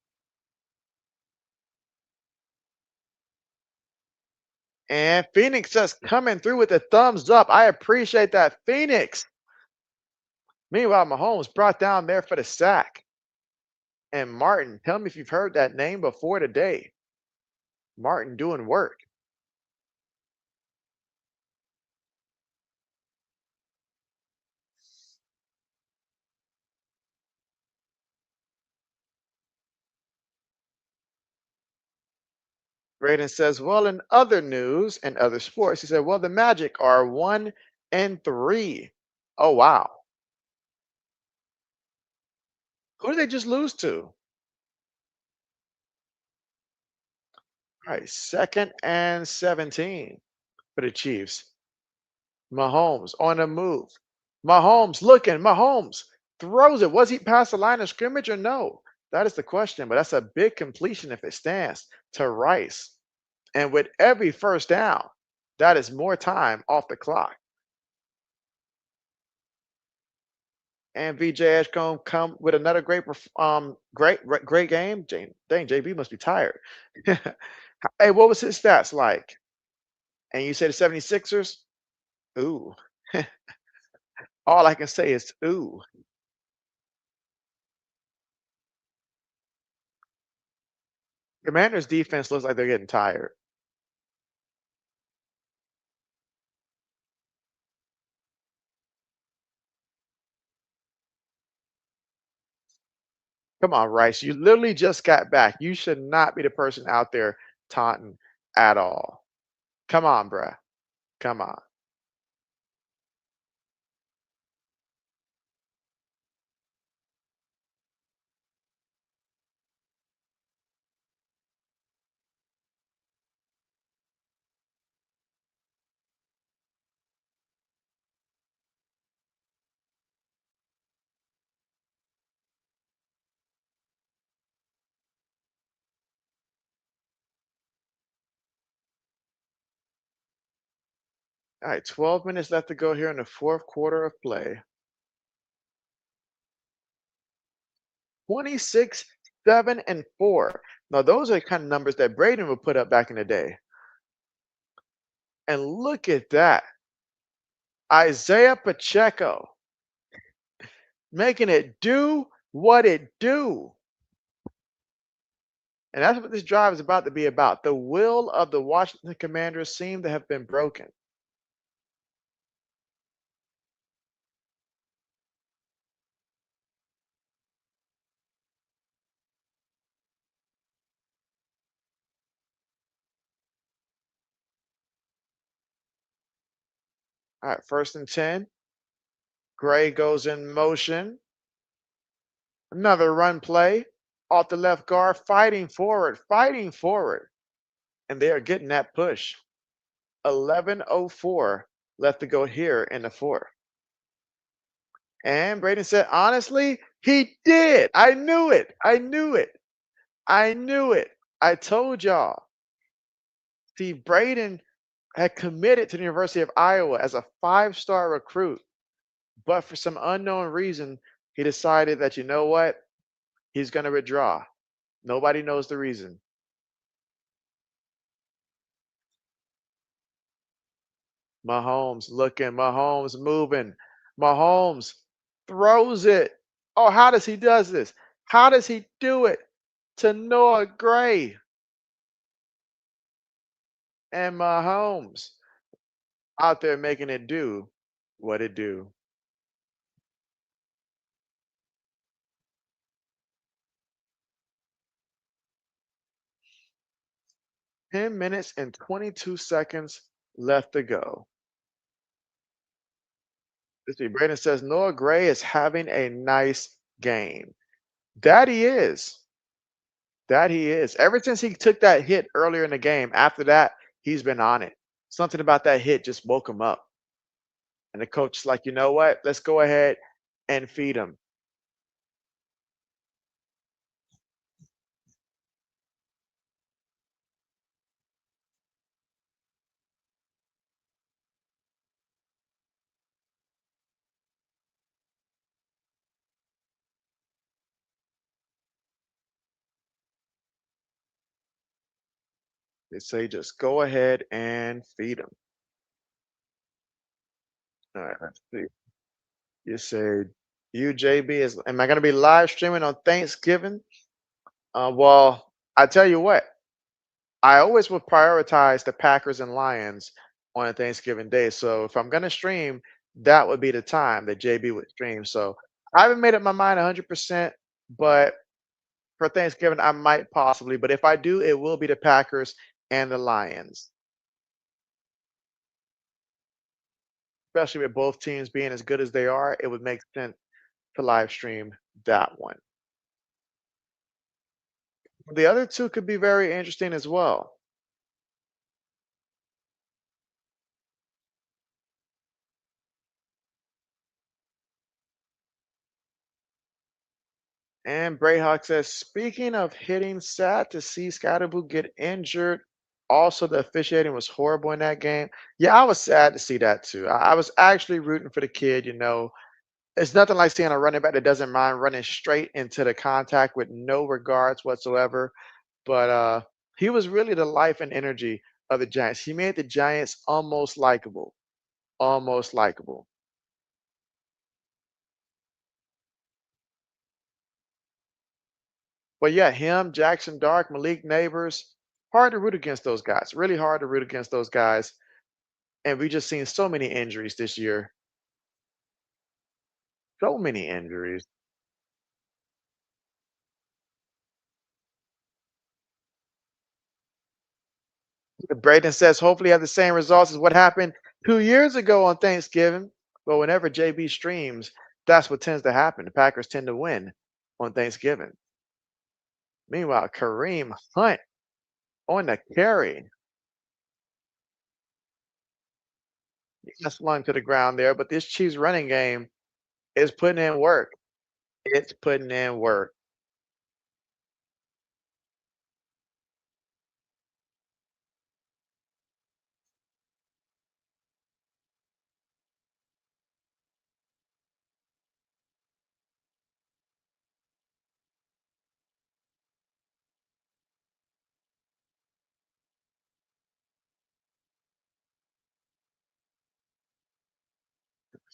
And Phoenix just coming through with a thumbs up. I appreciate that, Phoenix. Meanwhile, Mahomes brought down there for the sack. And Martin, tell me if you've heard that name before today. Martin doing work. Braden says, well, in other news and other sports, he said, well, the Magic are 1-3. Oh, wow. Who did they just lose to? All right, 2nd and 17 for the Chiefs. Mahomes on the move. Mahomes looking. Mahomes throws it. Was he past the line of scrimmage or no? That is the question, but that's a big completion if it stands to Rice. And with every first down, that is more time off the clock. And VJ Edgecombe come with another great game. Dang, JB must be tired. Hey, what was his stats like? And you said the 76ers? Ooh. All I can say is ooh. Commanders defense looks like they're getting tired. Come on, Rice. You literally just got back. You should not be the person out there taunting at all. Come on, bruh. Come on. All right, 12 minutes left to go here in the fourth quarter of play. 26, 7, and 4. Now, those are the kind of numbers that Braden would put up back in the day. And look at that. Isaiah Pacheco making it do what it do. And that's what this drive is about to be about. The will of the Washington Commanders seemed to have been broken. All right, 1st and 10. Gray goes in motion. Another run play off the left guard, fighting forward, fighting forward. And they are getting that push. 11:04 left to go here in the fourth. And Braden said, honestly, he did. I knew it. I knew it. I knew it. I told y'all. See, Braden had committed to the University of Iowa as a 5-star recruit, but for some unknown reason, he decided that, you know what? He's going to withdraw. Nobody knows the reason. Mahomes looking, Mahomes moving. Mahomes throws it. Oh, how does he does this? How does he do it? To Noah Gray and Mahomes out there making it do what it do. 10 minutes and 22 seconds left to go. Let's see, Brandon says Noah Gray is having a nice game. That he is. That he is. Ever since he took that hit earlier in the game, after that, he's been on it. Something about that hit just woke him up. And the coach is like, you know what? Let's go ahead and feed him. They say just go ahead and feed them. All right, let's see. You said you JB is am I gonna be live streaming on Thanksgiving? Well, I tell you what, I always would prioritize the Packers and Lions on a Thanksgiving day. So if I'm gonna stream, that would be the time that JB would stream. So I haven't made up my mind 100%, but for Thanksgiving, I might possibly. But if I do, it will be the Packers and the Lions, especially with both teams being as good as they are. It would make sense to live stream that one. The other two could be very interesting as well. And Brayhawk says, speaking of hitting, sad to see Scottaboo get injured. Also, the officiating was horrible in that game. Yeah, I was sad to see that too. I was actually rooting for the kid. It's nothing like seeing a running back that doesn't mind running straight into the contact with no regards whatsoever. But he was really the life and energy of the Giants. He made the Giants almost likable, almost likable. But yeah, him, Jackson Dark, Malik Neighbors, hard to root against those guys. Really hard to root against those guys. And we just seen so many injuries this year. So many injuries. Braden says, hopefully have the same results as what happened 2 years ago on Thanksgiving. But whenever JB streams, that's what tends to happen. The Packers tend to win on Thanksgiving. Meanwhile, Kareem Hunt on the carry. He got slung to the ground there, but this Chiefs running game is putting in work. It's putting in work.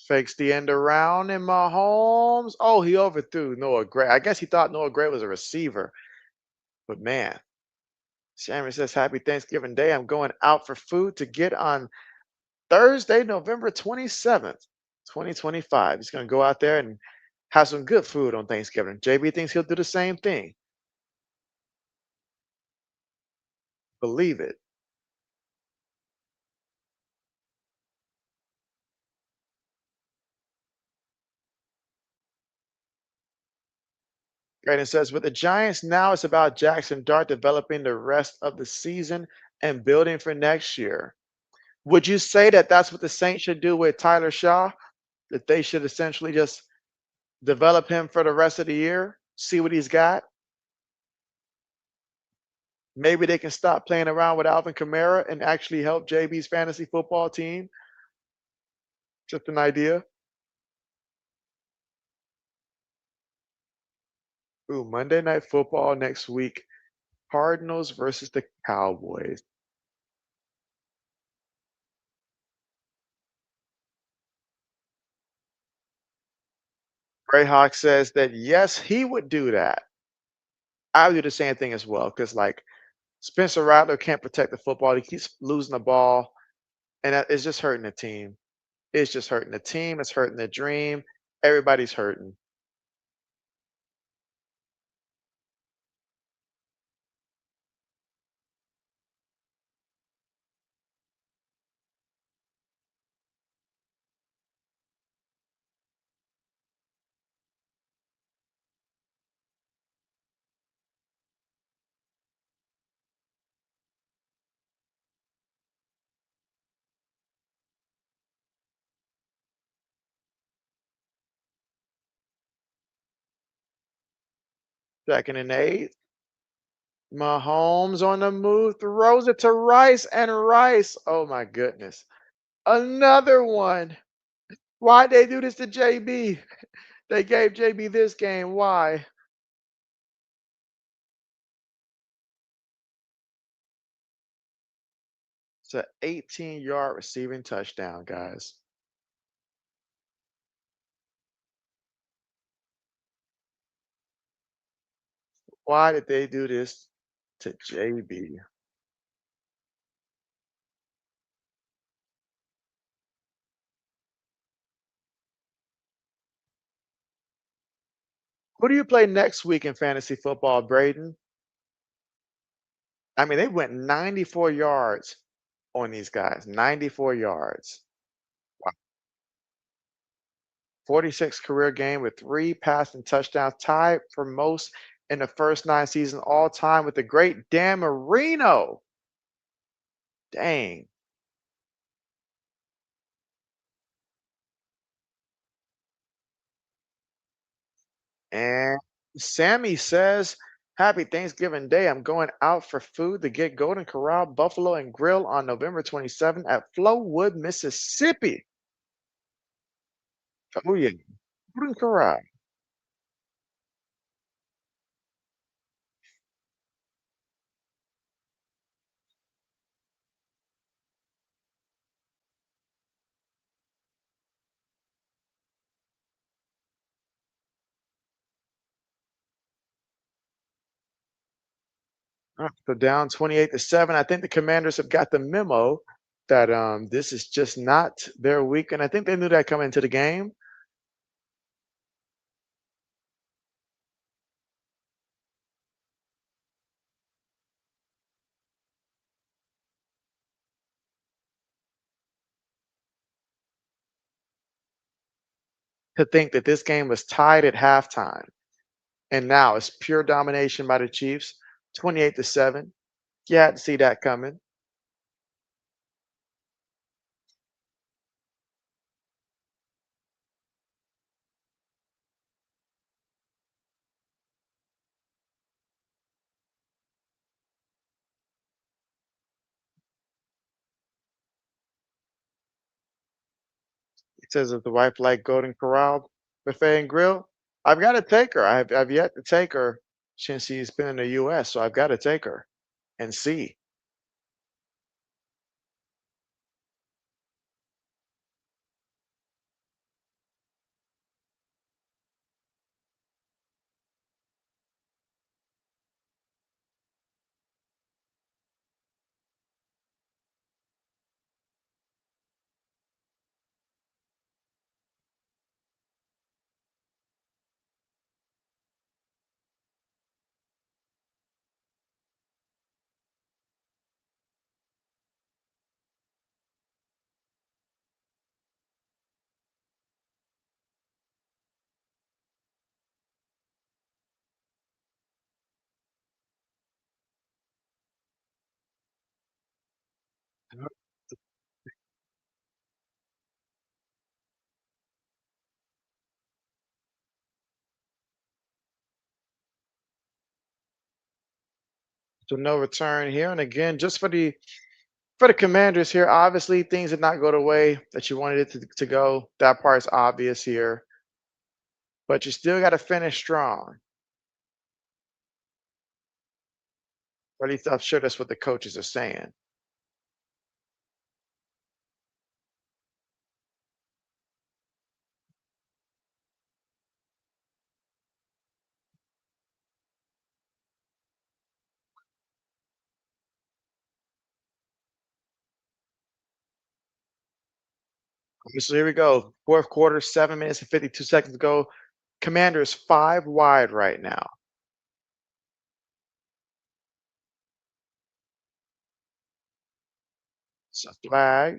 Fakes the end around in Mahomes. Oh, he overthrew Noah Gray. I guess he thought Noah Gray was a receiver. But man, Shammy says, Happy Thanksgiving Day. I'm going out for food to get on Thursday, November 27th, 2025. He's going to go out there and have some good food on Thanksgiving. JB thinks he'll do the same thing. Believe it. Graydon says, with the Giants now, it's about Jackson Dart developing the rest of the season and building for next year. Would you say that that's what the Saints should do with Tyler Shaw? That they should essentially just develop him for the rest of the year, see what he's got? Maybe they can stop playing around with Alvin Kamara and actually help JB's fantasy football team. Just an idea. Ooh, Monday Night Football next week. Cardinals versus the Cowboys. Greyhawk says that yes, he would do that. I would do the same thing as well because, like, Spencer Rattler can't protect the football. He keeps losing the ball, and that it's just hurting the team. It's just hurting the team. It's hurting the dream. Everybody's hurting. Second and 8. Mahomes on the move, throws it to Rice, and Rice. Oh my goodness. Another one. Why'd they do this to JB? They gave JB this game. Why? It's an 18-yard receiving touchdown, guys. Why did they do this to JB? Who do you play next week in fantasy football, Braden? I mean, they went 94 yards on these guys. 94 yards. Wow. 46 career game with 3 passing touchdowns, tied for most in the first 9 seasons all time with the great Dan Marino. Dang. And Sammy says, Happy Thanksgiving Day. I'm going out for food to get Golden Corral Buffalo and Grill on November 27th at Flowood, Mississippi. Oh, yeah. Golden Corral. So down 28-7. I think the Commanders have got the memo that this is just not their week. And I think they knew that coming into the game to think that this game was tied at halftime. And now it's pure domination by the Chiefs, 28-7. You had to see that coming. It says if the wife like Golden Corral Buffet and Grill, I've got to take her. I've yet to take her since she's been in the US, so I've got to take her and see. So no return here. And again, just for the Commanders here, obviously things did not go the way that you wanted it to go. That part's obvious here, but you still got to finish strong. Or at least I'm sure that's what the coaches are saying. So here we go. Fourth quarter, 7 minutes and 52 seconds to go. Commanders 5 wide right now. It's a flag.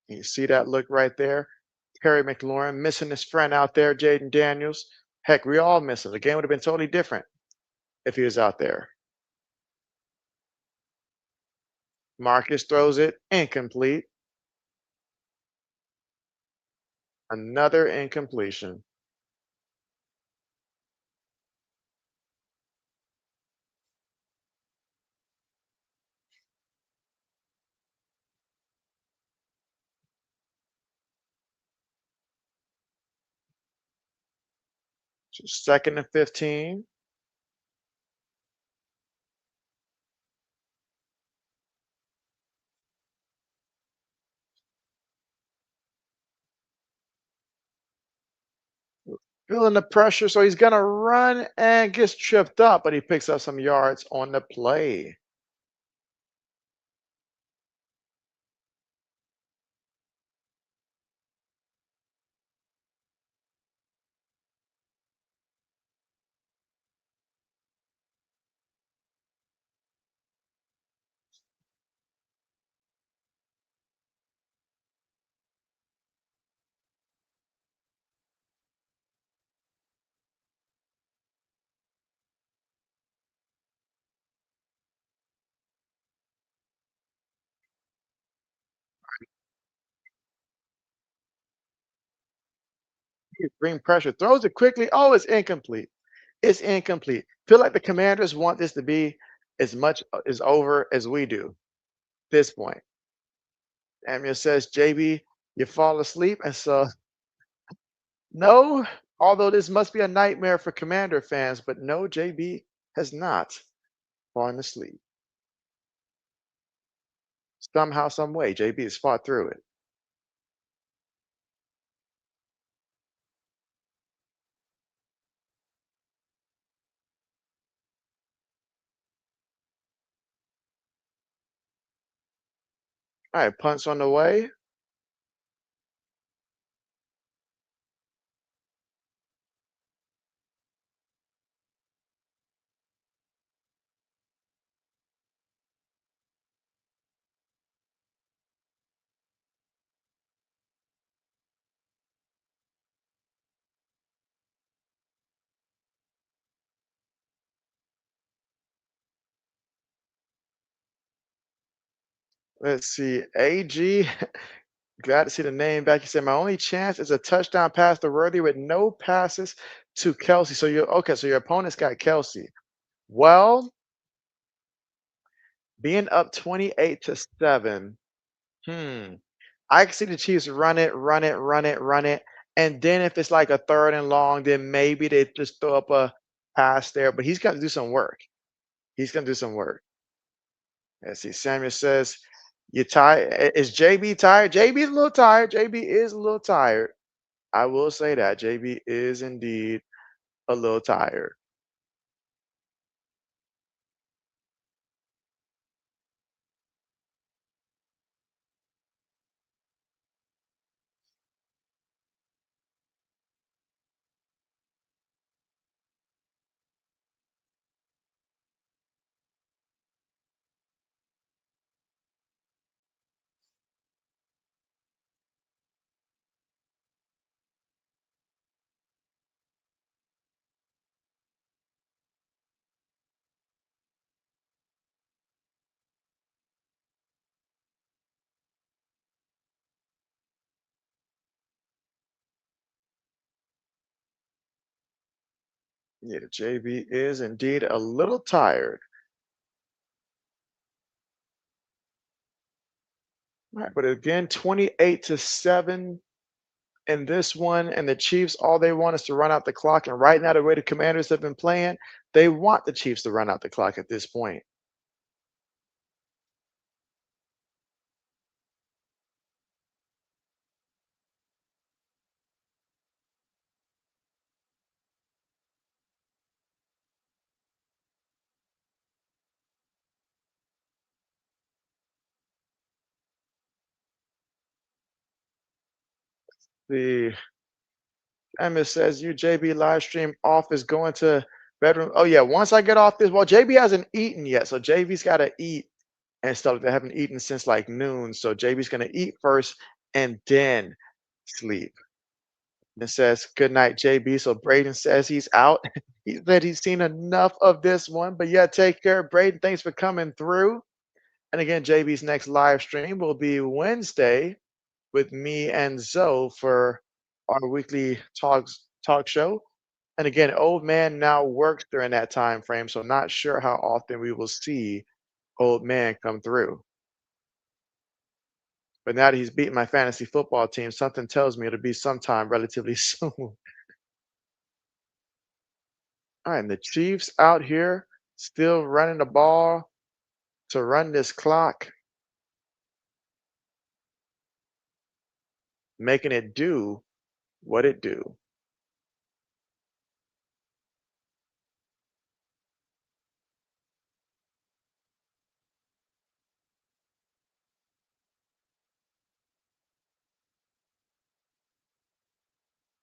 You see that look right there? Terry McLaurin missing his friend out there, Jaden Daniels. Heck, we all miss him. The game would have been totally different if he was out there. Marcus throws it incomplete. Another incompletion. Second and 15. Feeling the pressure, so he's gonna run and gets tripped up, but he picks up some yards on the play. He bring pressure, throws it quickly. Oh, it's incomplete. It's incomplete. Feel like the Commanders want this to be as much as over as we do. This point, Samuel says, "JB, you fall asleep," and so no. Although this must be a nightmare for Commander fans, but no, JB has not fallen asleep. Somehow, some way, JB has fought through it. All right, punts on the way. Let's see. AG, glad to see the name back. He said, "My only chance is a touchdown pass to Worthy with no passes to Kelsey." So you're okay. So your opponent's got Kelsey. Well, being up 28-7. Hmm. I can see the Chiefs run it, run it, run it, run it. And then if it's like a third and long, then maybe they just throw up a pass there. But he's got to do some work. He's going to do some work. Let's see. Samuel says, "You tired? Is JB tired?" JB's a little tired. JB is a little tired. I will say that JB is indeed a little tired. Yeah, JB is indeed a little tired. Right, but again, 28-7 in this one, and the Chiefs, all they want is to run out the clock. And right now, the way the Commanders have been playing, they want the Chiefs to run out the clock at this point. The Emma says, "You JB live stream off is going to bedroom." Oh yeah, once I get off this, well, JB hasn't eaten yet, so JB's got to eat and stuff. They haven't eaten since like noon, so JB's gonna eat first and then sleep. And says, "Good night, JB." So Braden says he's out. He said he's seen enough of this one, but yeah, take care, Braden. Thanks for coming through. And again, JB's next live stream will be Wednesday with me and Zoe for our weekly talk show. And again, old man now works during that time frame, so not sure how often we will see old man come through. But now that he's beaten my fantasy football team, something tells me it'll be sometime relatively soon. All right, and the Chiefs out here still running the ball to run this clock, making it do what it do.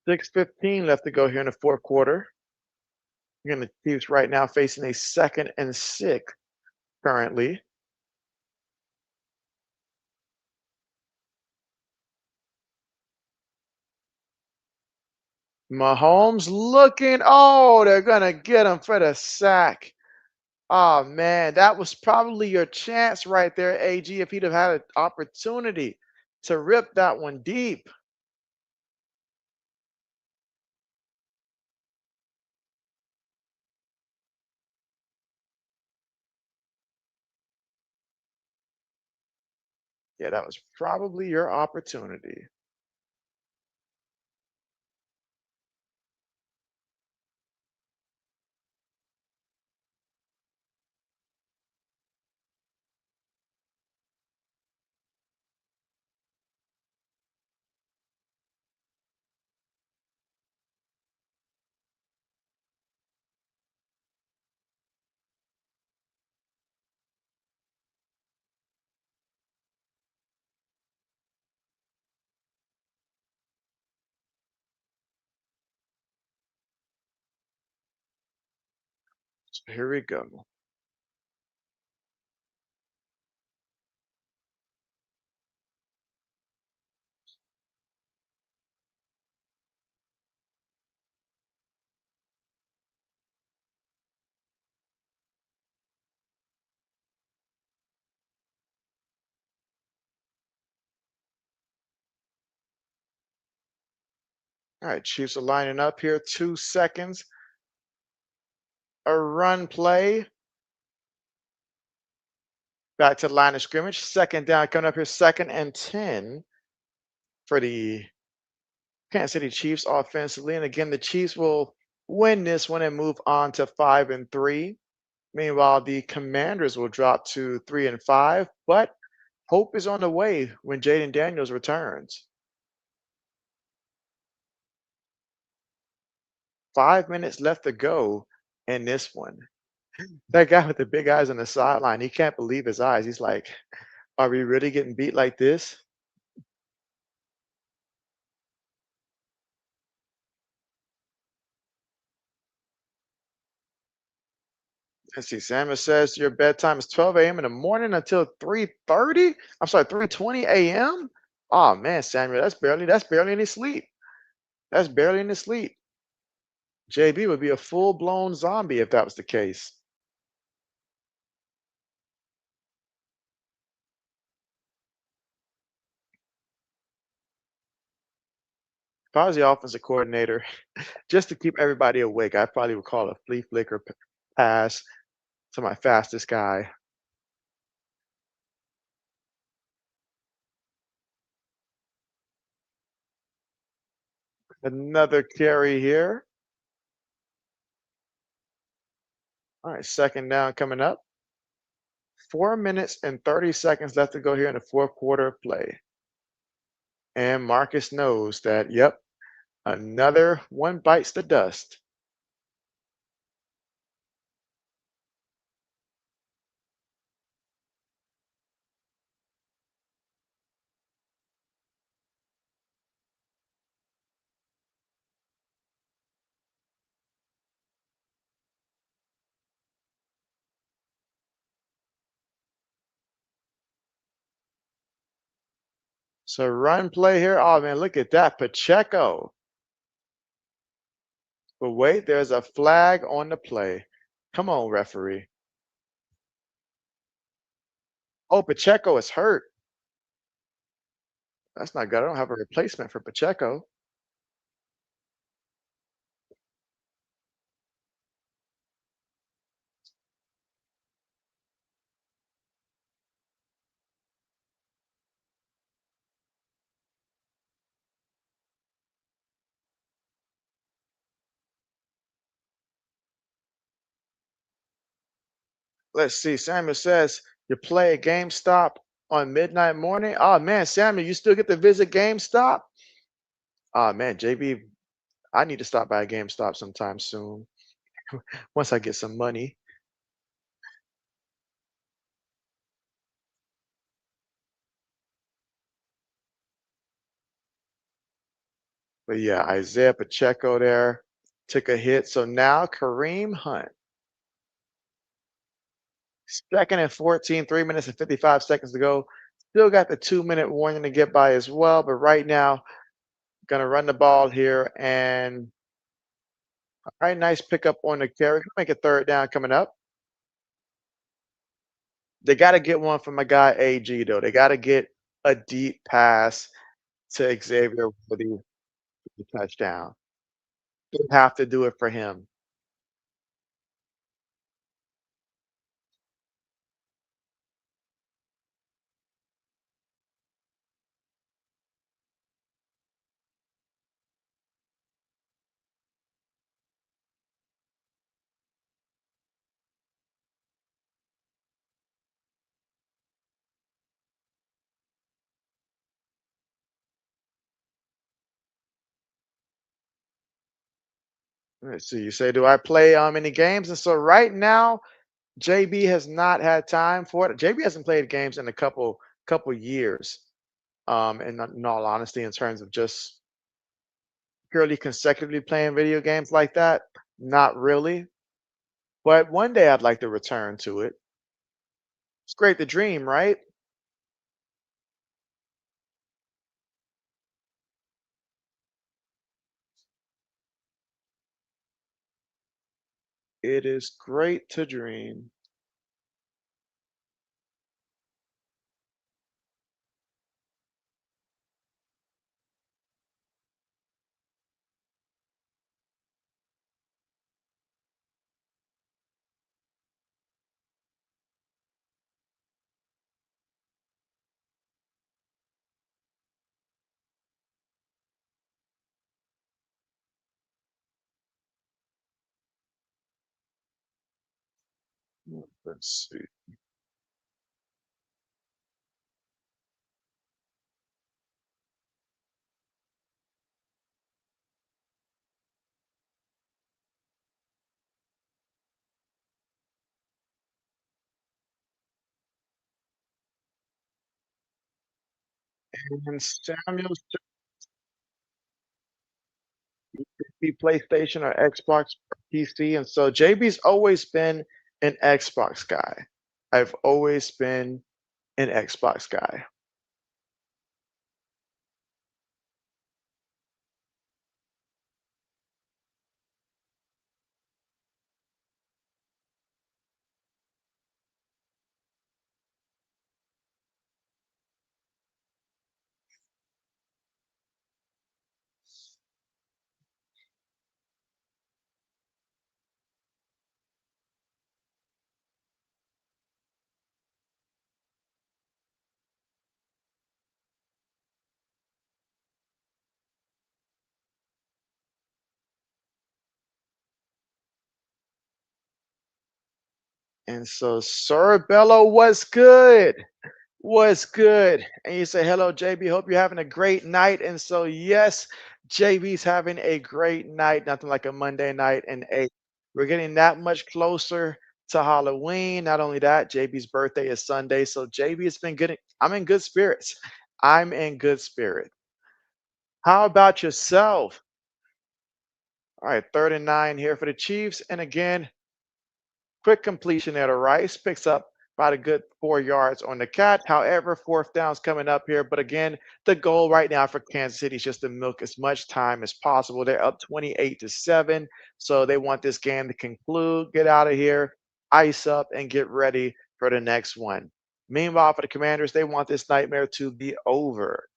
6:15 left to go here in the fourth quarter. Again, the Chiefs right now facing a 2nd and 6 currently. Mahomes looking. Oh, they're going to get him for the sack. Oh, man, that was probably your chance right there, AG, if he'd have had an opportunity to rip that one deep. Yeah, that was probably your opportunity. So here we go. All right, Chiefs are lining up here. 2 seconds. A run play. Back to the line of scrimmage. Second down coming up here. 2nd and 10 for the Kansas City Chiefs offensively. And again, the Chiefs will win this one and move on to 5-3. Meanwhile, the Commanders will drop to 3-5. But hope is on the way when Jaden Daniels returns. 5 minutes left to go in this one. That guy with the big eyes on the sideline, he can't believe his eyes. He's like, are we really getting beat like this? Let's see. Samuel says your bedtime is 12 a.m. in the morning until 3:30. I'm sorry, 3:20 a.m. Oh man, Samuel, that's barely any sleep. That's barely any sleep. JB would be a full-blown zombie if that was the case. If I was the offensive coordinator, just to keep everybody awake, I probably would call a flea flicker pass to my fastest guy. Another carry here. All right, second down coming up. 4 minutes and 30 seconds left to go here in the fourth quarter of play. And Marcus knows that, yep, another one bites the dust. So run play here. Oh man, look at that. Pacheco. But wait, there's a flag on the play. Come on, referee. Oh, Pacheco is hurt. That's not good. I don't have a replacement for Pacheco. Let's see. Samuel says you play at GameStop on midnight morning. Oh man, Samuel, you still get to visit GameStop? Oh man, JB, I need to stop by a GameStop sometime soon once I get some money. But yeah, Isaiah Pacheco there took a hit. So now Kareem Hunt, second and 14, 3 minutes and 55 seconds to go. Still got the 2 minute warning to get by as well. But right now, gonna run the ball here. And all right, nice pickup on the carry. Make a third down coming up. They got to get one from my guy AG though. They got to get a deep pass to Xavier for the touchdown. They have to do it for him. Let's see. You say, do I play any games? And so right now, JB has not had time for it. JB hasn't played games in a couple years. In all honesty, in terms of just purely consecutively playing video games like that, not really. But one day I'd like to return to it. It's great to dream, right? It is great to dream. Let's see. And Samuel be PlayStation or Xbox or PC, and so JB's always been an Xbox guy. I've always been an Xbox guy. And so Sir Bello, what's good? What's good? And you say, hello, JB. Hope you're having a great night. And so, yes, JB's having a great night. Nothing like a Monday night. And we're getting that much closer to Halloween. Not only that, JB's birthday is Sunday. So, JB has been good. I'm in good spirits. I'm in good spirit. How about yourself? All right, 39 here for the Chiefs. And again, quick completion there to Rice. Picks up about a good 4 yards on the catch. However, fourth down's coming up here. But again, the goal right now for Kansas City is just to milk as much time as possible. They're up 28-7. So they want this game to conclude, get out of here, ice up, and get ready for the next one. Meanwhile, for the Commanders, they want this nightmare to be over.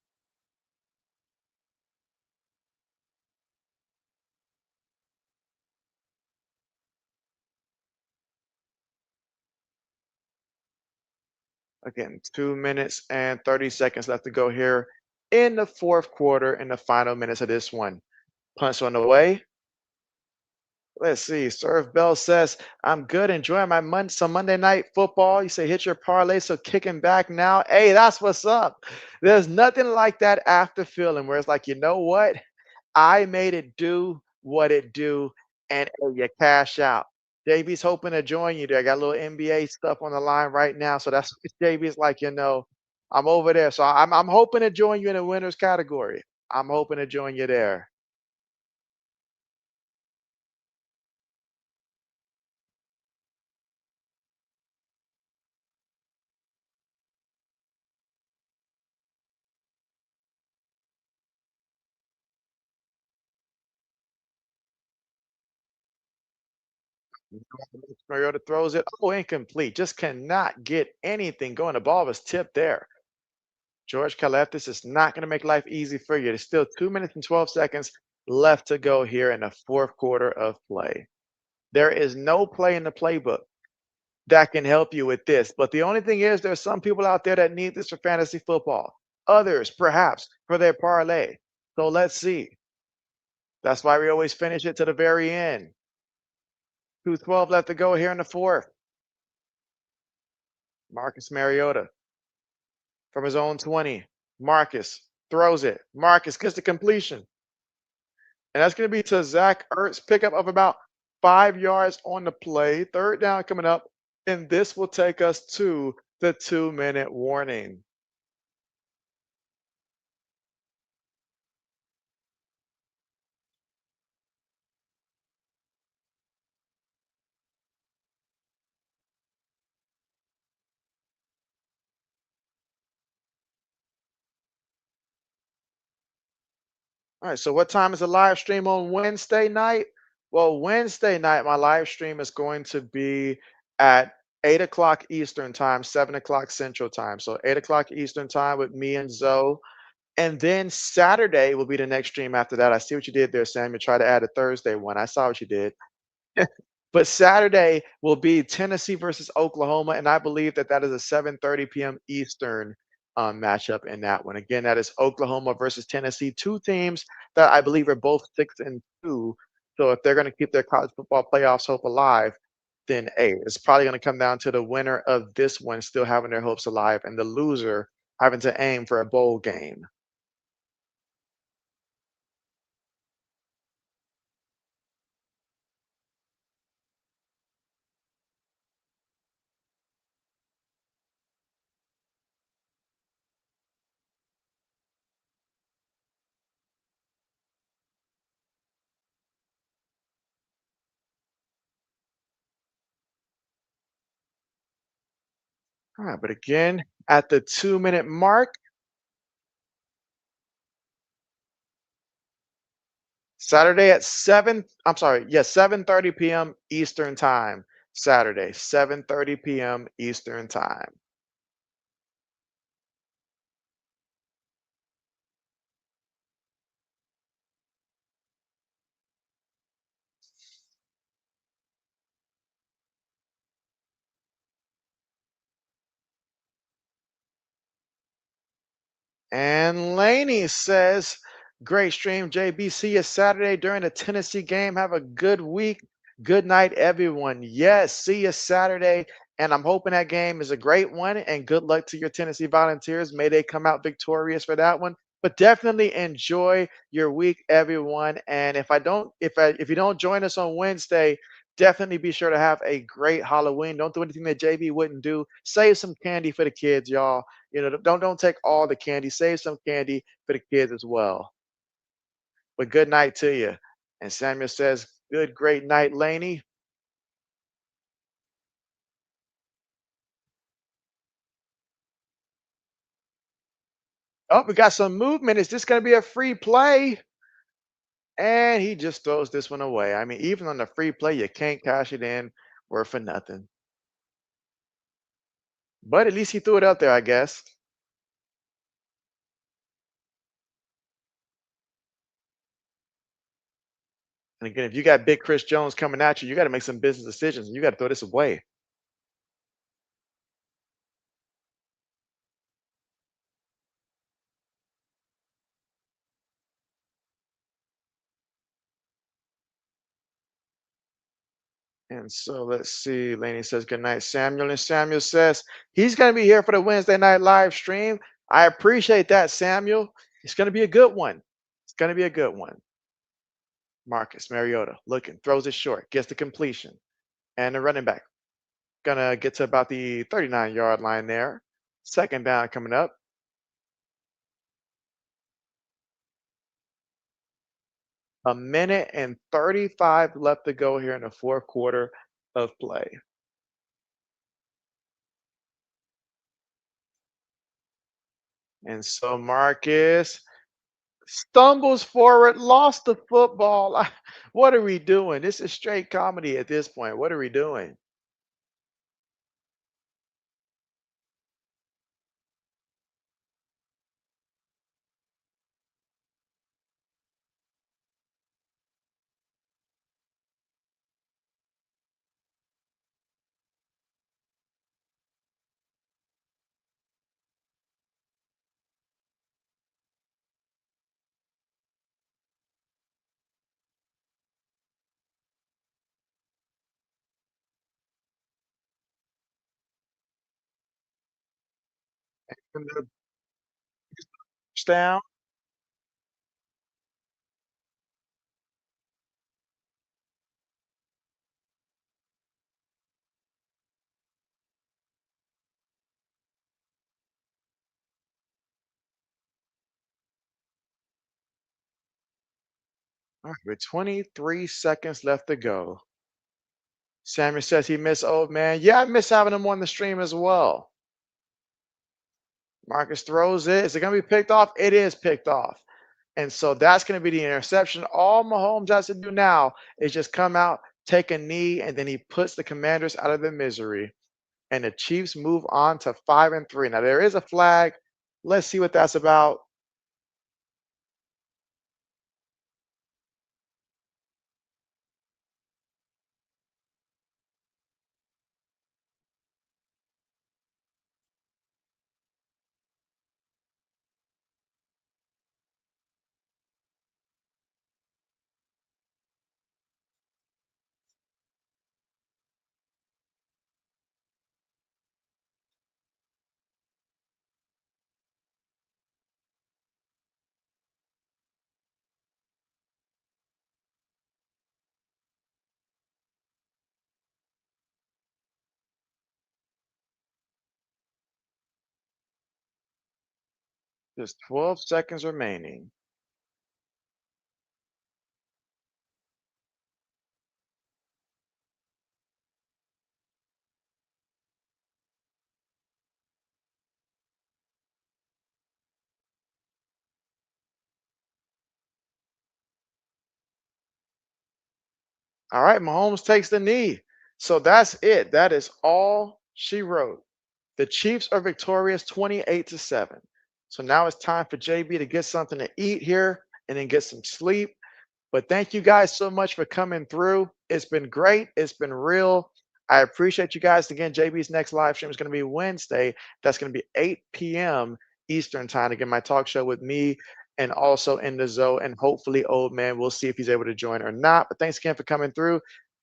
Again, 2 minutes and 30 seconds left to go here in the fourth quarter in the final minutes of this one. Punts on the way. Let's see. Serve Bell says, I'm good, enjoying my some Monday night football. You say hit your parlay, so kicking back now. Hey, that's what's up. There's nothing like that after feeling where it's like, you know what? I made it do what it do, and hey, you cash out. JB's hoping to join you there. I got a little NBA stuff on the line right now, so that's what JB's like, I'm over there. So I'm hoping to join you in the winners category. I'm hoping to join you there. Mariota throws it. Oh, incomplete. Just cannot get anything going. The ball was tipped there. George Kaleftis is not going to make life easy for you. There's still 2 minutes and 12 seconds left to go here in the fourth quarter of play. There is no play in the playbook that can help you with this. But the only thing is, there's some people out there that need this for fantasy football. Others, perhaps, for their parlay. So let's see. That's why we always finish it to the very end. 2:12 left to go here in the fourth. Marcus Mariota from his own 20. Marcus throws it. Marcus gets the completion. And that's going to be to Zach Ertz, pickup of about 5 yards on the play. Third down coming up. And this will take us to the 2-minute warning. All right, so what time is the live stream on Wednesday night? Well, Wednesday night, my live stream is going to be at 8 o'clock Eastern time, 7 o'clock Central time. So 8 o'clock Eastern time with me and Zoe. And then Saturday will be the next stream after that. I see what you did there, Sam. You try to add a Thursday one. I saw what you did. But Saturday will be Tennessee versus Oklahoma, and I believe that that is a 7:30 p.m. Eastern matchup in that one. Again, that is Oklahoma versus Tennessee, two teams that I believe are both 6-2. So if they're going to keep their college football playoffs hope alive, then it's probably going to come down to the winner of this one still having their hopes alive, and the loser having to aim for a bowl game. All right, but again, at the 2-minute mark, Saturday at 7:30 p.m. Eastern Time. Saturday, 7:30 p.m. Eastern Time. And Laney says, great stream, JB. See you Saturday during the Tennessee game. Have a good week. Good night, everyone. Yes, see you Saturday. And I'm hoping that game is a great one. And good luck to your Tennessee Volunteers. May they come out victorious for that one. But definitely enjoy your week, everyone. And if you don't join us on Wednesday, definitely be sure to have a great Halloween. Don't do anything that JB wouldn't do. Save some candy for the kids, y'all. Don't take all the candy. Save some candy for the kids as well. But good night to you. And Samuel says, good, great night, Laney. Oh, we got some movement. Is this going to be a free play? And he just throws this one away. I mean, even on the free play, you can't cash it in worth for nothing. But at least he threw it out there, I guess. And again, if you got big Chris Jones coming at you, you got to make some business decisions and you got to throw this away. And so let's see. Laney says good night, Samuel. And Samuel says he's going to be here for the Wednesday night live stream. I appreciate that, Samuel. It's going to be a good one. It's going to be a good one. Marcus Mariota looking, throws it short, gets the completion. And the running back going to get to about the 39-yard line there. Second down coming up. A minute and 35 left to go here in the fourth quarter of play. And so Marcus stumbles forward, lost the football. What are we doing? This is straight comedy at this point. What are we doing? And the down. All right, with 23 seconds left to go. Samuel says he missed old man. Yeah, I miss having him on the stream as well. Marcus throws it. Is it going to be picked off? It is picked off. And so that's going to be the interception. All Mahomes has to do now is just come out, take a knee, and then he puts the Commanders out of their misery. And the Chiefs move on to 5-3. Now there is a flag. Let's see what that's about. There's 12 seconds remaining. All right, Mahomes takes the knee. So that's it. That is all she wrote. The Chiefs are victorious 28-7. So now it's time for JB to get something to eat here and then get some sleep. But thank you guys so much for coming through. It's been great. It's been real. I appreciate you guys. Again, JB's next live stream is going to be Wednesday. That's going to be 8 p.m. Eastern time to get my talk show with me and also in the Zoe. And hopefully, old man, we'll see if he's able to join or not. But thanks again for coming through.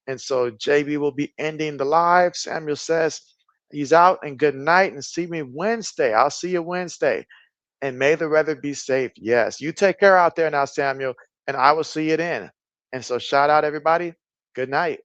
And so JB will be ending the live. Samuel says he's out and good night and see me Wednesday. I'll see you Wednesday. And may the weather be safe. Yes. You take care out there now, Samuel, and I will see you then. And so shout out everybody. Good night.